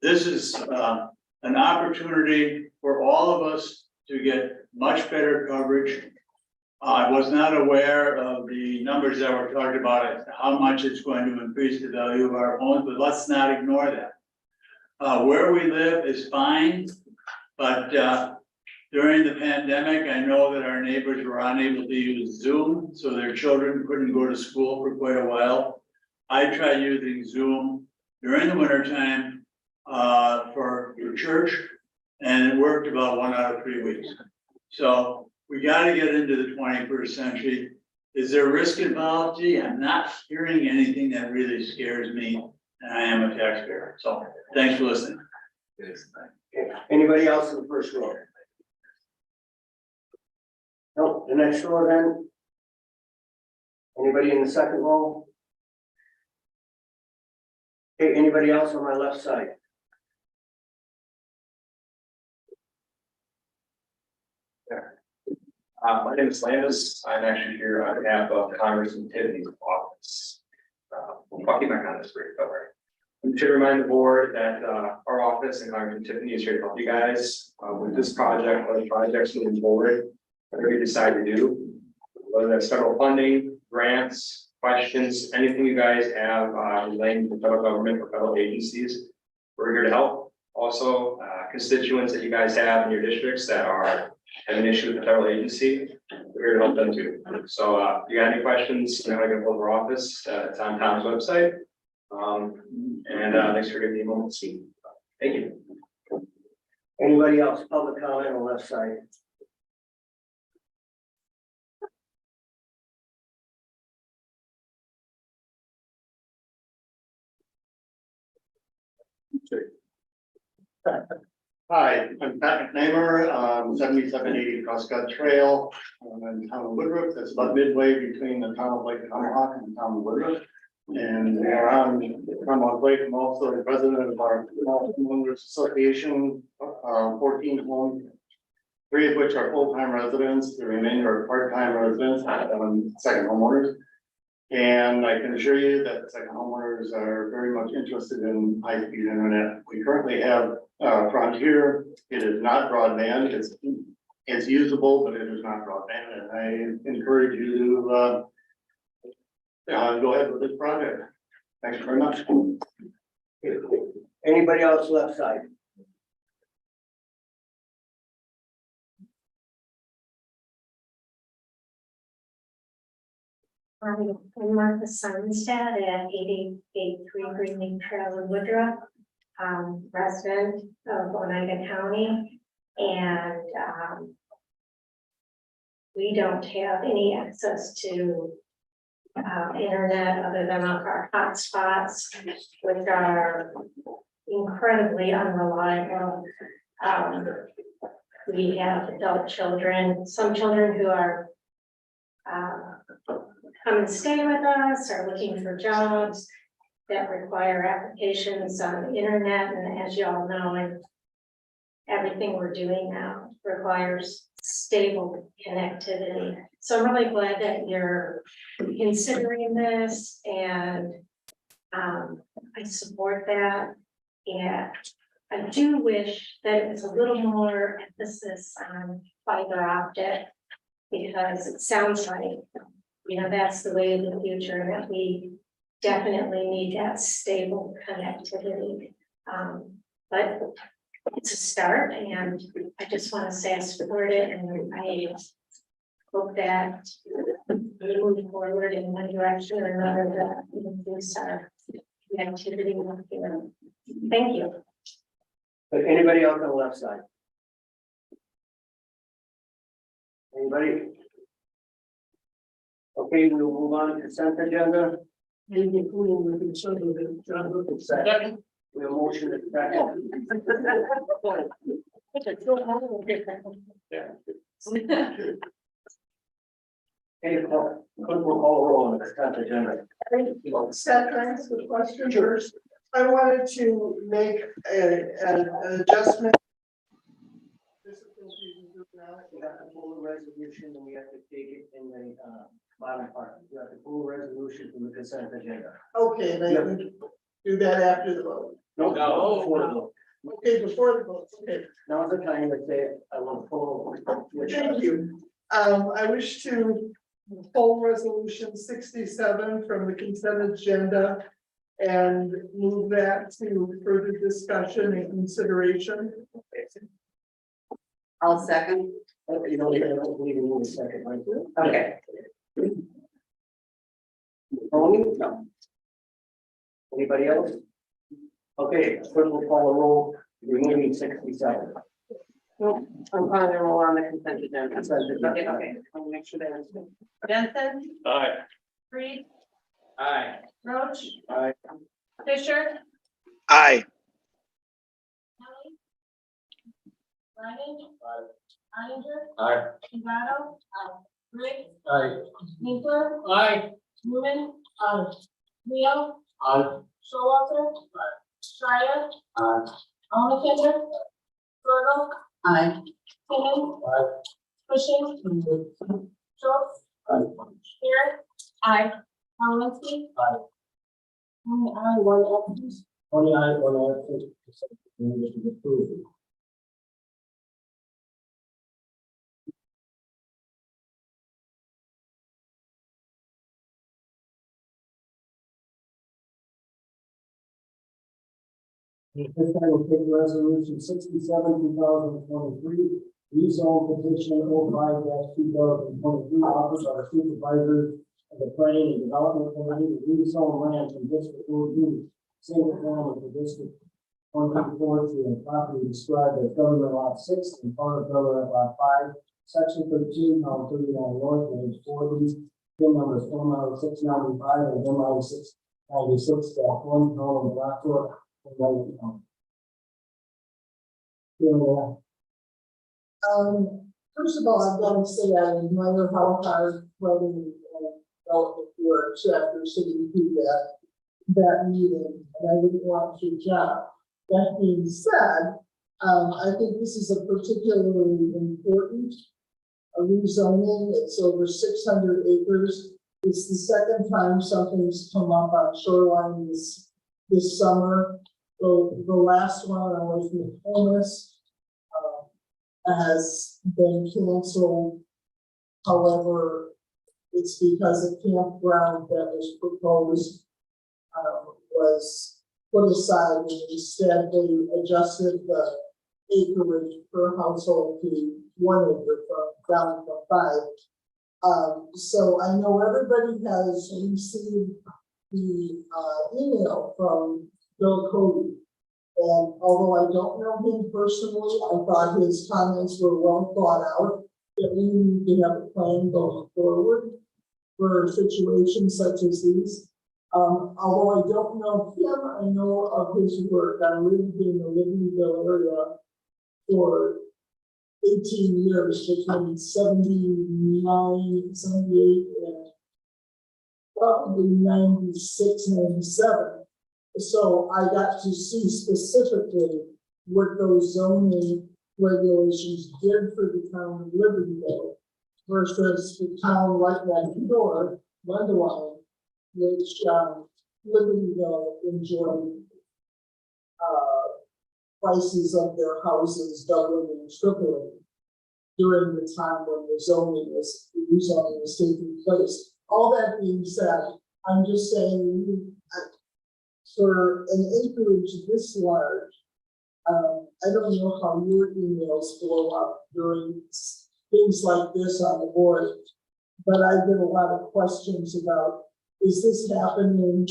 This is an opportunity for all of us to get much better coverage. I was not aware of the numbers that were talked about, how much it's going to increase the value of our homes, but let's not ignore that. Where we live is fine, but during the pandemic, I know that our neighbors were unable to use Zoom, so their children couldn't go to school for quite a while. I tried using Zoom during the wintertime for church, and it worked about 1 out of 3 weeks. So we got to get into the 21st century. Is there risk involved? Gee, I'm not hearing anything that really scares me, and I am a taxpayer. So thanks for listening. Okay. Anybody else in the first row? No, the next row then? Anybody in the second row? Okay, anybody else on my left side? My name is Landis. I'm actually here on behalf of Congressman Tiffany's office. I'll keep my comments brief, don't worry. I should remind the board that our office and Congressman Tiffany is here to help you guys with this project, other projects moving forward, whatever you decide to do. Whether that's federal funding, grants, questions, anything you guys have relating to the federal government or federal agencies, we're here to help. Also, constituents that you guys have in your districts that are having an issue with the federal agency, we're here to help them too. So if you got any questions, you know how to get a hold of our office, it's on Tom's website. Thanks for giving me a moment to speak. Thank you. Anybody else, public comment on the left side? Hi, I'm Patrick Namer, 7780 Crosscut Trail, in the town of Woodruff. That's about midway between the town of Lake Tomahawk and the town of Woodruff. And we're on Tomahawk Lake. I'm also the president of our small homeowners association, 14 homes, 3 of which are full-time residents, the remainder are part-time residents, second homeowners. And I can assure you that second homeowners are very much interested in high-speed internet. We currently have Frontier. It is not broadband. It's usable, but it is not broadband. And I encourage you to go ahead with this project. Thanks very much. Anybody else left side? I'm Martha Sunstead at 8883 Greenleaf Trail in Woodruff, resident of Oneida County, and we don't have any access to internet other than our hotspots, which are incredibly unreliable. We have adult children, some children who are come and stay with us, are looking for jobs that require applications on the internet, and as you all know, and everything we're doing now requires stable connectivity. So I'm really glad that you're considering this, and I support that. And I do wish that it was a little more emphasis on fiber optic, because it sounds like, you know, that's the way of the future, and that we definitely need that stable connectivity. But it's a start, and I just want to say I support it, and I hope that we move forward in one direction or another that increase our connectivity here. Thank you. But anybody else on the left side? Anybody? Okay, we'll move on to consent agenda. Second. We have a motion to second. Hey, we'll call a roll on the consent agenda. Scott, can I ask a question first? I wanted to make an adjustment. We have to pull the resolution, and we have to take it in the bottom part. We have to pull the resolution from the consent agenda. Okay, then you can do that after the vote. No, before the vote. Okay, before the vote, okay. Now's the time to say, I want to pull. Thank you. I wish to pull resolution 67 from the consent agenda and move that to further discussion and consideration. I'll second. You know, I don't believe in a second, right? Okay. Tony? No. Anybody else? Okay, first we'll call a roll, removing 67. No, I'm calling a roll on the consent agenda. Okay, okay. I'll make sure that it's. Jensen, Aye. Reed, Aye. Roach, Aye. Fisher, Aye. Kelly, Ryan, Islander, Aye. Pivado, Rick, Aye. Winkler, Aye. Newman, Rio, Aye. Showalter. Shia. Almaketter. Fergal. Aye. Timmons. Cushing. Schultz. Garrett. Aye. Colwinsky. Aye. Aye, one absent. 29, 1 absent. Motion approved. The fifth time will take resolution 67/2023, rezone petition 05-2023, offered by the supervisors of the planning and development committee to rezone land from district 42, single family to district 124 and property described as government lot 6 and part of government lot 5, section 13, column 39 north, range 40, PIN numbers 49695 and 496-1, column Blackrock. First of all, I've got to say I admire how hard planning and development works after sitting through that meeting, and I wouldn't want your job. That being said, I think this is a particularly important rezoning. It's over 600 acres. It's the second time something's come up on Shoreline this summer. The last one on Lake McComas has been canceled. However, it's because a campground that was proposed was put aside, and instead they adjusted the acreage per household to 1 acre down from 5. So I know everybody has received the email from Bill Cody. And although I don't know him personally, I thought his comments were well thought out, that we need to have a plan going forward for situations such as these. Although I don't know him, I know of his work. I lived in the Libertyville area for 18 years, between 79, 78, and probably 96, 97. So I got to see specifically what those zoning regulations did for the town of Libertyville versus the town right next door, Mundelein, which Libertyville enjoyed prices of their houses doubling and tripling during the time when the rezoning was taking place. All that being said, I'm just saying, for an acreage this large, I don't know how your emails blow up during things like this on the board, but I get a lot of questions about, is this happening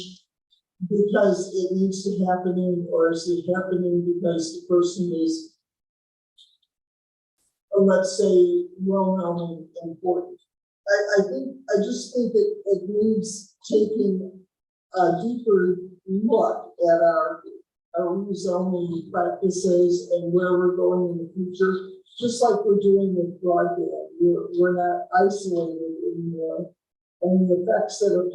because it needs to happen, or is it happening because the person is, let's say, well-known and important? I just think it needs taking a deeper look at our rezoning practices and where we're going in the future, just like we're doing with broadband. We're not isolated anymore, and the effects that are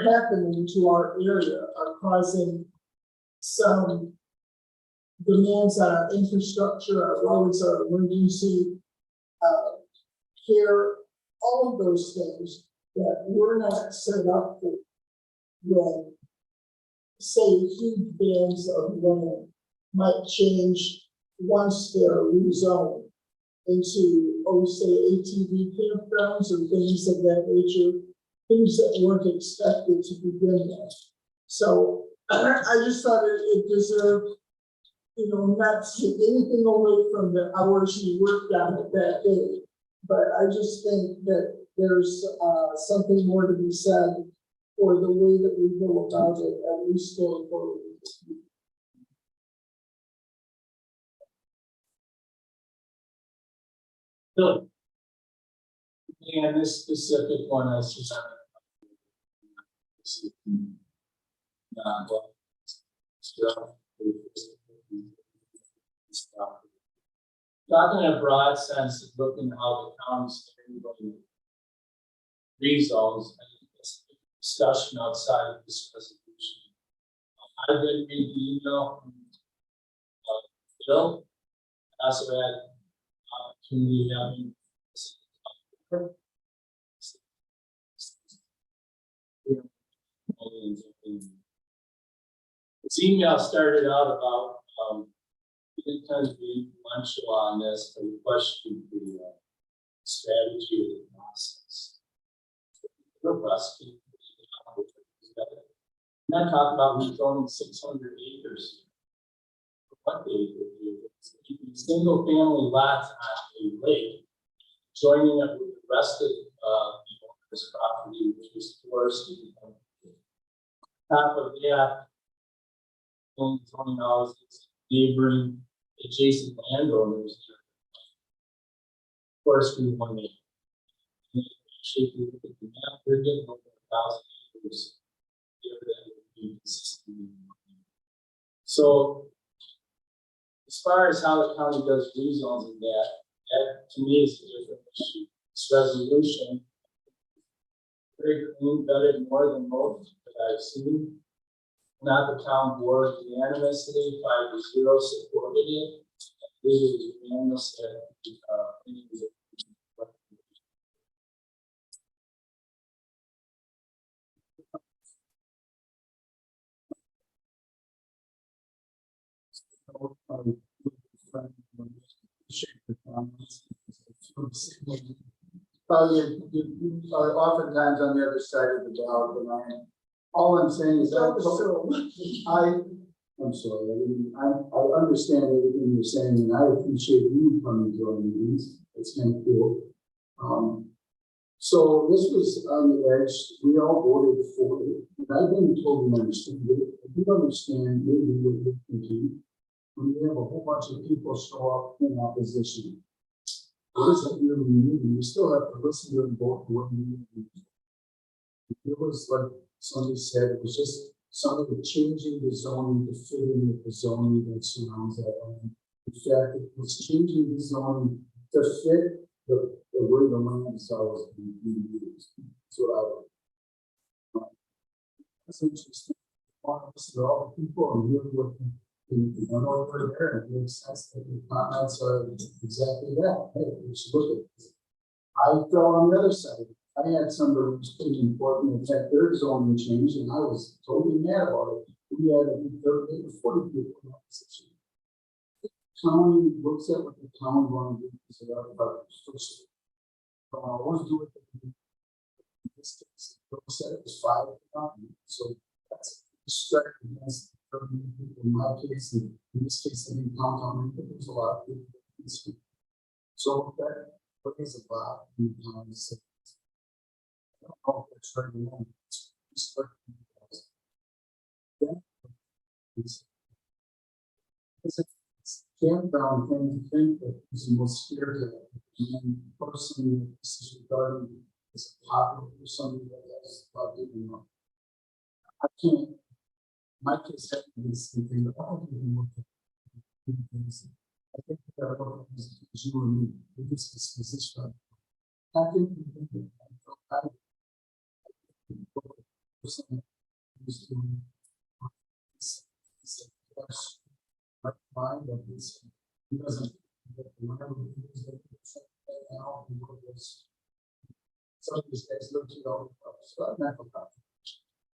happening to our area are causing some demands on our infrastructure, our roads, our emergency care, all of those things that we're not set up for when, say, huge bands of land might change once they're rezoned into, say, ATV campgrounds or things of that nature, things that weren't expected to begin with. So I just thought it deserved, not to take anything away from the hours you worked on it that day, but I just think that there's something more to be said for the way that we go about it, at least going forward. Billy. And this specific one is just. Talking in a broad sense of looking how the county's rezones and discussion outside of this resolution. I did read the email from Bill. I also had opportunity having. This email started out about, we didn't kind of be influential on this, but we questioned the strategy of the process. Robust. Not talking about rezoning 600 acres. What single family lots on a lake, joining up with the rest of this property, which is forested. Top of that, $20 neighboring adjacent landowners. Of course, we want to. Actually, if you look at the map, they're getting over 1,000 acres. So, as far as how the county does rezones and that to me is a different issue. This resolution, very clean, vetted more than most that I've seen. Not the town board unanimously, 5-0 supported it. This is unanimous You are oftentimes on the other side of the dial, and all I'm saying is I'm sorry, I understand everything you're saying, and I appreciate you coming to our meetings. It's kind of cool. So this was on the edge. We all voted for it, and I didn't totally understand it. I do understand maybe what you're thinking. When you have a whole bunch of people show up in opposition, what does that really mean? You still have to listen to them vote for what you need. It was like somebody said, it was just somebody changing the zoning to fit in with the zoning that surrounds that land. In fact, it was changing the zoning to fit the way the land is always being used. That's what I would. That's interesting. I want to listen to all the people and hear what you know over there. It makes sense that the comments are exactly that. Hey, we should look at this. I fell on the other side. I had somebody who was pretty important that their zoning changed, and I was totally mad about it. We had 30 to 40 people in opposition. County looks at what the town want to do. So first, I always do it. In this case, said it was 5. So that's a strike against 30 people in my case. And in this case, I didn't count on it, but there's a lot of people. So that is a lot in the town. I don't know if that's right or wrong. It's a campground thing to think that is the most scary. And personally, this is regarding as a popular for somebody that has a lot of people. I can't, my case has been thinking that I don't even look at things. I think that I look at this as you and me, this position. I think I was doing mind of this because some of these guys look to all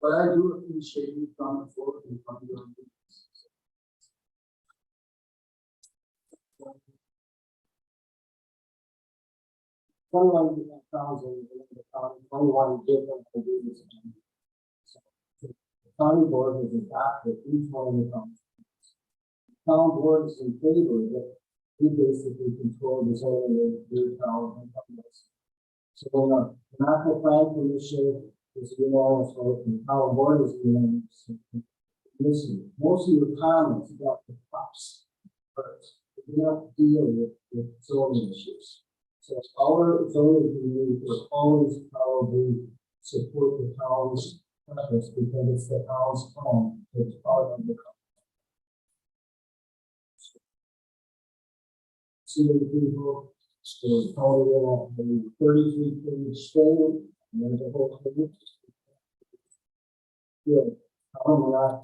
but I do appreciate you coming forward and coming to our meetings. The county board has adopted each one of the counties. Town board is in favor that we basically control the zoning of the town and companies. So the National Plan Commission is unanimous, and the town board is unanimous. Listen, most of your comments about the crops first. We don't deal with zoning issues. So our zoning community will always probably support the town's preference because it's the town's home, it's part of the company. See the people, so probably the 33-page statement, and there's a whole thing. Yeah, I'm not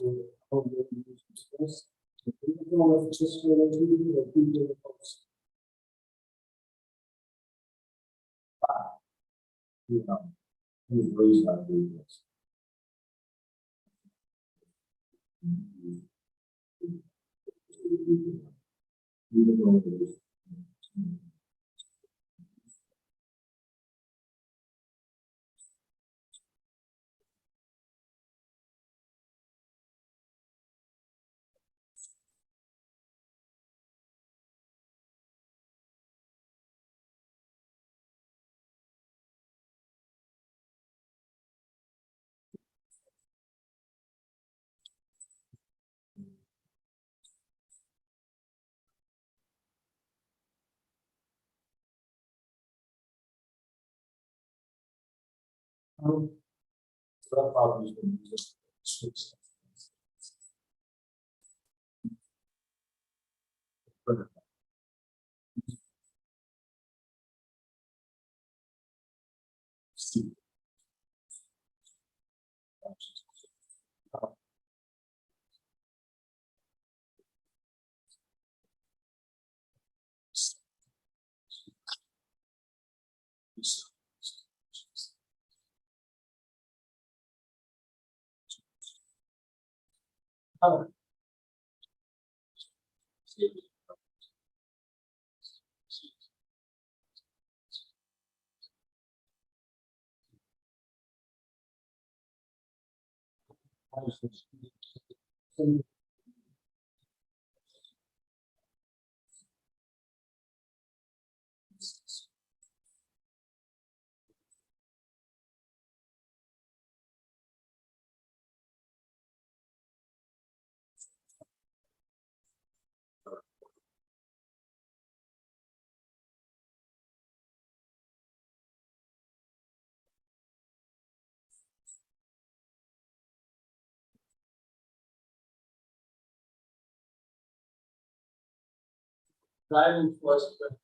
Driving enforcement.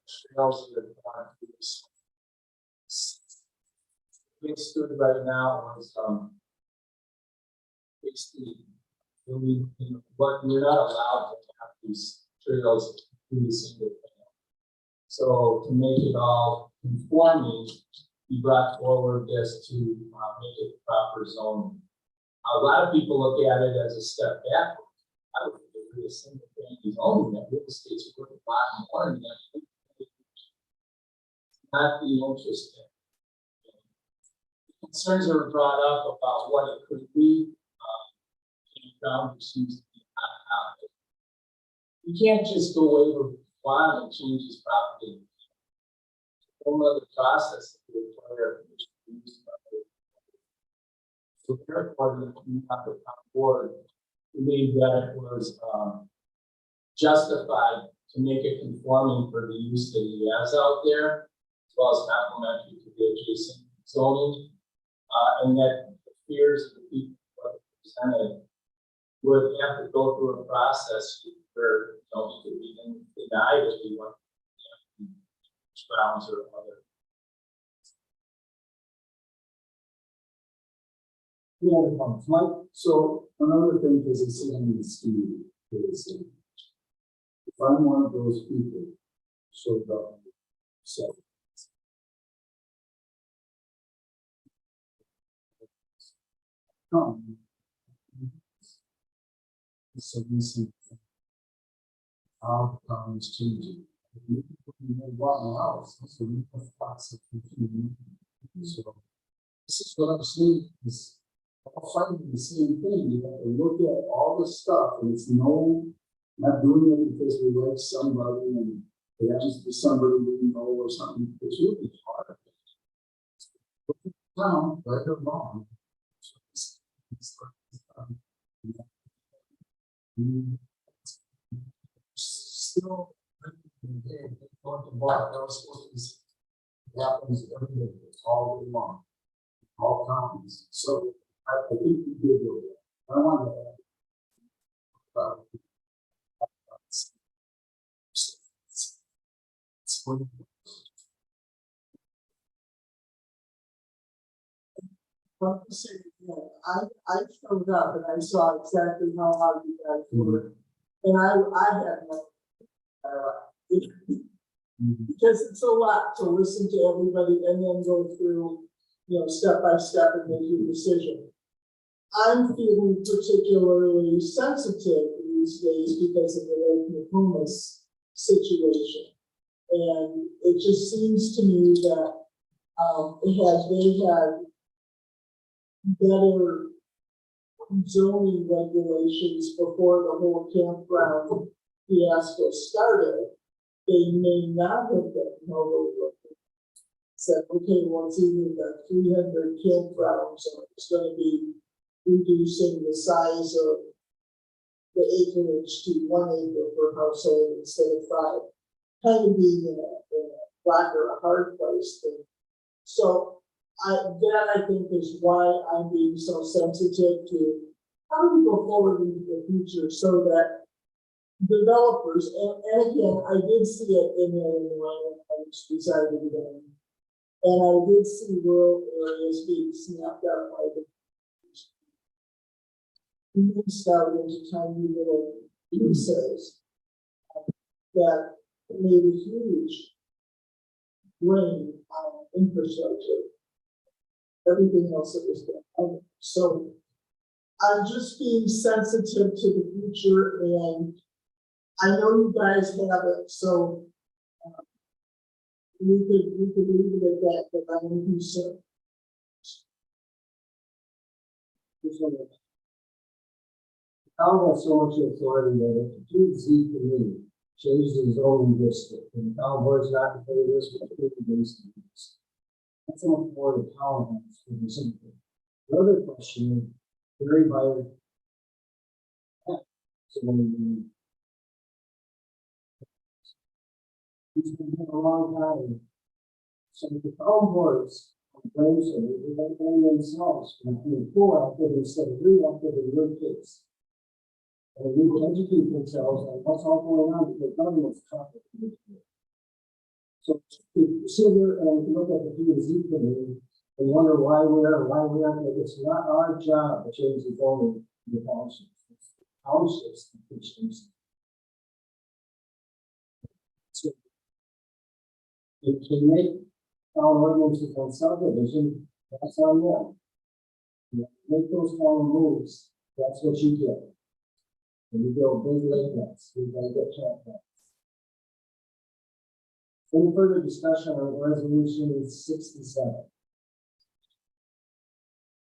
Trails that are on this. Being stood right now was, basically, what we're not allowed to have these trails in the single family. So to make it all conforming, we brought forward this to make it proper zoning. A lot of people look at it as a step backwards. I would think if a single family zoning, that real estate's worth a lot more than that. Not the interest in. Concerns are brought up about what it could be. Found seems to be not out. You can't just go over one and change his property. Whole other process that would require permission. So therefore, we have to come forward. We believe that it was justified to make it conforming for the use that he has out there, as well as complementary to the adjacent zoning, and that the fears of the people who are presented would have to go through a process where, you know, he could be denied if he went, you know, grounds or other. Yeah, Mike, so another thing, because it's in the scheme, is if I'm one of those people, so so. So missing how the town is changing. You want my house, so we have lots of confusion. So this is what I'm saying is all fighting the same thing. You have to look at all the stuff, and it's not doing it because we like somebody and it happens to be somebody we know or something. It's really hard. Look at the town, right or wrong. Still, happens every day, all day long, all counties. So I think we did do it. I want to. I showed up and I saw exactly how hard you guys work. And I had no, because it's a lot to listen to everybody and then go through, step by step and make your decision. I'm feeling particularly sensitive these days because of the Lake Nokomis situation. And it just seems to me that, they had better zoning regulations before the whole campground fiasco started, they may not have been said, okay, well, it's either the 300 campgrounds or it's going to be reducing the size of the acreage to 1 acre per household instead of 5, kind of being in a rock or a hard place thing. So I think is why I'm being so sensitive to how do we go forward into the future so that developers, and again, I did see it in Illinois, I just resided in, and I did see rural areas being snapped up by the mixed out into tiny little pieces that made a huge drain on infrastructure. Everything else that was there. So I'm just being sensitive to the future, and I know you guys have it, so we could leave it at that, but I'm concerned. Town has so much authority that if the 2Z committee changes the zoning district, and the town board's not to pay this, but the based on this. That's not for the town has to do something. The other question, very by so when it's been a long time. So the town boards complain, so they blame themselves for being 4 active instead of 3 active in your case. And we need to educate themselves on what's all going on, because government's complicated. So to sit here and look at the P&Z committee and wonder why we aren't, it's not our job to change the zoning in the townships. It's the townships that can change it. So you can make town ordinances on subdivision, that's on them. You make those kind of moves, that's what you get. And you build big lake nets, you gotta get campgrounds. Any further discussion on resolution 67?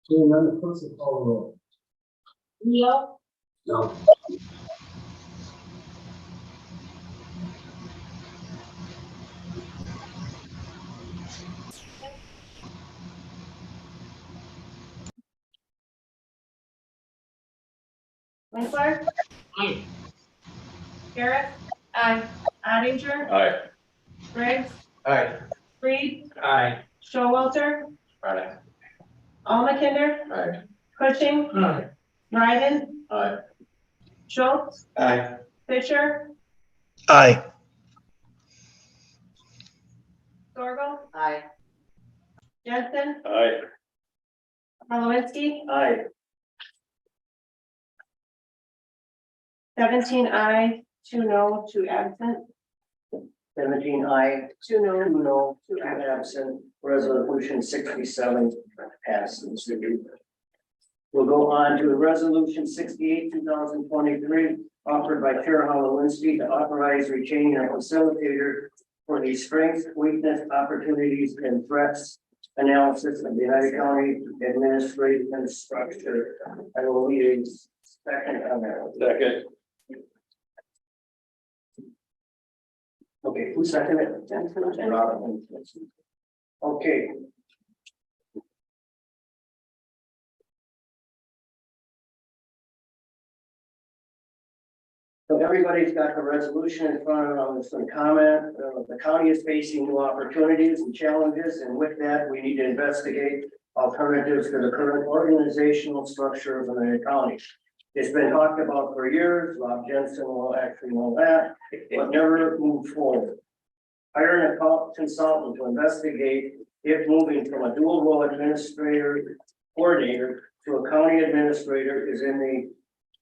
Seeing none, clerk will call the roll. Leo, No. Winkler. Aye. Garrett. Aye. Ottinger. Aye. Briggs. Aye. Reed. Aye. Showalter. Aye. Almakinder. Aye. Cushing. Aye. Ryden. Aye. Schultz. Aye. Fisher. Aye. Sorgo. Aye. Jensen. Aye. Malowinski. Aye. 17 aye, 2 no, 2 absent. 17 aye, 2 no. 2 no, 2 absent, resolution 67 passes. We'll go on to resolution 68, 2023, offered by Chair Holowinski to authorize retaining a facilitator for the strengths, weakness, opportunities, and threats analysis of the United County administrative structure. I will leave a second on that. Second. Okay, who seconded it? Robin. Okay. So everybody's got the resolution in front of them, there's some comment, the county is facing new opportunities and challenges, and with that, we need to investigate alternatives to the current organizational structure of the county. It's been talked about for years, Rob Jensen will actually know that, but never moved forward. Hiring a consultant to investigate if moving from a dual role administrator coordinator to a county administrator is in the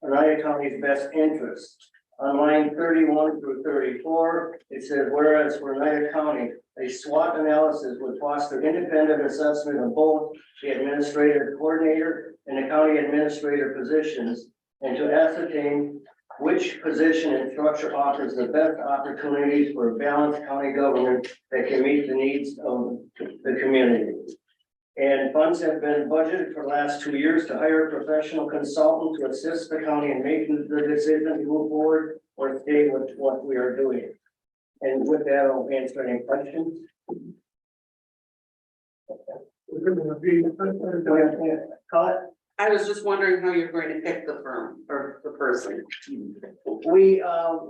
Oneida County's best interest. On line 31 through 34, it says, whereas for Oneida County, a SWOT analysis would foster independent assessment of both the administrative coordinator and the county administrator positions, and to ascertain which position and structure offers the best opportunities for balanced county government that can meet the needs of the community. And funds have been budgeted for the last 2 years to hire a professional consultant to assist the county in making the decision to move forward or stay with what we are doing. And with that, I'll answer any questions. I was just wondering how you're going to pick the firm or the person. We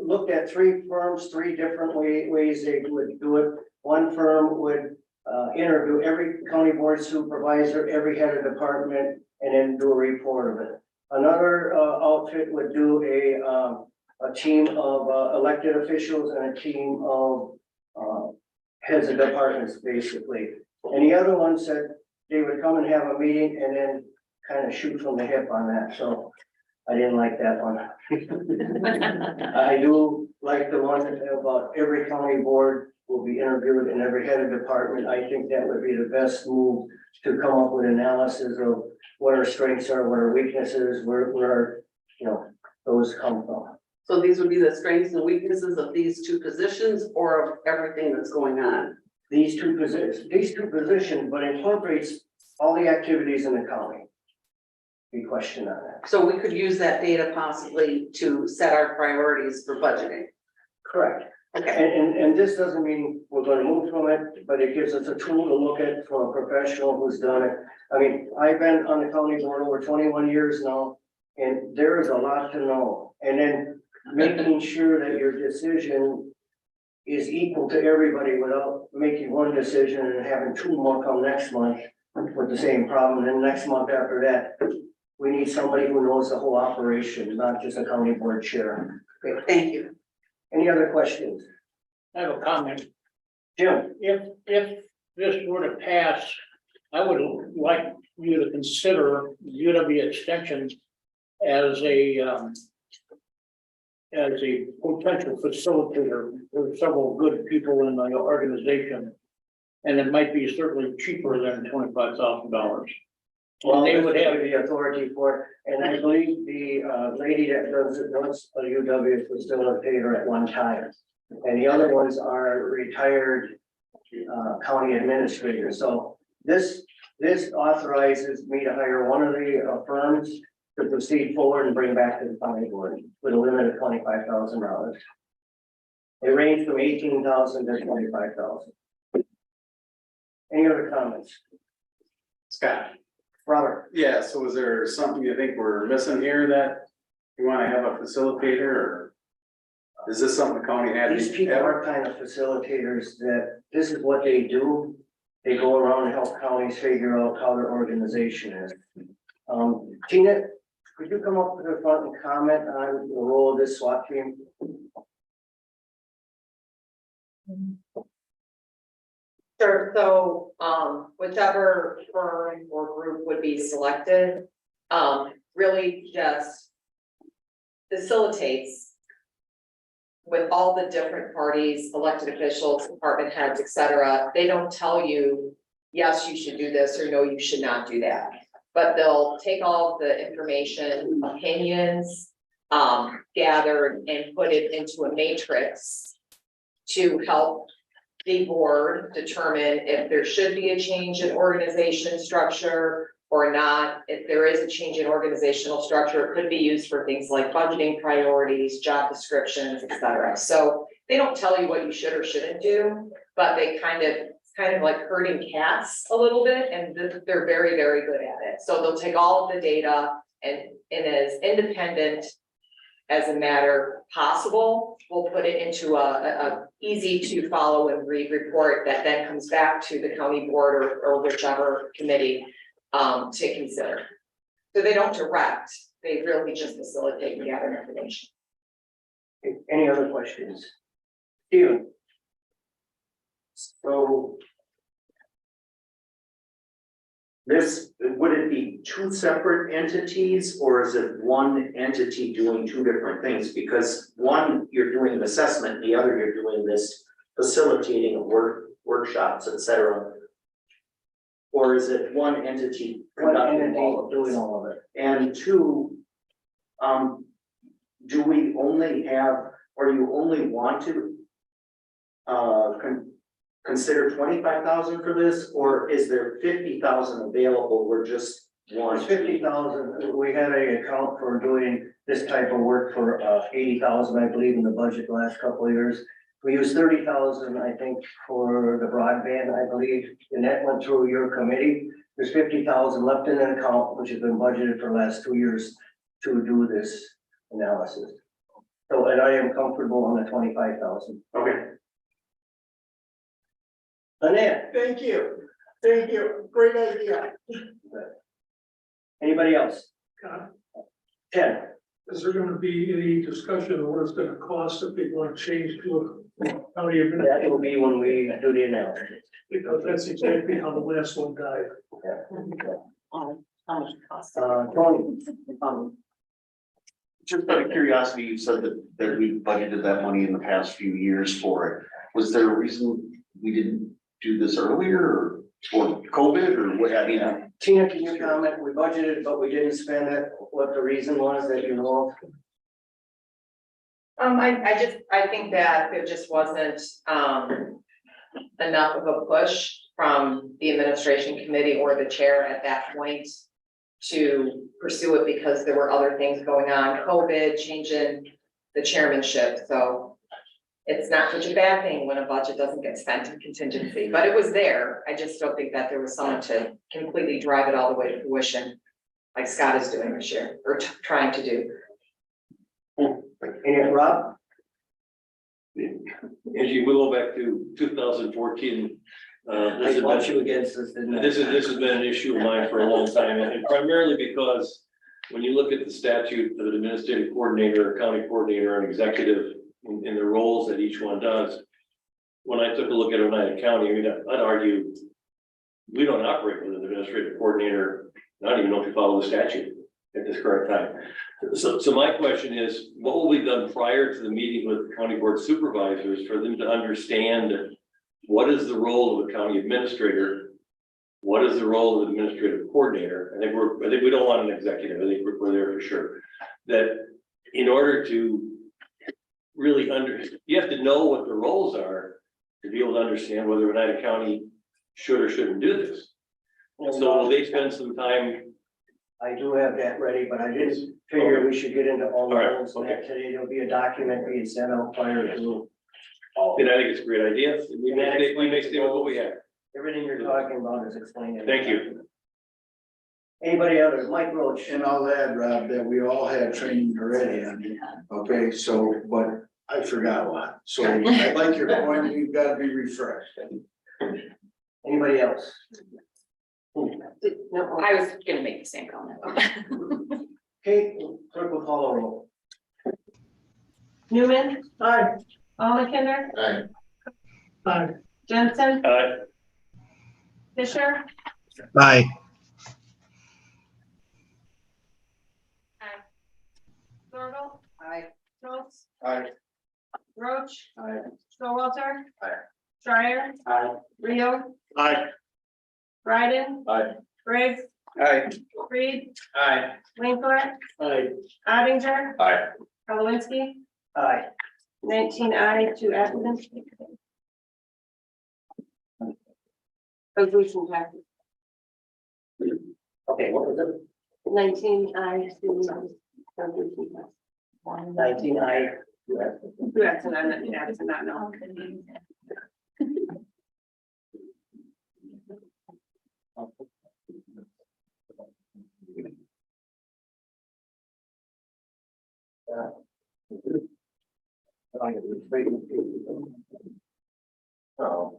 looked at 3 firms, 3 different ways they would do it. One firm would interview every county board supervisor, every head of department, and then do a report of it. Another outfit would do a team of elected officials and a team of heads of departments, basically. And the other one said they would come and have a meeting and then kind of shoot from the hip on that, so I didn't like that one. I do like the one about every county board will be interviewed and every head of department. I think that would be the best move to come up with analysis of what our strengths are, what our weaknesses, where those come from. So these would be the strengths and weaknesses of these 2 positions or of everything that's going on? These two positions, but incorporates all the activities in the county. Any question on that? So we could use that data possibly to set our priorities for budgeting. Correct. Okay. And this doesn't mean we're going to move from it, but it gives us a tool to look at from a professional who's done it. I mean, I've been on the county board over 21 years now, and there is a lot to know. And then making sure that your decision is equal to everybody without making one decision and having 2 more come next month with the same problem. And then next month after that, we need somebody who knows the whole operation, not just a county board chair. Okay, thank you. Any other questions? I have a comment. Jim? If this were to pass, I would like you to consider UW Extension as a potential facilitator. There are several good people in the organization, and it might be certainly cheaper than $25,000. Well, they would have the authority for it, and I believe the lady that does it once a UW facilitator at one time. And the other ones are retired county administrators. So this authorizes me to hire one of the firms to proceed forward and bring back to the county board with a limit of $25,000. They range from 18,000 to 25,000. Any other comments? Scott? Robert? Yeah, so is there something you think we're missing here that you want to have a facilitator, or is this something the county had? These people are kind of facilitators that this is what they do. They go around and help counties figure out how their organization is. Tina, could you come up to the front and comment on the role of this SWAT team? Sure, so, whichever firm or group would be selected, really just facilitates with all the different parties, elected officials, department heads, et cetera. They don't tell you, yes, you should do this, or no, you should not do that. But they'll take all of the information, opinions, gathered and put it into a matrix to help the board determine if there should be a change in organization structure or not. If there is a change in organizational structure, it could be used for things like budgeting priorities, job descriptions, et cetera. So they don't tell you what you should or shouldn't do, but they kind of like herding cats a little bit, and they're very, very good at it. So they'll take all of the data and as independent as a matter possible, we'll put it into a easy to follow and read report that then comes back to the county board or whichever committee to consider. So they don't direct, they really just facilitate and gather information. Any other questions? Steven? So this, would it be two separate entities or is it one entity doing two different things? Because one, you're doing an assessment, the other, you're doing this facilitating of workshops, et cetera. Or is it one entity One conducting entity all of doing this? all of it. And two, do we only have, or you only want to consider 25,000 for this, or is there 50,000 available? We're just one. It's 50,000. We had a account for doing this type of work for 80,000, I believe, in the budget the last couple of years. We used 30,000, I think, for the broadband, I believe, and that went through your committee. There's 50,000 left in that account, which has been budgeted for the last 2 years to do this analysis. So, and I am comfortable on the 25,000. Okay. Annette, Thank you, great idea. anybody else? God, Ken? is there gonna be any discussion of what it's gonna cost if they want to change to a county That administrator? will be when we do the analysis. Because that's exactly how the last one died. Tony? Just out of curiosity, you said that we budgeted that money in the past few years for it. Was there a reason we didn't do this earlier or COVID or what, I mean? Tina, can you comment? We budgeted, but we didn't spend it. What the reason was that you know of? I think that there just wasn't, enough of a push from the administration committee or the chair at that point to pursue it because there were other things going on, COVID, changing the chairmanship, so it's not such a bad thing when a budget doesn't get spent in contingency, but it was there. I just don't think that there was someone to completely drive it all the way to fruition, like Scott is doing this year, or trying to do. And Rob? As you go back to 2014, I want you against this, didn't I? this has been an issue of mine for a long time, and primarily because when you look at the statute of an administrative coordinator, a county coordinator, and executive in the roles that each one does, when I took a look at Oneida County, I mean, I'd argue we don't operate with an administrative coordinator. I don't even know if you follow the statute at this current time. So my question is, what will be done prior to the meeting with the county board supervisors for them to understand what is the role of a county administrator? What is the role of an administrative coordinator? I think we don't want an executive. I think we're there for sure. That in order to really you have to know what the roles are to be able to understand whether Oneida County should or shouldn't do this. So will they spend some time? I do have that ready, but I didn't figure we should get into all the All right, roles and that today. There'll be a document being sent out prior to. And I think it's a great idea. We may stay with what we have. Everything you're talking about is explained. Thank you. Anybody other? Mike Roach? And I'll add, Rob, that we all had training already on it, okay, so, but I forgot a lot. So I like your point, we've got to be refreshed. Anybody else? No, I was gonna make the same comment. Okay, clerk will call a roll. Newman, Hi, Almakinder, Aye. Jensen, Aye. Fisher, Aye. Thorvald, Aye. Schultz, Aye. Roach, Aye. Showalter. Aye. Dryer, Aye. Rio, Aye. Dryden, Aye. Briggs, Aye. Reed, Aye. Winkler, Aye. Ottinger, Aye. Kowalski, Aye. 19 aye, 2 absent. Resolution passes. Okay, what was it? 19 aye, 2 resolution passes. 19 aye. 2 absent, I'm not absent, not no. Oh.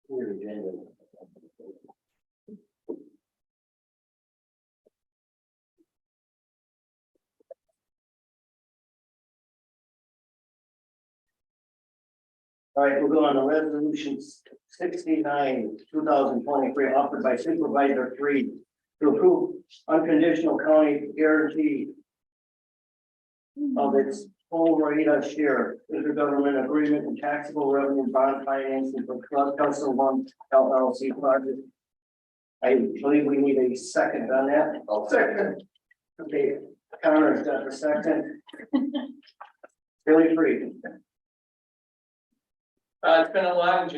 Here, agenda. All right, we'll go on to resolution 69, 2023, offered by Supervisor Freed to approve unconditional county guarantee of its full rate of share intergovernment agreement and taxable revenue bond financing for Custom One LLC project. I believe we need a second on that. I'll second. Okay, Connor's got the second. Billy Freed. It's been a long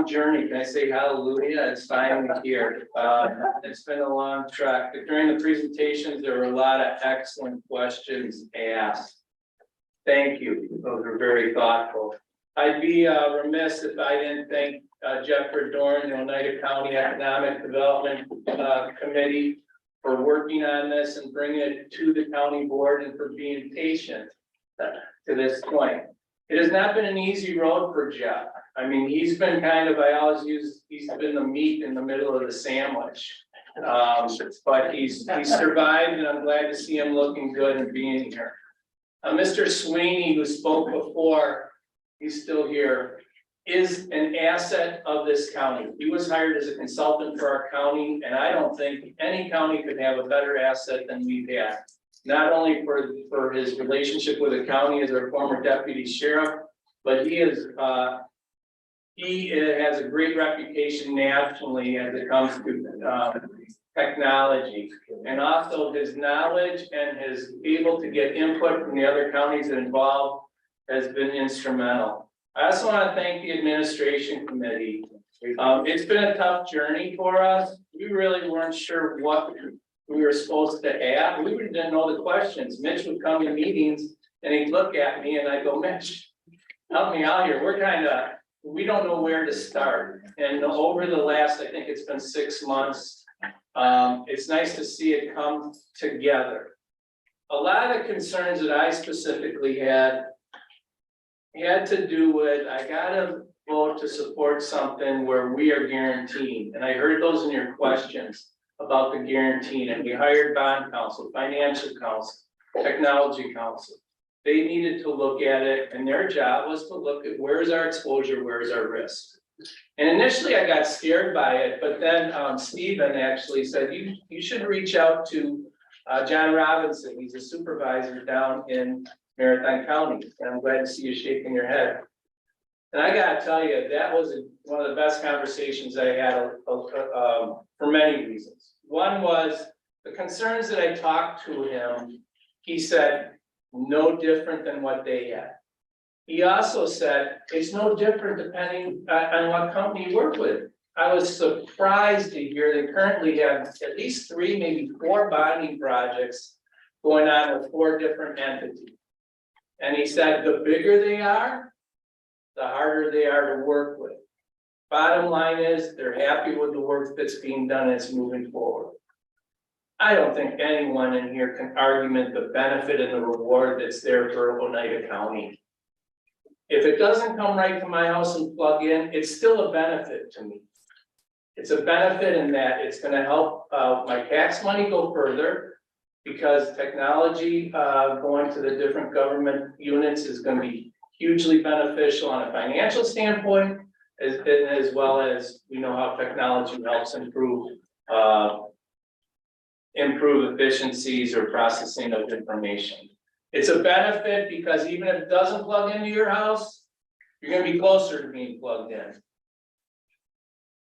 journey. Can I say hallelujah? It's finally here. It's been a long track. During the presentations, there were a lot of excellent questions asked. Thank you. Those were very thoughtful. I'd be remiss if I didn't thank Jeffrey Dorn, the Oneida County Economic Development Committee for working on this and bringing it to the county board and for being patient to this point. It has not been an easy road for Jeff. I mean, he's been kind of, he's been the meat in the middle of the sandwich. But he's survived, and I'm glad to see him looking good and being here. Mr. Sweeney, who spoke before, he's still here, is an asset of this county. He was hired as a consultant for our county, and I don't think any county could have a better asset than we've had. Not only for his relationship with the county as our former deputy sheriff, but he has a great reputation nationally as it comes to technology. And also his knowledge and his able to get input from the other counties involved has been instrumental. I also want to thank the administration committee. It's been a tough journey for us. We really weren't sure what we were supposed to add. We didn't know the questions. Mitch would come to meetings and he'd look at me and I'd go, Mitch, help me out here. We don't know where to start. And over the last, I think it's been 6 months, it's nice to see it come together. A lot of concerns that I specifically had to do with, I gotta vote to support something where we are guaranteed. And I heard those in your questions about the guarantee, and we hired bond counsel, financial counsel, technology counsel. They needed to look at it, and their job was to look at where's our exposure, where's our risk. And initially I got scared by it, but then Stephen actually said, you should reach out to John Robinson. He's a supervisor down in Maritime County, and I'm glad to see you shaking your head. And I gotta tell you, that was one of the best conversations I had for many reasons. One was the concerns that I talked to him, he said, no different than what they had. He also said, it's no different depending on what company you work with. I was surprised to hear they currently have at least 3, maybe 4 bonding projects going on with 4 different entities. And he said, the bigger they are, the harder they are to work with. Bottom line is, they're happy with the work that's being done and it's moving forward. I don't think anyone in here can argue the benefit and the reward that's there for Oneida County. If it doesn't come right to my house and plug in, it's still a benefit to me. It's a benefit in that it's gonna help my tax money go further, because technology going to the different government units is gonna be hugely beneficial on a financial standpoint, as well as we know how technology helps improve efficiencies or processing of information. It's a benefit because even if it doesn't plug into your house, you're gonna be closer to being plugged in.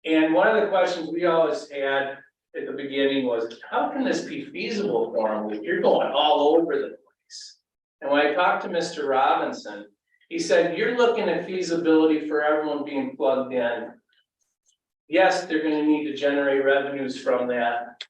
And one of the questions we always had at the beginning was, how can this be feasible for them if you're going all over the place? And when I talked to Mr. Robinson, he said, you're looking at feasibility for everyone being plugged in. Yes, they're gonna need to generate revenues from that,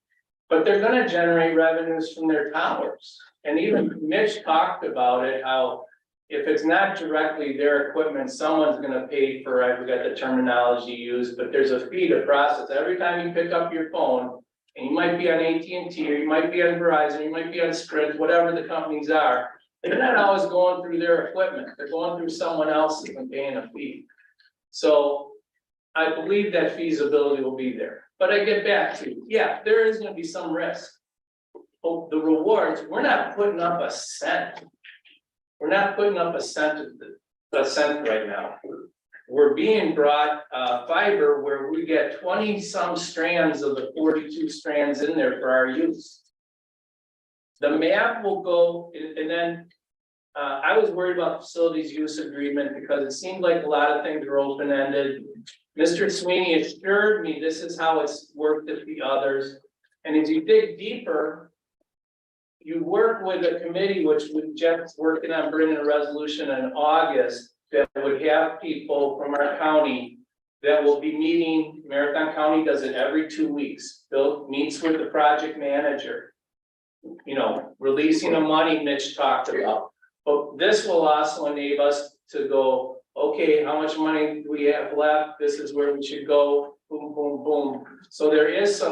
but they're gonna generate revenues from their towers. And even Mitch talked about it, how if it's not directly their equipment, someone's gonna pay for, I forgot the terminology used, but there's a fee to process. Every time you pick up your phone, and you might be on AT&T, or you might be on Verizon, you might be on Sprint, whatever the companies are, they're not always going through their equipment. They're going through someone else's and paying a fee. So I believe that feasibility will be there. But I get back to, yeah, there is gonna be some risk. But the rewards, we're not putting up a cent. We're not putting up a cent a cent right now. We're being brought fiber where we get 20 some strands of the 42 strands in there for our use. The map will go, and then I was worried about the facilities use agreement because it seemed like a lot of things were open-ended. Mr. Sweeney assured me this is how it's worked at the others. And as you dig deeper, you work with a committee, which we just working on bringing a resolution in August that would have people from our county that will be meeting. Marathon County does it every 2 weeks. Bill meets with the project manager. You know, releasing the money Mitch talked about. But this will also enable us to go, okay, how much money do we have left? This is where we should go, boom, boom, boom. So there is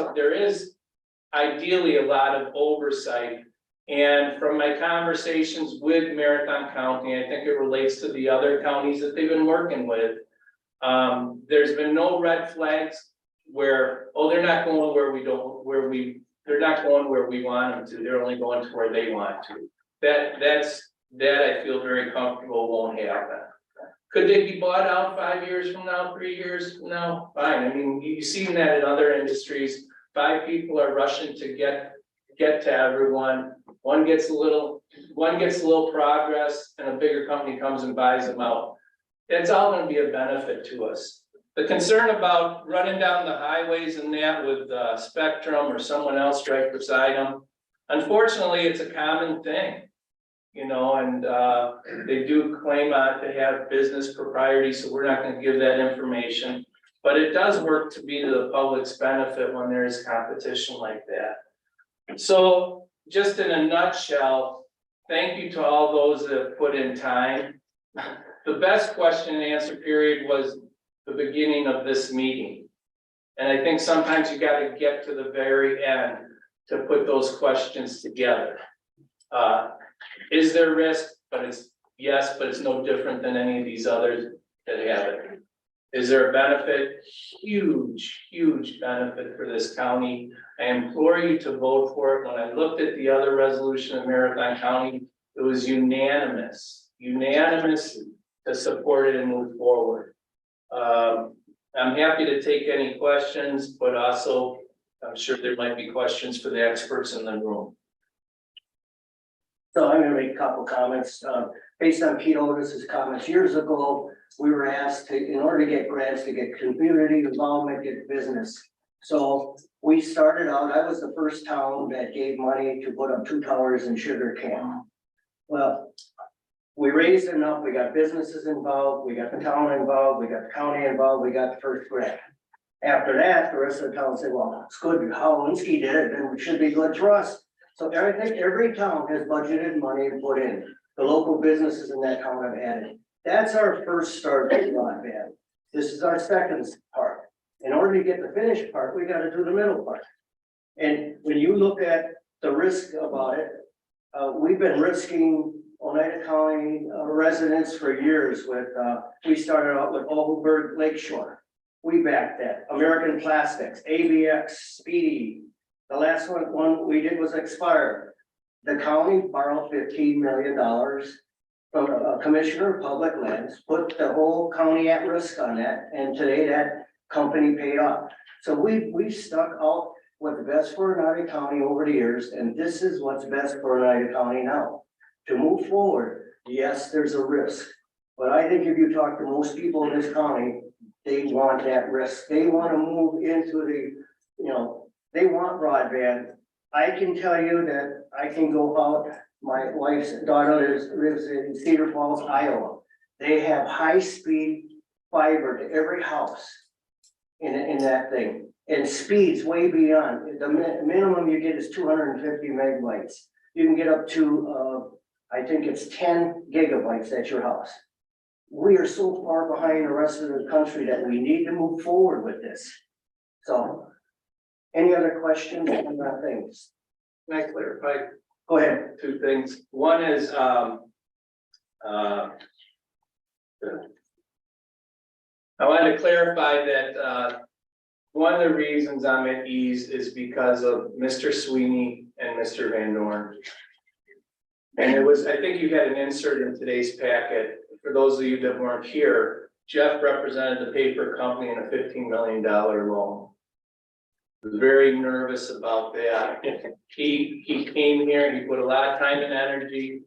ideally a lot of oversight. And from my conversations with Marathon County, I think it relates to the other counties that they've been working with. There's been no red flags where, oh, they're not going they're not going where we want them to. They're only going to where they want to. That I feel very comfortable won't happen. Could they be bought out 5 years from now, 3 years from now? Fine. I mean, you've seen that in other industries. 5 people are rushing to get to everyone. One gets a little progress and a bigger company comes and buys them out. That's all gonna be a benefit to us. The concern about running down the highways and that with Spectrum or someone else right beside them, unfortunately, it's a common thing. You know, and they do claim to have business propriety, so we're not gonna give that information. But it does work to be to the public's benefit when there is competition like that. So just in a nutshell, thank you to all those that have put in time. The best question and answer period was the beginning of this meeting. And I think sometimes you gotta get to the very end to put those questions together. Is there risk? But it's yes, but it's no different than any of these others that have it. Is there a benefit? Huge, huge benefit for this county. I implore you to vote for it. When I looked at the other resolution in Marathon County, it was unanimous to support it and move forward. I'm happy to take any questions, but also I'm sure there might be questions for the experts in the room. So I'm gonna make a couple comments, based on Pete Otis's comments. Years ago, we were asked to, in order to get grants, to get community involvement, get business. So we started out, I was the first town that gave money to put up 2 towers in Sugar Camp. Well, we raised enough, we got businesses involved, we got the town involved, we got the county involved, we got the first grant. After that, the rest of the town said, well, it's good, how Linsky did it, then it should be good for us. So every town has budgeted money and put in. The local businesses in that town have added. That's our first start with broadband. This is our second part. In order to get the finished part, we gotta do the middle part. And when you look at the risk about it, we've been risking Oneida County residents for years with, we started out with Oldenburg Lakeshore. We backed that. American Plastics, ABX, Speedy. The last one we did was expired. The county borrowed $15 million from a commissioner of public lands, put the whole county at risk on that, and today that company paid off. So we've stuck out what's best for Oneida County over the years, and this is what's best for Oneida County now. To move forward, yes, there's a risk, but I think if you talk to most people in this county, they want that risk. They want to move into the, they want broadband. I can tell you that I can go out, my wife's daughter lives in Cedar Falls, Iowa. They have high-speed fiber to every house in that thing. And speeds way beyond, the minimum you get is 250 megabytes. You can get up to, I think it's 10 gigabytes at your house. We are so far behind the rest of the country that we need to move forward with this. So, any other questions on that things? Can I clarify? Go ahead. 2 things. One is, I want to clarify that one of the reasons I'm at ease is because of Mr. Sweeney and Mr. Van Dorn. And it was, I think you had an insert in today's packet for those of you that weren't here, Jeff represented the paper company in a $15 million loan. Was very nervous about that. He came here, he put a lot of time and energy.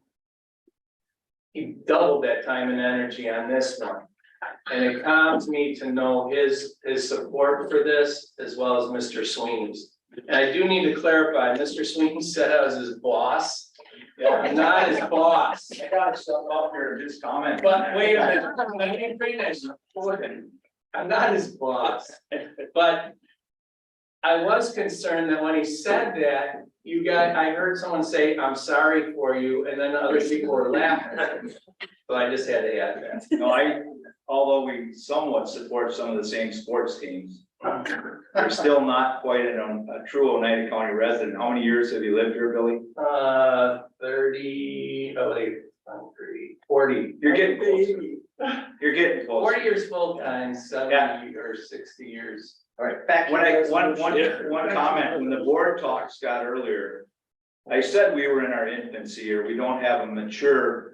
He doubled that time and energy on this one. And it calms me to know his support for this as well as Mr. Sweeney's. And I do need to clarify, Mr. Sweeney said I was his boss. I'm not his boss. I gotta stop off here and just comment. But wait a minute, let me finish. I'm not his boss, but I was concerned that when he said that, I heard someone say, I'm sorry for you, and then other people were laughing. So I just had to add that. No, although we somewhat support some of the same sports teams, we're still not quite a true Oneida County resident. How many years have you lived here, Billy? 40. You're getting close. You're getting close. 40 years full time, 70 or 60 years. All right, back. One comment, when the board talked, Scott, earlier, I said we were in our infancy, or we don't have a mature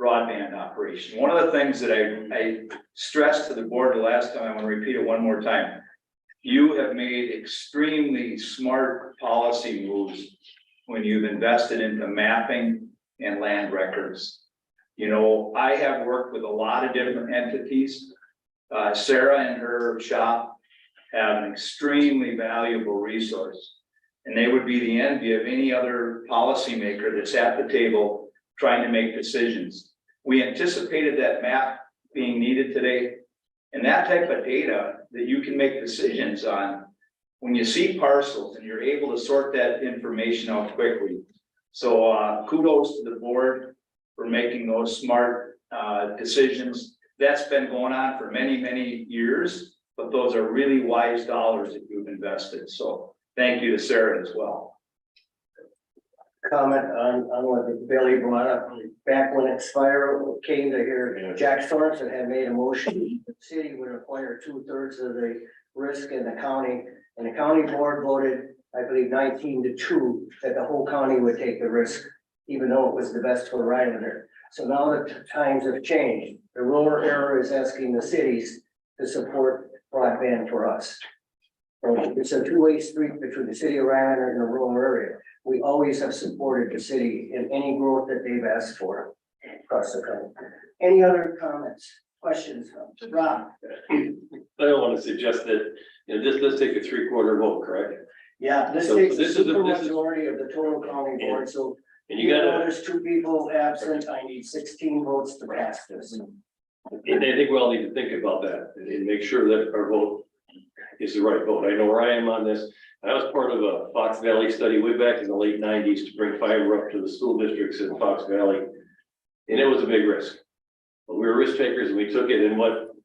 broadband operation. One of the things that I stressed to the board the last time, I want to repeat it one more time. You have made extremely smart policy moves when you've invested into mapping and land records. You know, I have worked with a lot of different entities. Sarah and her shop have an extremely valuable resource. And they would be the envy of any other policymaker that's at the table trying to make decisions. We anticipated that map being needed today. And that type of data that you can make decisions on, when you see parcels and you're able to sort that information out quickly. So kudos to the board for making those smart decisions. That's been going on for many, many years, but those are really wise dollars that you've invested. So thank you to Sarah as well. Comment on what Billy brought up, back when Expire came to here, Jack Sorensen had made a motion, the city would acquire 2/3 of the risk in the county, and the county board voted, I believe 19-2, that the whole county would take the risk, even though it was the best for Rylander. So now that times have changed, the rural area is asking the cities to support broadband for us. So it's a two-way street between the city of Rylander and the rural area. We always have supported the city in any growth that they've asked for across the country. Any other comments, questions? Rob? I don't want to suggest that, you know, let's take a 3/4 vote, correct? Yeah, this So takes a this is super majority of the total county board, so. And you gotta, There's 2 people absent, I need 16 votes to pass this. and I think we all need to think about that and make sure that our vote is the right vote. I know where I am on this. I was part of a Fox Valley study way back in the late 90s to bring fiber up to the school districts in Fox Valley. And it was a big risk. But we were risk takers and we took it, and what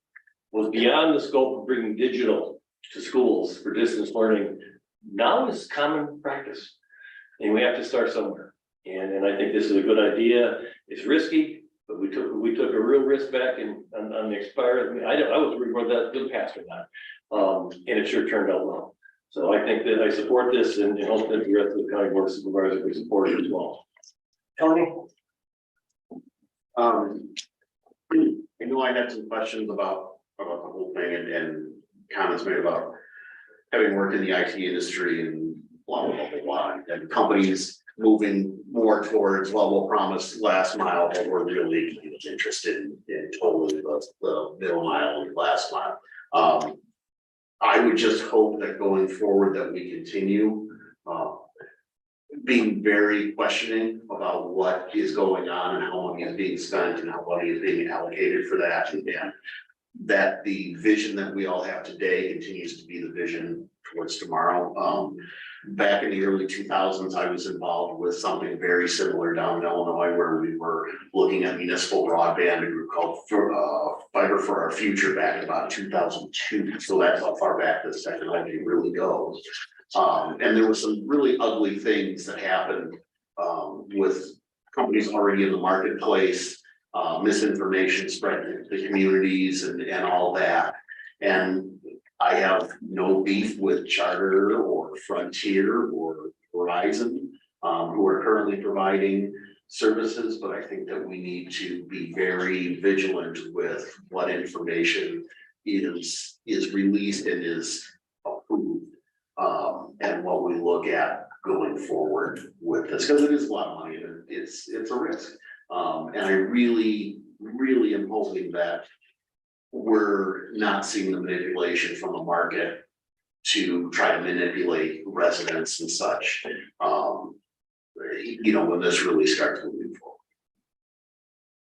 was beyond the scope of bringing digital to schools for distance learning now is common practice. And we have to start somewhere. And I think this is a good idea. It's risky, but we took a real risk back on the Expire. I mean, I was worried whether that did pass or not. And it sure turned out well. So I think that I support this and hope that the rest of the county board of supervisors will support it as well. Tony? I know I had some questions about the whole thing and comments made about having worked in the IT industry and blah, blah, blah, blah, blah, and companies moving more towards, well, we'll promise last mile, but we're really interested in totally the middle mile and last mile. I would just hope that going forward that we continue being very questioning about what is going on and how money is being spent and how money is being allocated for that, and that the vision that we all have today continues to be the vision towards tomorrow. Back in the early 2000s, I was involved with something very similar down in Illinois, where we were looking at municipal broadband, a group called Fiber for Our Future, back in about 2002. So that's how far back this technology really goes. And there were some really ugly things that happened with companies already in the marketplace, misinformation spread to the communities and all that. And I have no beef with Charter or Frontier or Verizon, who are currently providing services, but I think that we need to be very vigilant with what information is released and is approved. And what we look at going forward with this, because it is a lot of money and it's a risk. And I really am hoping that we're not seeing the manipulation from the market to try to manipulate residents and such. You know, when this really starts moving forward.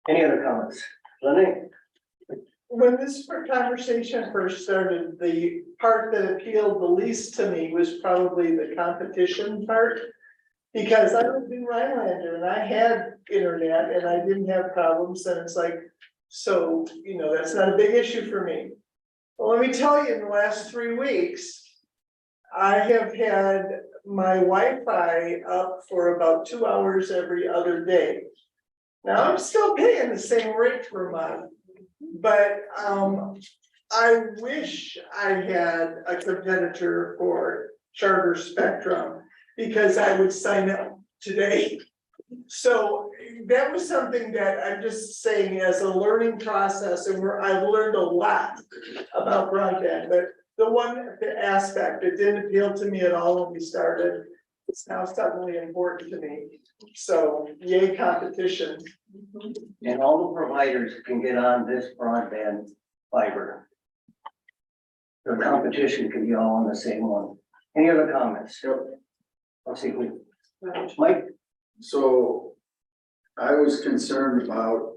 Any other comments? Lenny? When this conversation first started, the part that appealed the least to me was probably the competition part. Because I lived in Rhinelander and I had internet and I didn't have problems, and it's like, so, you know, that's not a big issue for me. Well, let me tell you, in the last 3 weeks, I have had my Wi-Fi up for about 2 hours every other day. Now, I'm still paying the same rate per month, but I wish I had a competitor for Charter Spectrum, because I would sign up today. So that was something that I'm just saying as a learning process, and I've learned a lot about broadband, but the aspect that didn't appeal to me at all when we started, it's now suddenly important to me. So yay, competition. And all the providers can get on this broadband fiber. The competition can be all on the same one. Any other comments? Let's see, Mike? So I was concerned about,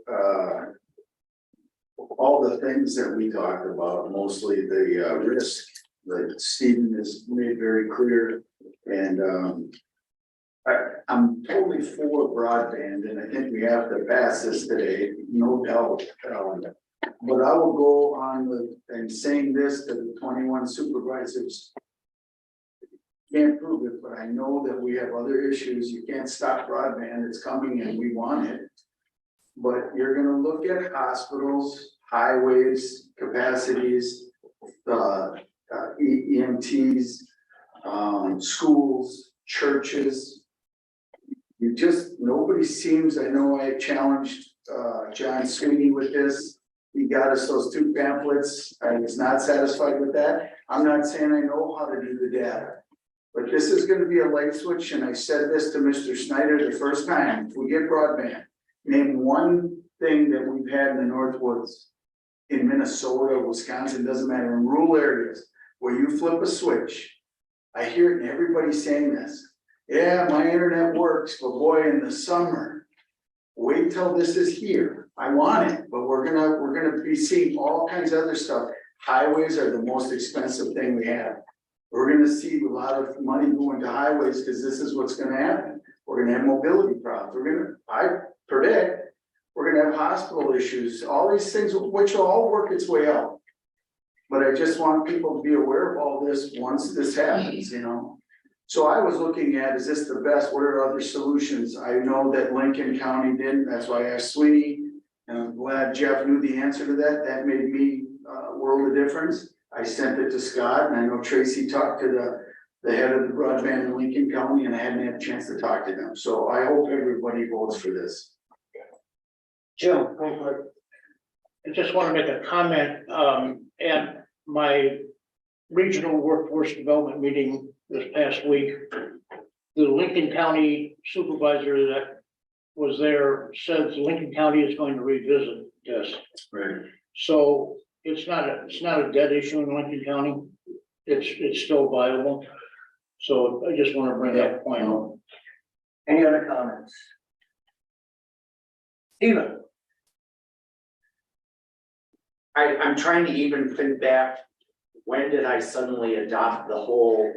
all the things that we talked about, mostly the, risk that Stephen has made very clear. And, I'm totally for broadband, and I think we have to pass this today, no doubt. But I will go on and saying this to the 21 supervisors. Can't prove it, but I know that we have other issues. You can't stop broadband, it's coming and we want it. But you're gonna look at hospitals, highways, capacities, EMTs, schools, churches. Nobody seems, I know I challenged John Sweeney with this. He got us those 2 pamphlets. I was not satisfied with that. I'm not saying I know how to do the data. But this is gonna be a light switch, and I said this to Mr. Snyder the first time, if we get broadband, name one thing that we've had in the Northwoods, in Minnesota, Wisconsin, doesn't matter, in rural areas, where you flip a switch. I hear it and everybody's saying this, yeah, my internet works, but boy, in the summer, wait till this is here. I want it, but we're gonna be seeing all kinds of other stuff. Highways are the most expensive thing we have. We're gonna see a lot of money going to highways, because this is what's gonna happen. We're gonna have mobility problems. I predict, we're gonna have hospital issues, all these things, which will all work its way out. But I just want people to be aware of all this once this happens, you know? So I was looking at, is this the best? What are other solutions? I know that Lincoln County didn't, that's why I asked Sweeney. And I'm glad Jeff knew the answer to that. That made me a world of difference. I sent it to Scott, and I know Tracy talked to the head of the broadband in Lincoln County, and I hadn't had a chance to talk to them. So I hope everybody votes for this. Jim, go for it. I just want to make a comment, at my regional workforce development meeting this past week. The Lincoln County supervisor that was there says Lincoln County is going to revisit this. Right. So it's not a dead issue in Lincoln County. It's still viable. So I just want to bring that point up. Any other comments? Steven? I'm trying to even think back, when did I suddenly adopt the whole,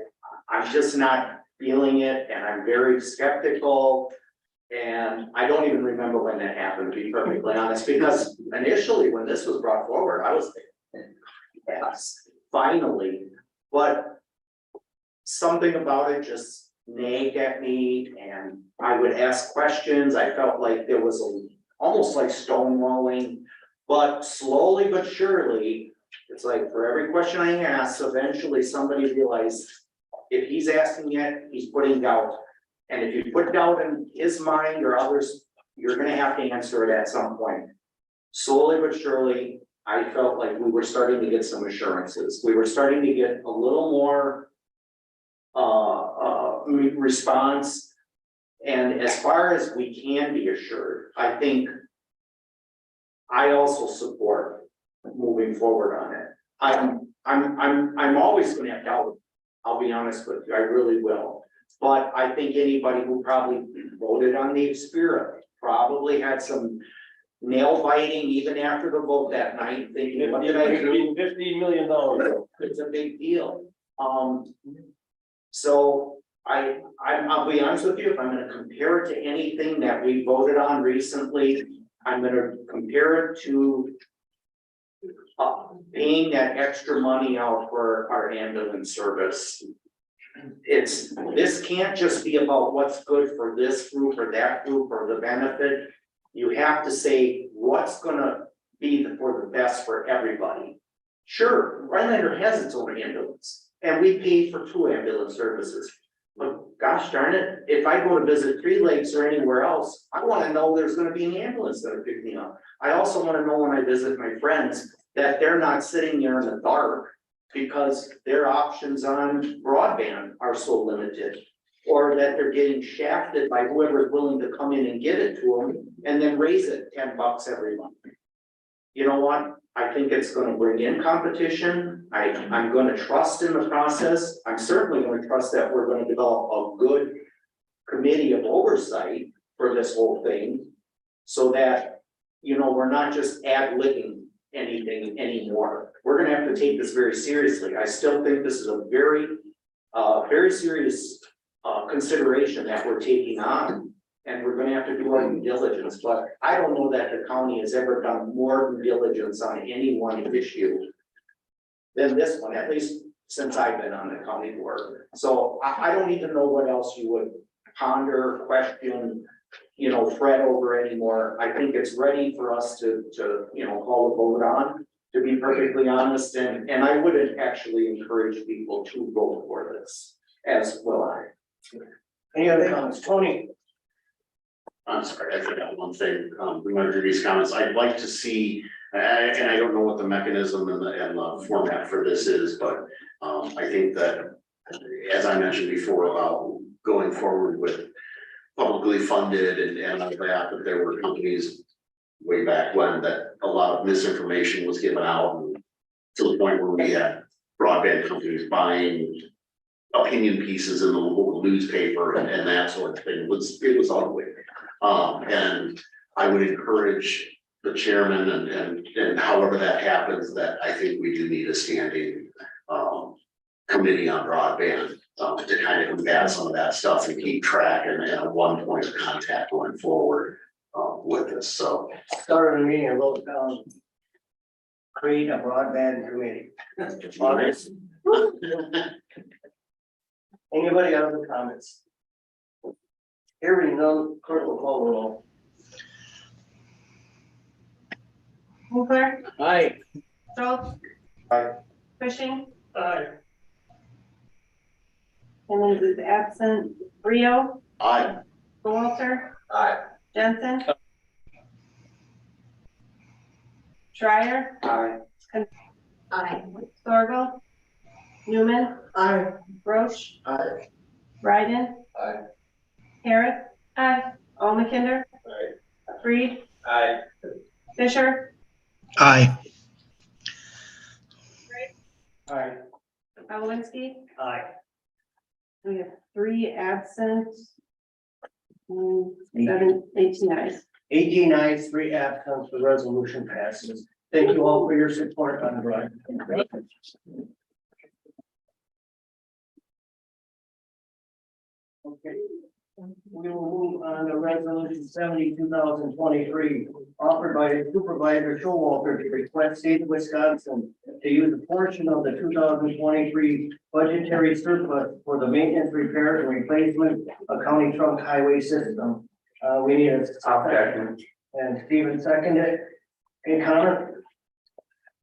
I'm just not feeling it, and I'm very skeptical. And I don't even remember when that happened, to be perfectly honest, because initially when this was brought forward, I was thinking, yes, finally. But something about it just nagged at me, and I would ask questions. I felt like there was almost like stonewalling, but slowly but surely, it's like for every question I ask, eventually somebody realized if he's asking it, he's putting doubt. And if you put doubt in his mind or others' you're gonna have to answer it at some point. Slowly but surely, I felt like we were starting to get some assurances. We were starting to get a little more response. And as far as we can be assured, I think I also support moving forward on it. I'm always gonna have doubt. I'll be honest with you, I really will. But I think anybody who probably voted on the Xperia probably had some nail biting even after the vote that night, thinking, what did I do? $15 million. It's a big deal. So I'll be honest with you, if I'm gonna compare it to anything that we voted on recently, I'm gonna compare it to paying that extra money out for our ambulance service. This can't just be about what's good for this group or that group or the benefit. You have to say what's gonna be for the best for everybody. Sure, Rhinelander has its own ambulance, and we paid for 2 ambulance services. But gosh darn it, if I go to visit Three Lakes or anywhere else, I wanna know there's gonna be an ambulance that'll pick me up. I also wanna know when I visit my friends that they're not sitting there in the dark because their options on broadband are so limited. Or that they're getting shafted by whoever's willing to come in and give it to them and then raise it $10 every month. You know what? I think it's gonna bring in competition. I'm gonna trust in the process. I'm certainly gonna trust that we're gonna develop a good committee of oversight for this whole thing. So that, you know, we're not just ad-libbing anything anymore. We're gonna have to take this very seriously. I still think this is a very serious consideration that we're taking on, and we're gonna have to do our due diligence, but I don't know that the county has ever done more due diligence on any one issue than this one, at least since I've been on the county board. So I don't even know what else you would ponder, question, you know, fret over anymore. I think it's ready for us to you know, call a vote on, to be perfectly honest, and I wouldn't actually encourage people to vote for this, as will I. Any other comments? Tony? I'm sorry, I forgot one thing, remember these comments, I'd like to see, and I don't know what the mechanism and the format for this is, but I think that, as I mentioned before about going forward with publicly funded and all that, that there were companies way back when that a lot of misinformation was given out, and to the point where we had broadband companies buying opinion pieces in the local newspaper and that sort of thing. It was ugly. And I would encourage the chairman and however that happens, that I think we do need a standing committee on broadband to kind of combat some of that stuff and keep track and a one point of contact going forward with this. So Start of the meeting, I wrote down, create a broadband committee. Honest. Anybody have any comments? Hearing none, clerk will call the roll. Mochler, Aye. Schultz. Aye. Cushing, Aye. Simmons is absent, Rio, I Walter, Aye. Jensen. Schreier. Aye. Aye. Sorgel. Newman. Aye. Roche. Aye. Ryden. Aye. Harris. Aye. All McKinder. Aye. Freed. Aye. Fisher. Aye. Aye. Awinski. Aye. We have 3 absent. 18 ayes. 18 ayes, 3 absent, the resolution passes. Thank you all for your support on the broadband. Okay, we will move on to resolution 70, 2023, offered by Supervisor Showalter to request state of Wisconsin to use a portion of the 2023 budgetary surplus for the maintenance, repairs, and replacement of county trunk highway system. We need a second, and Stephen seconded. Any comment?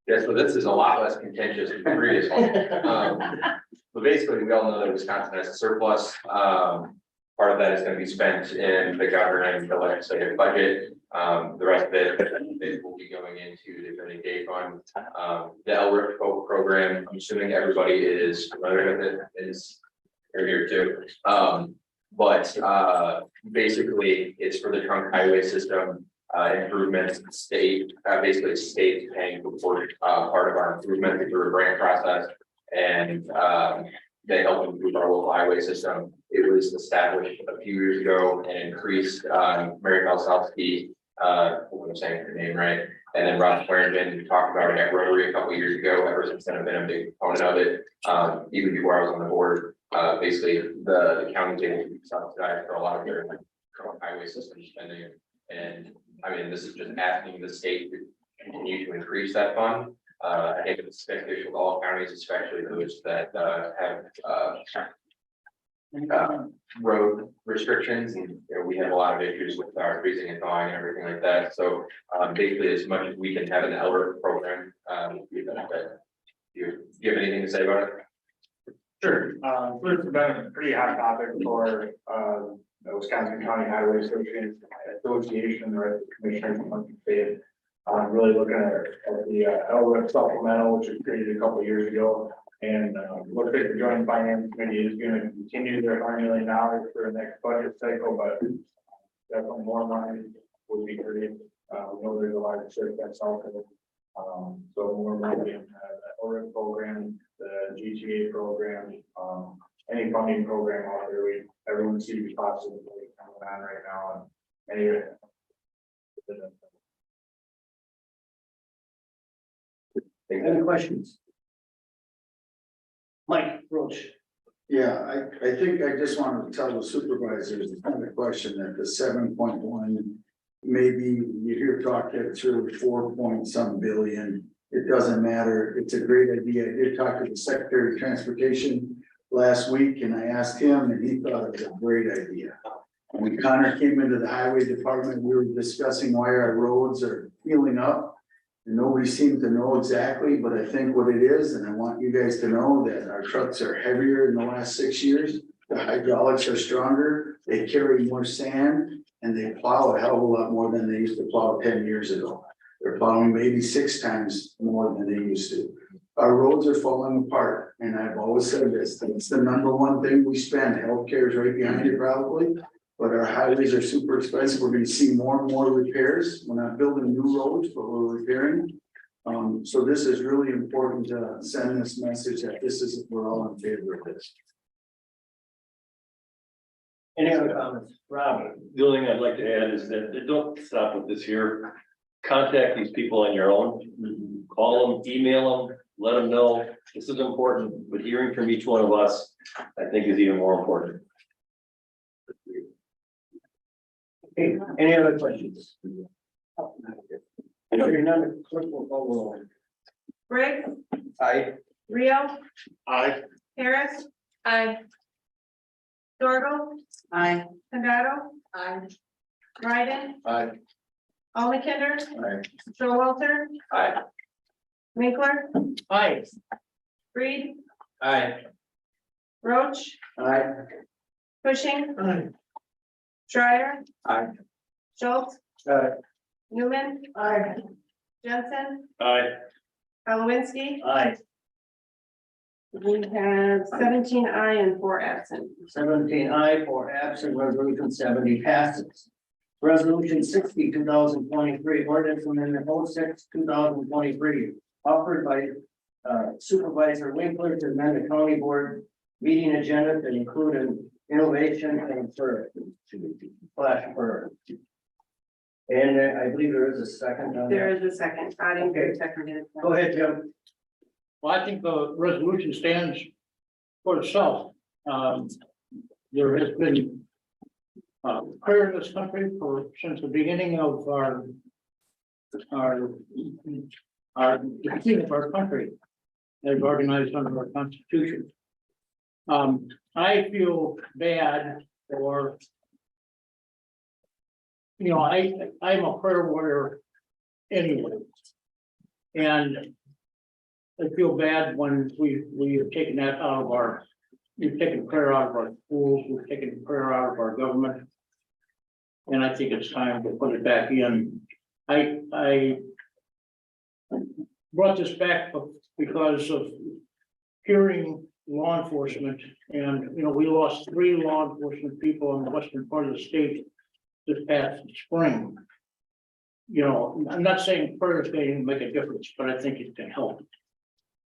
Yeah, so this is a lot less contentious than the previous one. But basically, we all know that Wisconsin has a surplus. Part of that is gonna be spent in the governing the legislative budget. The rest of it will be going into the rainy day fund. The LRIP program, I'm assuming everybody is familiar with it, is here too. But basically, it's for the trunk highway system improvements, state, basically state paying for part of our improvement through a grant process. And they help improve our local highway system. It was established a few years ago and increased Mary Kalsowski, I'm saying her name right, and then Rob Clarendon talked about it at Rotary a couple of years ago. Ever since then, I've been a big proponent of it. Even before I was on the board, basically the county's able to be subsidized for a lot of their highway system spending. And I mean, this is just asking the state to continue to increase that fund. I think it's beneficial to all counties, especially those that have road restrictions, and you know, we have a lot of issues with our freezing and thawing and everything like that. So basically, as much as we can have an LRIP program, we benefit. Do you have anything to say about it? Sure. This has been a pretty hot topic for the Wisconsin County Highway Association, the rest of the commissioners want to say it. Really looking at the LRIP supplemental, which was created a couple of years ago. And looks like the Joint Finance Committee is going to continue their $100 million for the next budget cycle, but definitely more money would be great. We know there's a lot of shit that's out there. So more money in the LRIP program, the GTA program, any funding program out there, everyone sees possibly coming on right now. And anyway. Any questions? Mike Roach. Yeah, I think I just wanted to tell the supervisors, the kind of question that the 7.1, maybe you hear talk that through 4 point some billion. It doesn't matter. It's a great idea. I did talk to the Secretary of Transportation last week and I asked him and he thought it was a great idea. When Connor came into the highway department, we were discussing why our roads are healing up. And nobody seemed to know exactly, but I think what it is, and I want you guys to know that our trucks are heavier in the last 6 years. The hydraulics are stronger, they carry more sand, and they plow a hell of a lot more than they used to plow 10 years ago. They're plowing maybe 6 times more than they used to. Our roads are falling apart, and I've always said this, it's the #1 thing we spend. Healthcare is right behind it probably. But our highways are super expensive. We're gonna see more and more repairs. We're not building new roads, but we're repairing. So this is really important to send this message that we're all in favor of this. Any other comments? Rob? The only thing I'd like to add is that don't stop with this here. Contact these people on your own. Call them, email them, let them know this is important, but hearing from each one of us, I think is even more important. Okay, any other questions? Hearing none, clerk will call the roll. Briggs, Aye. Rio, Aye. Harris. Aye. Dorgo. Aye. Condado. Aye. Ryden. Aye. Almekender. Aye. Joe Walter. Aye. Winkler. Aye. Reed. Aye. Roach. Aye. Cushing. Aye. Schreier. Aye. Schultz. Aye. Newman. Aye. Jensen. Aye. Halowinski. Aye. We have 17 aye and 4 absent. 17 aye, 4 absent, resolution 70 passes. Resolution 60, 2023, ordinance amendment 06, 2023, offered by Supervisor Winkler to amend the county board meeting agenda to include an innovation and for And I believe there is a second on There that. is a second. I didn't get a second. Go ahead, Jim. Well, I think the resolution stands for itself. There has been prayer in this country since the beginning of our the beginning of our country, as organized under our Constitution. I feel bad for, you know, I'm a prayer warrior anyway. And I feel bad when we have taken that out of our You've taken prayer out of our schools, we've taken prayer out of our government. And I think it's time to put it back in. I brought this back because of hearing law enforcement. And, you know, we lost 3 law enforcement people in the western part of the state this past spring. You know, I'm not saying prayer is going to make a difference, but I think it can help.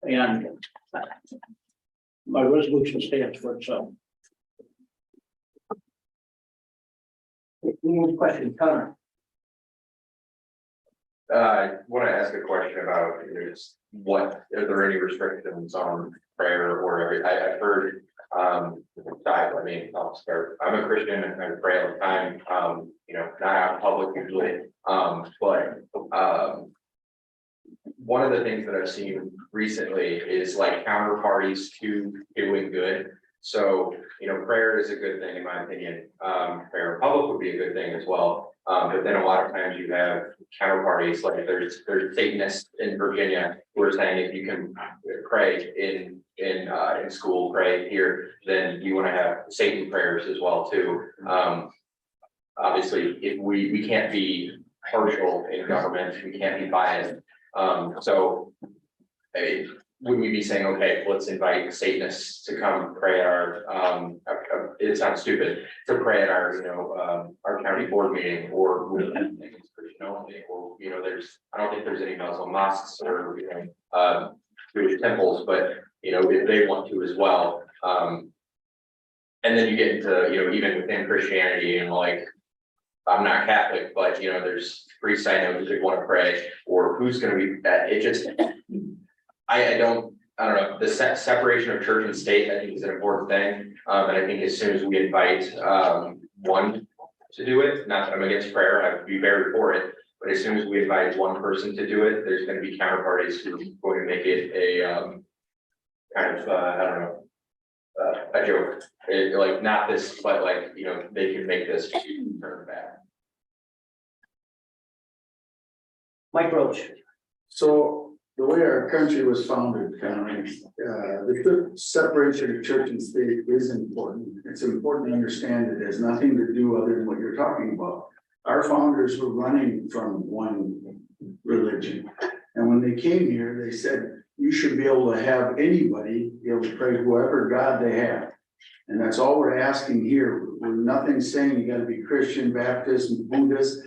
And my resolution stands for itself. Any question, Connor? I want to ask a question about is what, are there any restrictions on prayer or every, I've heard, I mean, I'll start, I'm a Christian and I pray all the time, you know, not out in public usually, but one of the things that I've seen recently is like counterparties to doing good. So, you know, prayer is a good thing in my opinion. Prayer in public would be a good thing as well. But then a lot of times you have counterparties, like there's Satanists in Virginia who are saying if you can pray in school, pray here, then you want to have Satan prayers as well too. Obviously, if we can't be partial in government, we can't be biased. So would we be saying, okay, let's invite Satanists to come pray at our, it sounds stupid, to pray at our, you know, our county board meeting, or would it be Christian only, or, you know, I don't think there's any Muslim mosques or, you know, Jewish temples, but, you know, if they want to as well. And then you get into, you know, even within Christianity and like, I'm not Catholic, but you know, there's priests I know who want to pray, or who's going to be that. It just, I don't know, the separation of church and state, I think is an important thing. And I think as soon as we invite one to do it, not that I'm against prayer, I would be very for it, but as soon as we invite one person to do it, there's going to be counterparties who are going to make it a kind of, I don't know, a joke. Like not this, but like, you know, they can make this turn back. Mike Roach. So the way our country was founded, the separation of church and state is important. It's important to understand it has nothing to do other than what you're talking about. Our founders were running from one religion. And when they came here, they said, you should be able to have anybody be able to pray whoever God they have. And that's all we're asking here. We're nothing saying you gotta be Christian, Baptist, and Buddhist.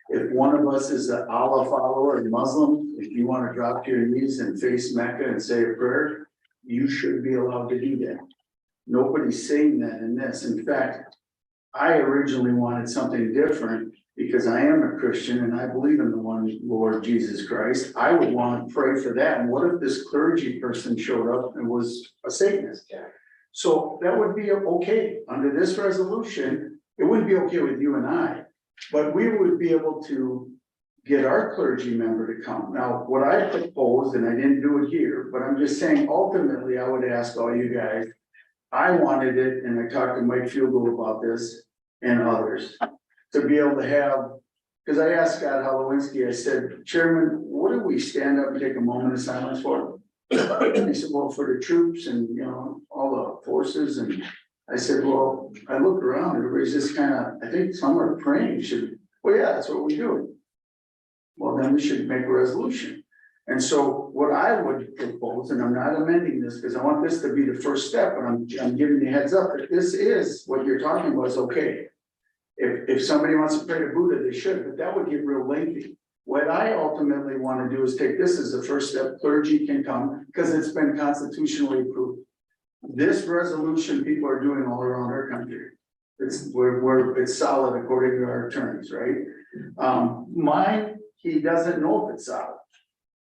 If one of us is an Allah follower and Muslim, if you want to drop to your knees and face Mecca and say a prayer, you should be allowed to do that. Nobody's saying that in this. In fact, I originally wanted something different because I am a Christian and I believe in the one Lord Jesus Christ. I would want to pray for that. And what if this clergy person showed up and was a Satanist? So that would be okay. Under this resolution, it wouldn't be okay with you and I. But we would be able to get our clergy member to come. Now, what I proposed, and I didn't do it here, but I'm just saying, ultimately, I would ask all you guys, I wanted it, and I talked to Mike Fugel about this and others, to be able to have, because I asked Scott Halowinski, I said, Chairman, what do we stand up and take a moment of silence for? And he said, well, for the troops and, you know, all the forces. And I said, well, I looked around, everybody's just kind of, I think some are praying, well, yeah, that's what we do. Well, then we should make a resolution. And so what I would propose, and I'm not amending this because I want this to be the first step, but I'm giving you a heads up that this is what you're talking about is okay. If somebody wants to pray to Buddha, they should, but that would get real lengthy. What I ultimately want to do is take this as the first step. Clergy can come because it's been constitutionally approved. This resolution people are doing all around our country. It's solid according to our attorneys, right? Mine, he doesn't know if it's solid,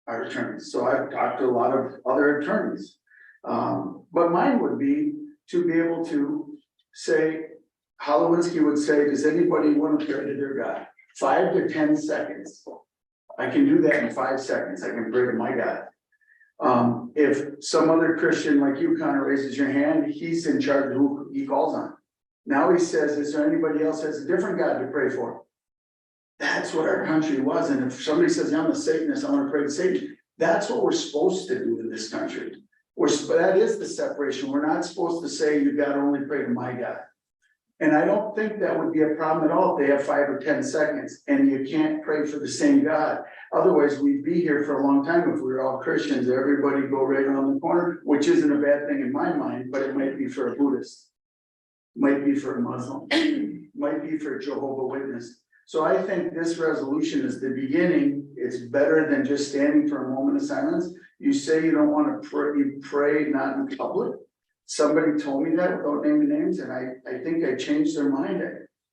our attorneys. So I've talked to a lot of other attorneys. But mine would be to be able to say, Halowinski would say, does anybody want to pray to their God? 5 to 10 seconds. I can do that in 5 seconds. I can pray to my God. If some other Christian like you kind of raises your hand, he's in charge of who he calls on. Now he says, is there anybody else that has a different God to pray for? That's what our country was. And if somebody says, I'm a Satanist, I want to pray to Satan. That's what we're supposed to do in this country. But that is the separation. We're not supposed to say you gotta only pray to my God. And I don't think that would be a problem at all if they have 5 or 10 seconds and you can't pray for the same God. Otherwise, we'd be here for a long time if we were all Christians, everybody go right around the corner, which isn't a bad thing in my mind, but it might be for a Buddhist. Might be for a Muslim, might be for a Jehovah's Witness. So I think this resolution is the beginning. It's better than just standing for a moment of silence. You say you don't want to pray, you pray not in public. Somebody told me that without naming names, and I think I changed their mind.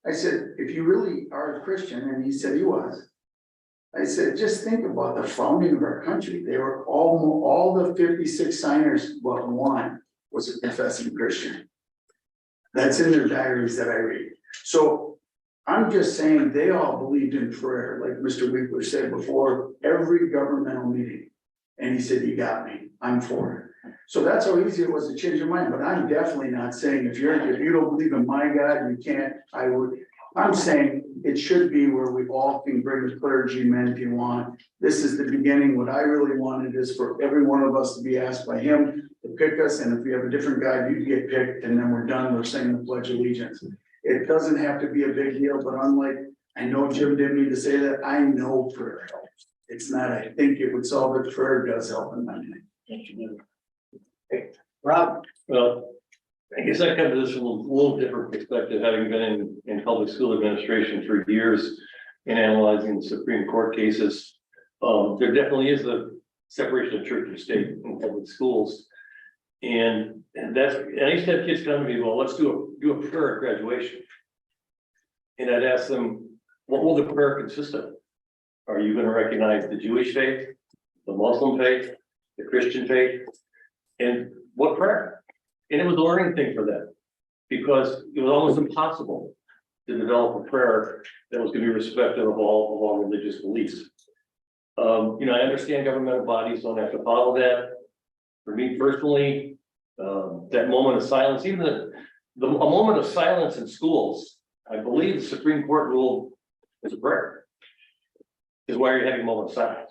I said, if you really are a Christian, and he said he was. I said, just think about the founding of our country. They were all the 56 signers, but one was a professing Christian. That's in their diaries that I read. So I'm just saying they all believed in prayer, like Mr. Winkler said before, every governmental meeting. And he said, you got me, I'm for it. So that's how easy it was to change your mind, but I'm definitely not saying if you don't believe in my God, you can't, I'm saying it should be where we all can bring the clergymen if you want. This is the beginning. What I really wanted is for every one of us to be asked by him to pick us, and if we have a different God, you get picked, and then we're done, we're saying the Pledge of Allegiance. It doesn't have to be a big deal, but unlike, I know Jim didn't mean to say that, I know prayer helps. It's not, I think it would solve it, prayer does help in my mind. Rob? Well, I guess I come to this from a little different perspective, having been in public school administration for years and analyzing the Supreme Court cases. There definitely is a separation of church and state in public schools. And I used to have kids come to me, well, let's do a prayer at graduation. And I'd ask them, what will the prayer consist of? Are you going to recognize the Jewish faith, the Muslim faith, the Christian faith? And what prayer? And it was a learning thing for them, because it was almost impossible to develop a prayer that was going to be respectful of all religious beliefs. I understand governmental bodies don't have to follow that. For me personally, that moment of silence, even a moment of silence in schools, I believe the Supreme Court ruled is a prayer, is why you're having a moment of silence.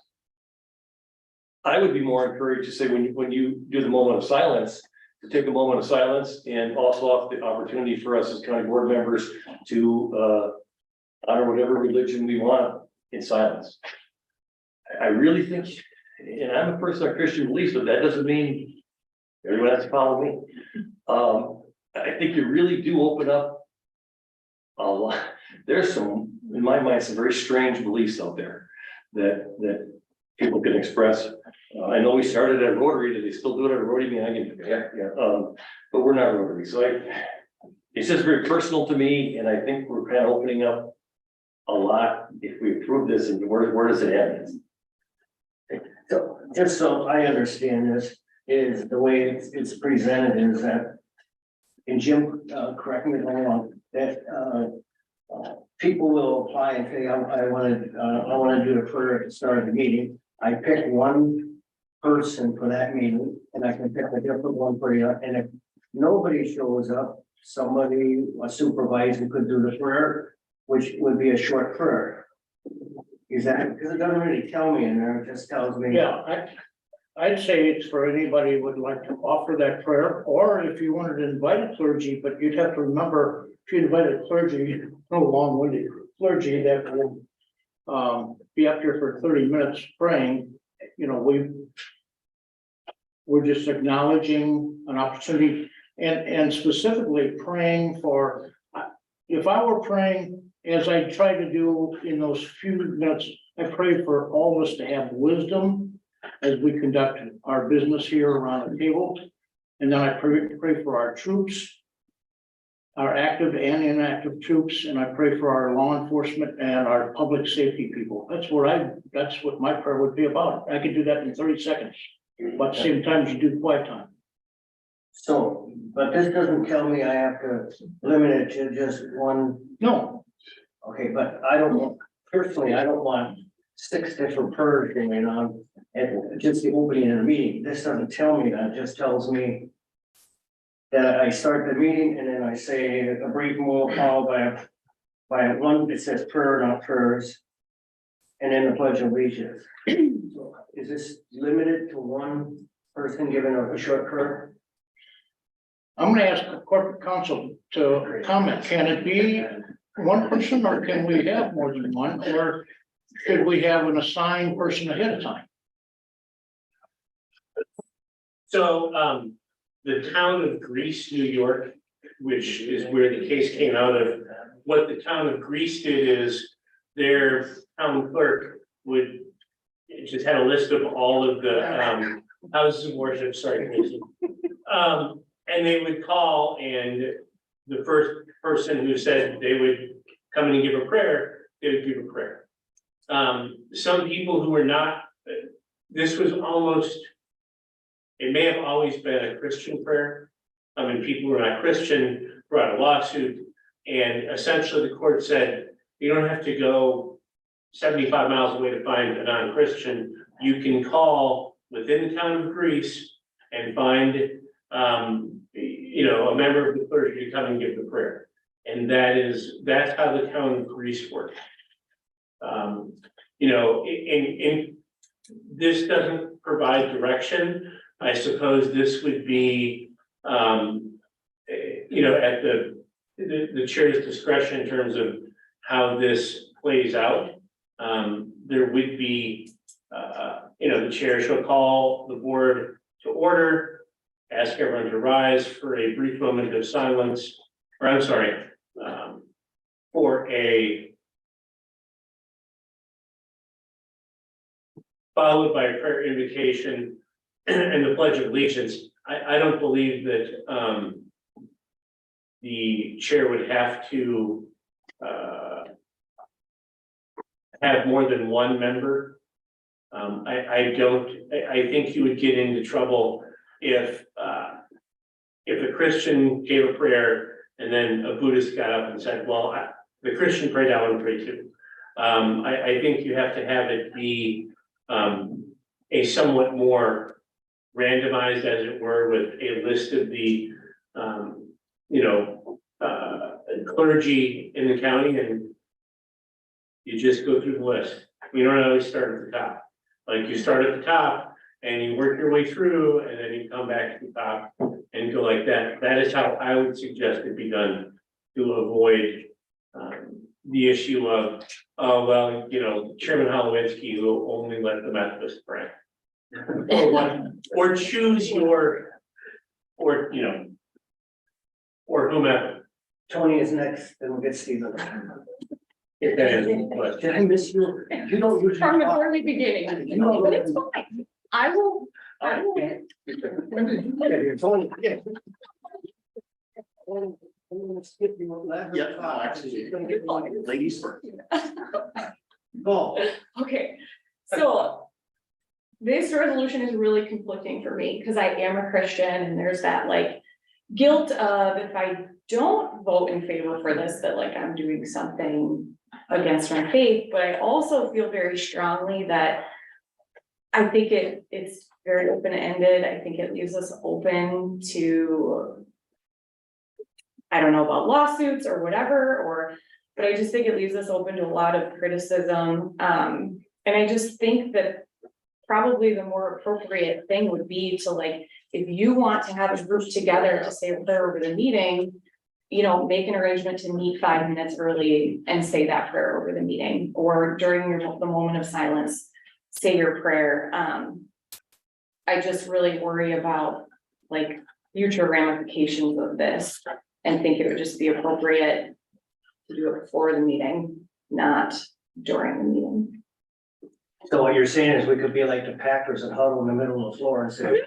I would be more encouraged to say when you do the moment of silence, to take a moment of silence and also offer the opportunity for us as county board members to honor whatever religion we want in silence. I really think, and I'm a person of Christian beliefs, but that doesn't mean everyone has to follow me. I think you really do open up a lot. There's some, in my mind, some very strange beliefs out there that people can express. I know we started at Rotary. Do they still do it at Rotary? But we're not Rotary, so it's just very personal to me, and I think we're kind of opening up a lot if we approve this. And where does it end? So, just so I understand this, is the way it's presented is that, and Jim, correct me if I'm wrong, that people will apply and say, I want to do the prayer at the start of the meeting. I pick one person for that meeting, and I can pick a different one for you. And if nobody shows up, somebody, a supervisor could do the prayer, which would be a short prayer. Is that, because it doesn't really tell me in there, it just tells me. Yeah, I'd say it's for anybody who would like to offer that prayer, or if you wanted to invite a clergy, but you'd have to remember, if you invited clergy, no long-winded clergy that will be up here for 30 minutes praying, we're just acknowledging an opportunity and specifically praying for, if I were praying, as I try to do in those few minutes, I pray for all of us to have wisdom as we conduct our business here around the table. And then I pray for our troops, our active and inactive troops, and I pray for our law enforcement and our public safety people. That's what my prayer would be about. I could do that in 30 seconds, but at the same time you do quiet time. So, but this doesn't tell me I have to limit it to just one. No. Okay, but I don't want 6 different prayers going on at just the opening of the meeting. This doesn't tell me that, it just tells me that I start the meeting and then I say a brief roll call by one, it says prayer, not prayers. And then the Pledge of Allegiance. So is this limited to one person given a short prayer? I'm gonna ask the corporate council to comment. Can it be one person or can we have more than one? Or should we have an assigned person ahead of time? So, the town of Greece, New York, which is where the case came out of, what the town of Greece did is their town clerk would just had a list of all of the, houses of worship, sorry, Commissioner. And they would call and the first person who said they would come in and give a prayer, they would give a prayer. Some people who were not, this was almost, it may have always been a Christian prayer. I mean, people who were not Christian brought a lawsuit, and essentially the court said, you don't have to go 75 miles away to find a non-Christian. You can call within the town of Greece and find, a member of the clergy to come and give the prayer. And that's how the town of Greece works. This doesn't provide direction. I suppose this would be, at the chair's discretion in terms of how this plays out. There would be, the chair shall call the board to order, ask everyone to rise for a brief moment of silence, or I'm sorry, followed by a prayer invocation and the Pledge of Allegiance. I don't believe that the chair would have to have more than one member. I think you would get into trouble if a Christian gave a prayer and then a Buddhist got up and said, well, the Christian prayed, I want to pray too. I think you have to have it be a somewhat more randomized, as it were, with a list of the, clergy in the county, and you just go through the list. You don't always start at the top. Like you start at the top and you work your way through, and then you come back to the top and go like that. That is how I would suggest it be done to avoid the issue of, Chairman Holowinski will only let the Methodist pray. Or choose or whomever. Tony is next, then we'll get Stephen. If that is the question. Did I miss you? You don't usually From the talk. very beginning, but it's fine. I will. When did you get here, Tony? Yeah. I'm gonna skip you on that. Yeah, no, actually, ladies first. Go. Okay, so this resolution is really conflicting for me because I am a Christian and there's that like guilt of if I don't vote in favor for this, that like I'm doing something against my faith, but I also feel very strongly that I think it's very open-ended. I think it leaves us open to, I don't know about lawsuits or whatever, but I just think it leaves us open to a lot of criticism. And I just think that probably the more appropriate thing would be to like, if you want to have a group together to say a prayer over the meeting, make an arrangement to meet 5 minutes early and say that prayer over the meeting, or during the moment of silence, say your prayer. I just really worry about like future ramifications of this and think it would just be appropriate to do it before the meeting, not during the meeting. So what you're saying is we could be like the Packers and huddle in the middle of the floor and say.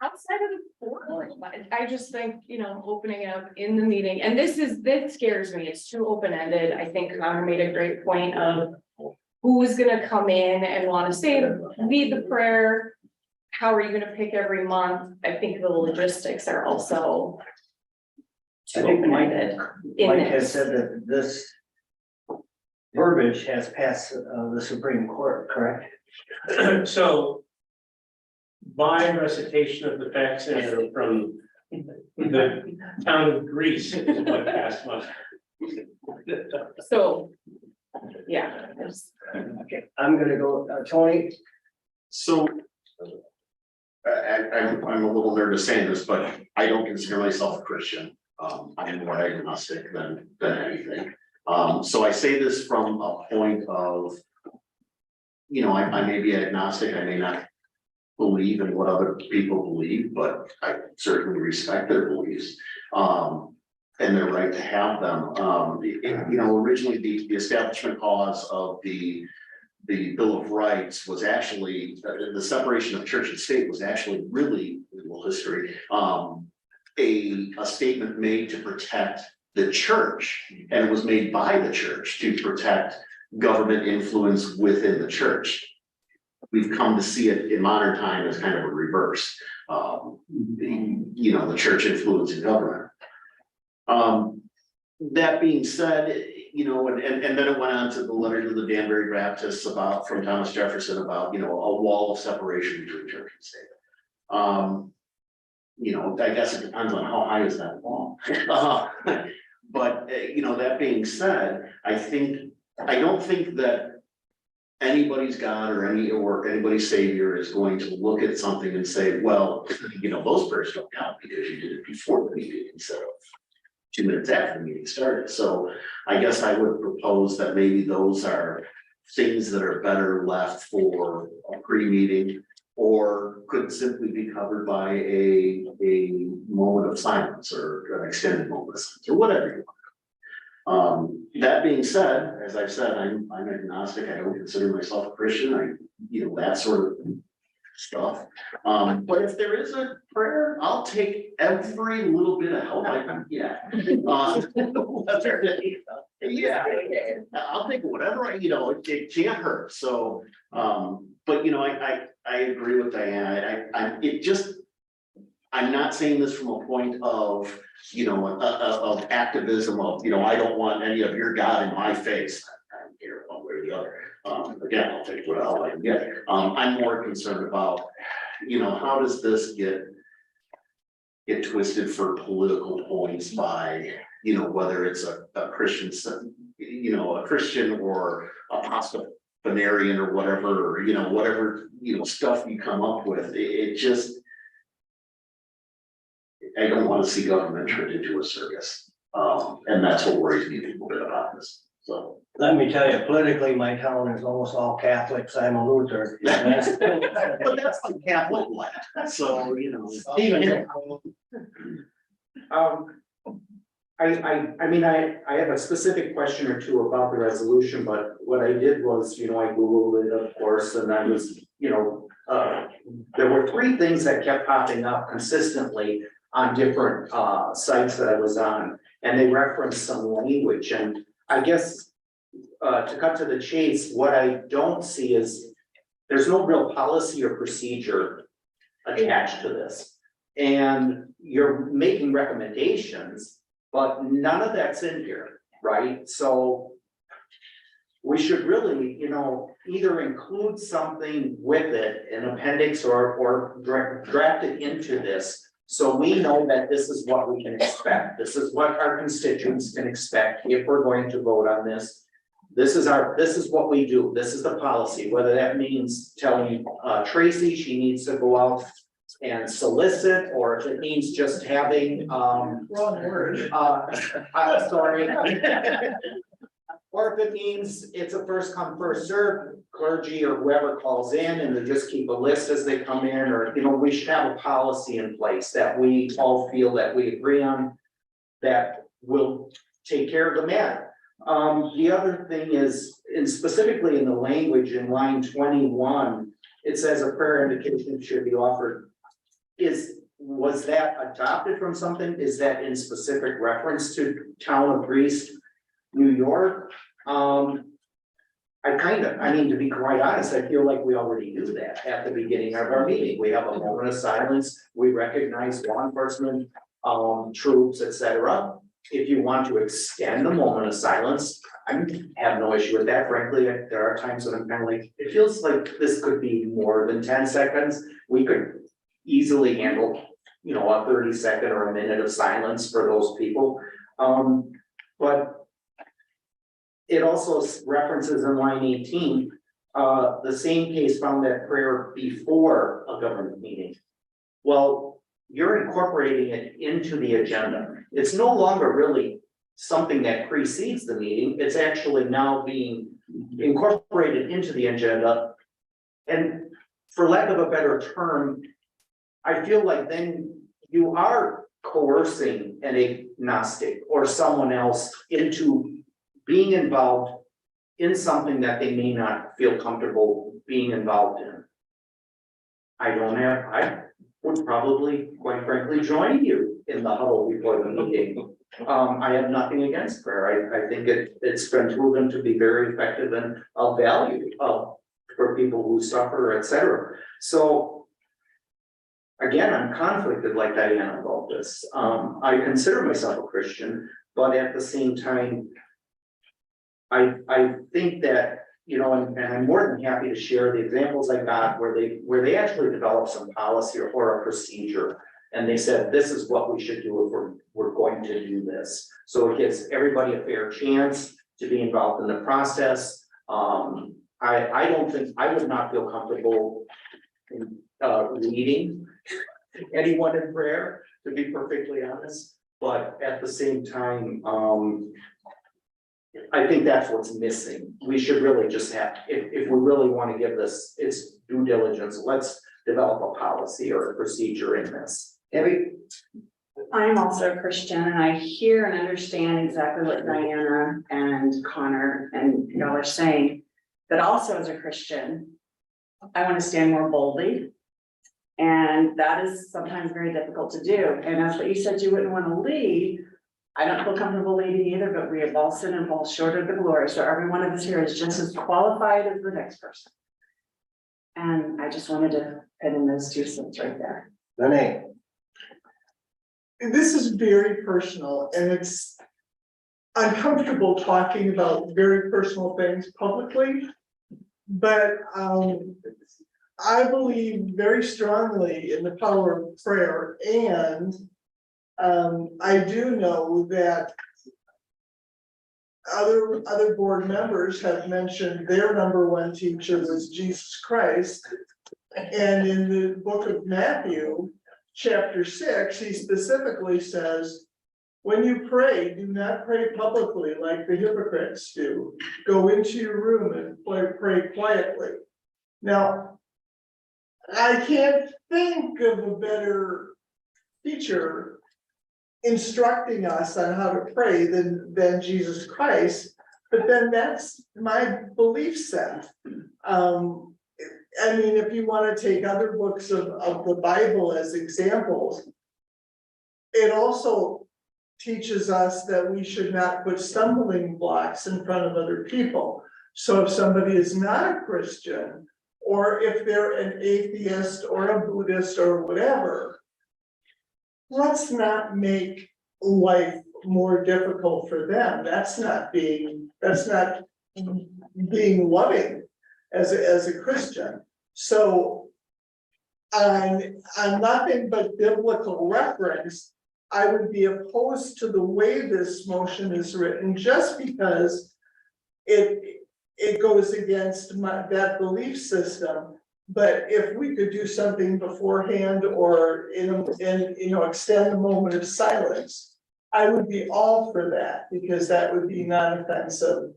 Outside of the board, I just think, opening it up in the meeting, and this scares me, it's too open-ended. I think Connor made a great point of who's gonna come in and wanna lead the prayer. How are you gonna pick every month? I think the logistics are also too open-ended. Mike has said that this verbiage has passed the Supreme Court, correct? So my recitation of the facts from the town of Greece is what passed muster. So, yeah. Okay, I'm gonna go, Tony. So I'm a little nervous saying this, but I don't consider myself a Christian. I'm more agnostic than anything. So I say this from a point of, you know, I may be agnostic, I may not believe in what other people believe, but I certainly respect their beliefs. And their right to have them. You know, originally the establishment clause of the Bill of Rights was actually, the separation of church and state was actually really, legal history, a statement made to protect the church, and it was made by the church to protect government influence within the church. We've come to see it in modern time as kind of a reverse, you know, the church influencing government. That being said, you know, and then it went on to the letter to the Danbury Baptists about, from Thomas Jefferson, about, you know, a wall of separation between church and state. You know, I guess it depends on how high is that wall. But, you know, that being said, I don't think that anybody's God or anybody's savior is going to look at something and say, well, you know, those prayers don't count because you did it before the meeting instead of 2 minutes after the meeting started. So I guess I would propose that maybe those are things that are better left for a pre-meeting, or could simply be covered by a moment of silence or an extended moment of silence or whatever you want. That being said, as I've said, I'm agnostic. I don't consider myself a Christian. You know, that sort of stuff. But if there is a prayer, I'll take every little bit of help I can get. Yeah, I'll take whatever you know, it can't hurt. So, but you know, I agree with Diana. I'm not saying this from a point of, you know, of activism of, you know, I don't want any of your God in my face. I don't care one way or the other. Again, I'll take what help I can get. I'm more concerned about, you know, how does this get twisted for political points by, you know, whether it's a Christian, you know, a Christian or a Pastafarian or whatever, or, you know, whatever, you know, stuff you come up with. It just, I don't want to see government turned into a circus. And that's what worries me a little bit about this. So. Let me tell you, politically, my town is almost all Catholics. I'm a Lutheran. But that's the Catholic land, so, you know. I mean, I have a specific question or two about the resolution, but what I did was, you know, I Googled it, of course, and I was, you know, there were 3 things that kept popping up consistently on different sites that I was on, and they referenced some language, and I guess to cut to the chase, what I don't see is there's no real policy or procedure attached to this. And you're making recommendations, but none of that's in here, right? So we should really, you know, either include something with it, an appendix or draft it into this. So we know that this is what we can expect. This is what our constituents can expect if we're going to vote on this. This is what we do. This is the policy, whether that means telling Tracy she needs to go out and solicit, or if it means just having Wrong word. sorry. Or if it means it's a first come, first serve, clergy or whoever calls in and they just keep a list as they come in, or, you know, we should have a policy in place that we all feel that we agree on that will take care of the matter. The other thing is, specifically in the language in line 21, it says a prayer invocation should be offered. Was that adopted from something? Is that in specific reference to town of Greece, New York? I mean, to be quite honest, I feel like we already do that at the beginning of our meeting. We have a moment of silence. We recognize law enforcement, troops, etc. If you want to extend the moment of silence, I have no issue with that. Frankly, there are times when I'm kind of like, it feels like this could be more than 10 seconds. We could easily handle, you know, a 30-second or a minute of silence for those people. But it also references in line 18, the same case found that prayer before a government meeting. Well, you're incorporating it into the agenda. It's no longer really something that precedes the meeting. It's actually now being incorporated into the agenda. And for lack of a better term, I feel like then you are coercing an agnostic or someone else into being involved in something that they may not feel comfortable being involved in. I would probably, quite frankly, join you in the huddle before the meeting. I have nothing against prayer. I think it's been proven to be very effective and of value for people who suffer, et cetera. So again, I'm conflicted like Diana about this. I consider myself a Christian, but at the same time, I think that, you know, and I'm more than happy to share the examples I got where they actually developed some policy or a procedure. And they said, this is what we should do if we're going to do this. So it gives everybody a fair chance to be involved in the process. I don't think, I would not feel comfortable in leading anyone in prayer, to be perfectly honest. But at the same time, I think that's what's missing. We should really just have, if we really want to give this its due diligence, let's develop a policy or a procedure in this. Debbie? I'm also a Christian and I hear and understand exactly what Diana and Connor and y'all are saying. But also as a Christian, I want to stand more boldly. And that is sometimes very difficult to do. And as what you said, you wouldn't want to lead. I don't feel comfortable leading either, but we have all sinned and fall short of the glory. So every one of us here is just as qualified as the next person. And I just wanted to put in those 2 cents right there. Renee? This is very personal and it's uncomfortable talking about very personal things publicly. But I believe very strongly in the power of prayer, and I do know that other board members have mentioned their number 1 teacher was Jesus Christ. And in the book of Matthew, chapter 6, he specifically says, when you pray, do not pray publicly like the hypocrites do. Go into your room and pray quietly. Now, I can't think of a better teacher instructing us on how to pray than Jesus Christ, but then that's my belief set. I mean, if you want to take other books of the Bible as examples, it also teaches us that we should not put stumbling blocks in front of other people. So if somebody is not a Christian, or if they're an atheist or a Buddhist or whatever, let's not make life more difficult for them. That's not being loving as a Christian. So on nothing but biblical reference, I would be opposed to the way this motion is written, just because it goes against that belief system. But if we could do something beforehand or extend the moment of silence, I would be all for that, because that would be non-offensive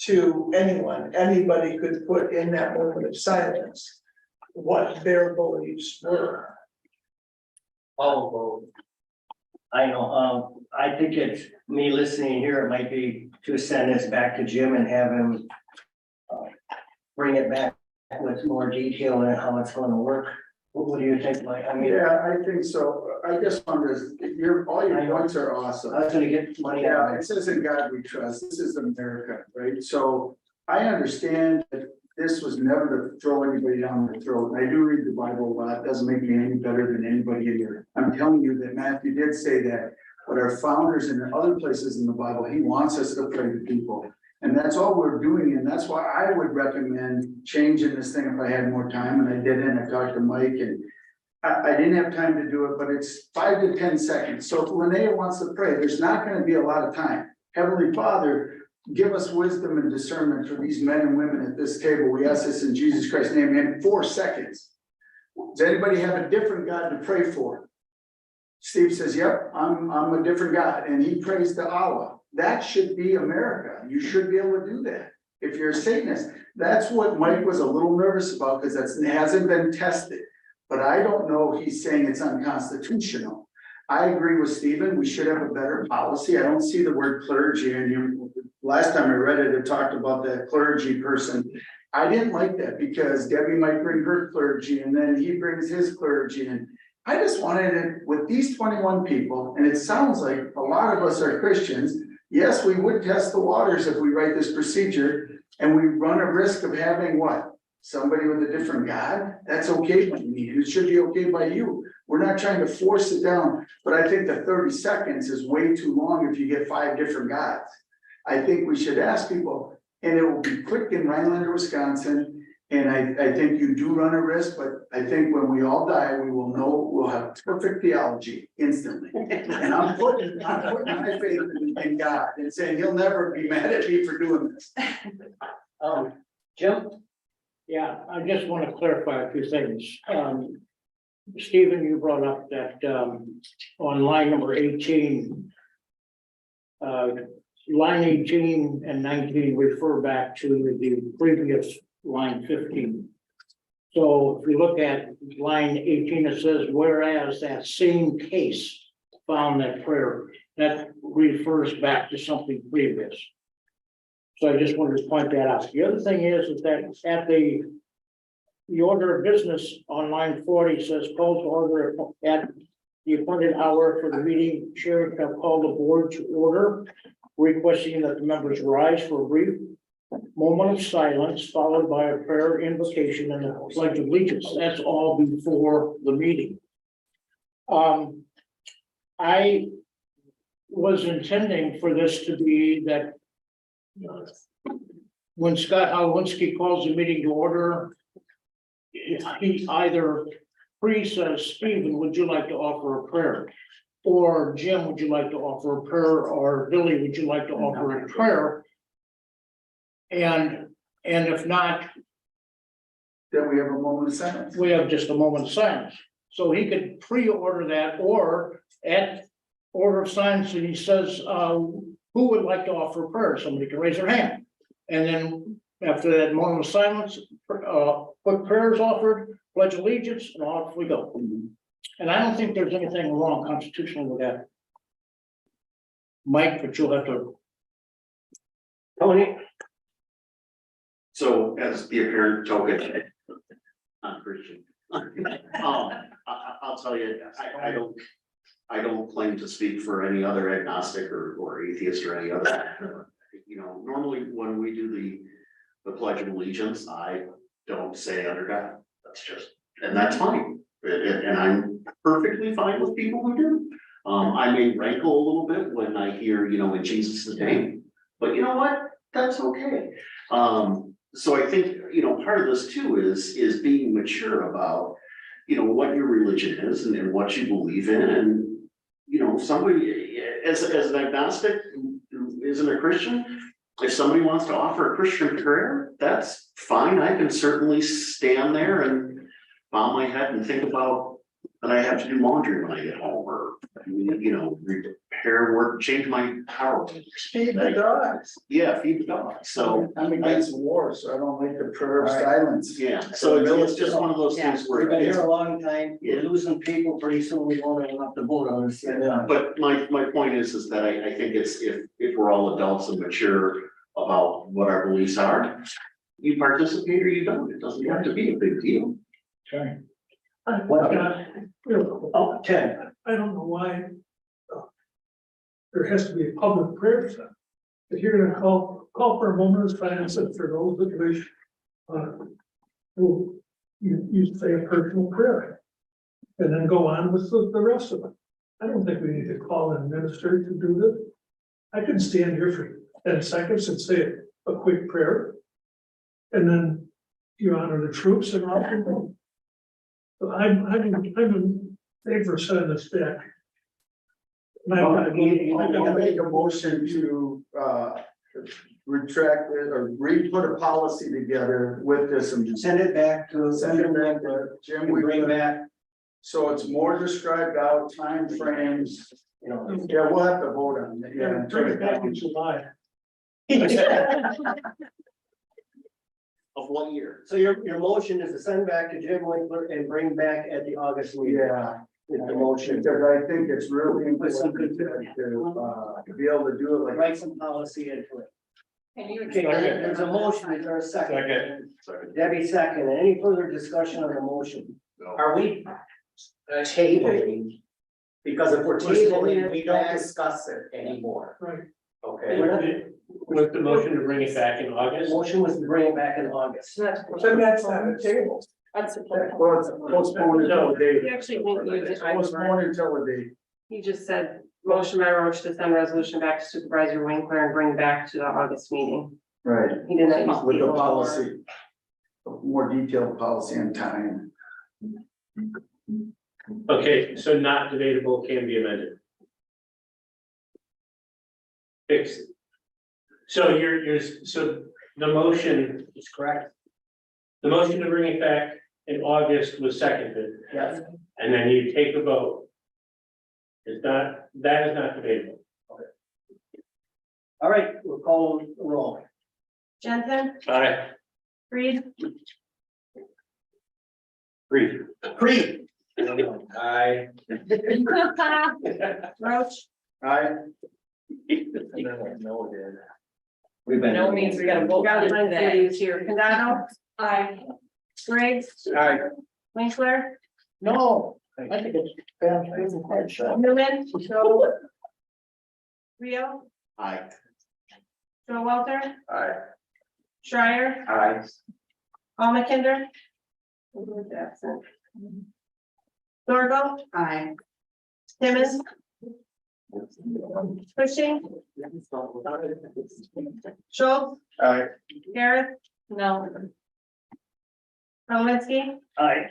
to anyone. Anybody could put in that moment of silence what their beliefs were. I'll vote. I know, I think it's me listening here, it might be to send this back to Jim and have him bring it back with more detail on how it's gonna work. What do you think, Mike? I mean, Yeah, I think so. I just wonder, all your points are awesome. I was gonna get money Yeah, out of it it. says in God we trust. This is America, right? So I understand that this was never to throw anybody down their throat. And I do read the Bible a lot. It doesn't make me any better than anybody in here. I'm telling you that Matthew did say that, but our founders in other places in the Bible, he wants us to pray to people. And that's all we're doing. And that's why I would recommend changing this thing if I had more time. And I didn't. I talked to Mike and I didn't have time to do it, but it's 5 to 10 seconds. So if Linnea wants to pray, there's not going to be a lot of time. Heavenly Father, give us wisdom and discernment for these men and women at this table. We ask this in Jesus Christ's name in 4 seconds. Does anybody have a different God to pray for? Steve says, yep, I'm a different God, and he prays to Allah. That should be America. You should be able to do that if you're a Satanist. That's what Mike was a little nervous about, because it hasn't been tested. But I don't know, he's saying it's unconstitutional. I agree with Stephen, we should have a better policy. I don't see the word clergy in you. Last time I read it, it talked about that clergy person. I didn't like that because Debbie might bring her clergy and then he brings his clergy in. I just wanted it with these 21 people, and it sounds like a lot of us are Christians. Yes, we would test the waters if we write this procedure, and we run a risk of having what? Somebody with a different God? That's okay by me, and it should be okay by you. We're not trying to force it down, but I think the 30 seconds is way too long if you get 5 different gods. I think we should ask people, and it will be quick in Rhinelander, Wisconsin. And I think you do run a risk, but I think when we all die, we will know, we'll have perfect theology instantly. And I'm putting my faith in God and saying he'll never be mad at me for doing this. Jim? Yeah, I just want to clarify a few things. Stephen, you brought up that, on line number 18, line 18 and 19 refer back to the previous line 15. So if you look at line 18, it says, whereas that same case found that prayer, that refers back to something previous. So I just wanted to point that out. The other thing is that at the order of business on line 40 says, calls to order at the appointed hour for the meeting, chair shall call the board to order, requesting that the members rise for a brief moment of silence, followed by a prayer, invocation, and a pledge of allegiance. That's all before the meeting. I was intending for this to be that when Scott Halwinski calls the meeting to order, he either says, Stephen, would you like to offer a prayer? Or Jim, would you like to offer a prayer? Or Billy, would you like to offer a prayer? And if not, then we have a moment of silence. We have just a moment of silence. So he could pre-order that, or at order of silence, and he says, who would like to offer a prayer? Somebody can raise their hand. And then after that moment of silence, quick prayers offered, pledge allegiance, and off we go. And I don't think there's anything wrong constitutionally with that. Mike, but you'll have to. Tony? So as the apparent token, I'm Christian. I'll tell you, I don't claim to speak for any other agnostic or atheist or any other. You know, normally when we do the Pledge of Allegiance, I don't say under God. That's just, and that's fine. And I'm perfectly fine with people who do. I may rankle a little bit when I hear, you know, in Jesus' name, but you know what? That's okay. So I think, you know, part of this too is being mature about, you know, what your religion is and what you believe in. And, you know, somebody as an agnostic who isn't a Christian, if somebody wants to offer a Christian prayer, that's fine. I can certainly stand there and bow my head and think about that I have to do laundry when I get home, or, you know, repair work, change my power. Feed the dogs. Yeah, feed the dogs. So I'm against war, so I don't like the prayer of silence. yeah, so it's just one of those things where. We've been here a long time, we're losing people, pretty soon we won't have enough to vote on this. But my point is that I think it's if we're all adults and mature about what our beliefs are, you participate or you don't. It doesn't have to be a big deal. Okay. Ted, I don't know why there has to be a public prayer. If you're gonna call for a moment of silence and for those that wish, you say a personal prayer and then go on with the rest of it. I don't think we need to call an minister to do this. I can stand here for 10 seconds and say a quick prayer. And then you honor the troops and all. So I'm in favor of setting this back. I'll make a motion to retracted or put a policy together with this and Send it back to. send it back to Jim, we bring back. So it's more described out, timeframes, You know, yeah, we'll have to vote on it, yeah. Turn it back in July. Of 1 year. so your motion is to send back to Jim Winkler and bring back at the August meeting. Yeah, Is the motion, because I think it's really important to be able to do it like. write some policy into it. Can you? Okay, there's a motion, is there a second? Debbie second, any further discussion on the motion? Are we tabling? Because if we're tabling, we don't discuss it anymore. Right. Okay. Was the motion to bring it back in The August? motion was to bring it back in August. Then that's not a table. That's. Well, it's postponed until the date. You actually didn't use it. Postponed until the date. You just said, motion by Roche to send resolution back to Supervisor Winkler and bring back to the August meeting. Right. He didn't. use With the the law. policy. More detailed policy on time. Okay, so not debatable can be amended. Fixed. So so the motion is correct. The motion to bring it back in August was seconded. Yes. And then you take a vote. That is not debatable. All right, we'll call the roll. Jensen, Aye. Reed, Agreed. Creed. Aye. Roche, Aye. We've been. no means we gotta vote. Guidelines committees here, Condado. Aye. Briggs, Aye. Winkler, No, I think it's been quite short. Newman, Joe. Rio, Aye. Joe Walter, Aye. Schreier, Aye. Paul McKinder. Who's absent? Dorgo. Aye. Timmons. Cushing. Schultz, Aye. Garrett. No. Rowlinski, Aye.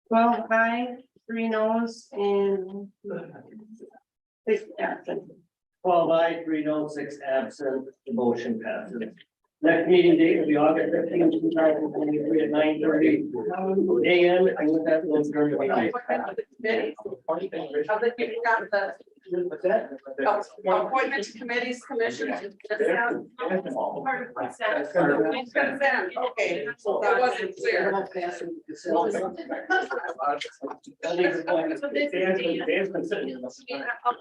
12 aye, 3 noes, and 6 absent. 12 aye, 3 no, 6 absent, the motion passes. Next meeting date will be August 15, 2023 at 9:30 AM. And with that, we'll adjourn the meeting. What's that? Appointment to committees, commissions. Okay. So that wasn't clear.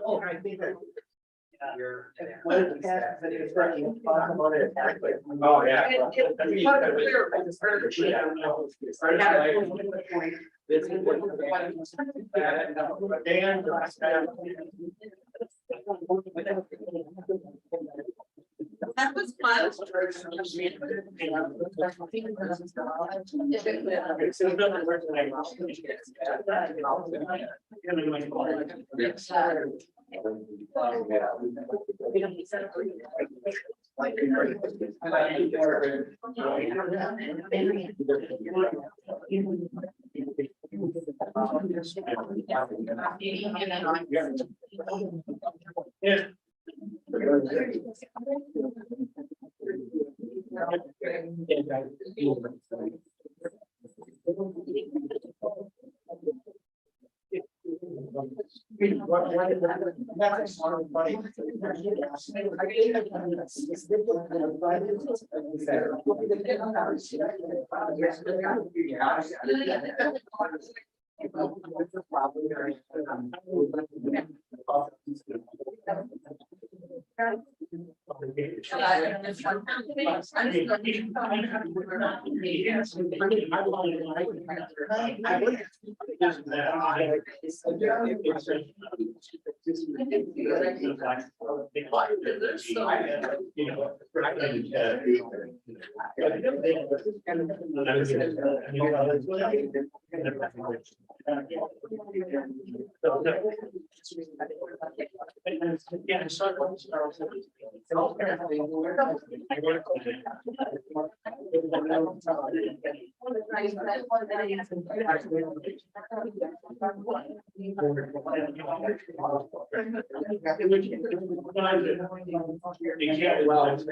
Oh, I think that. When it passes, it is right, you talk about it. Oh, yeah. That was fun. Yeah. They can't allow it.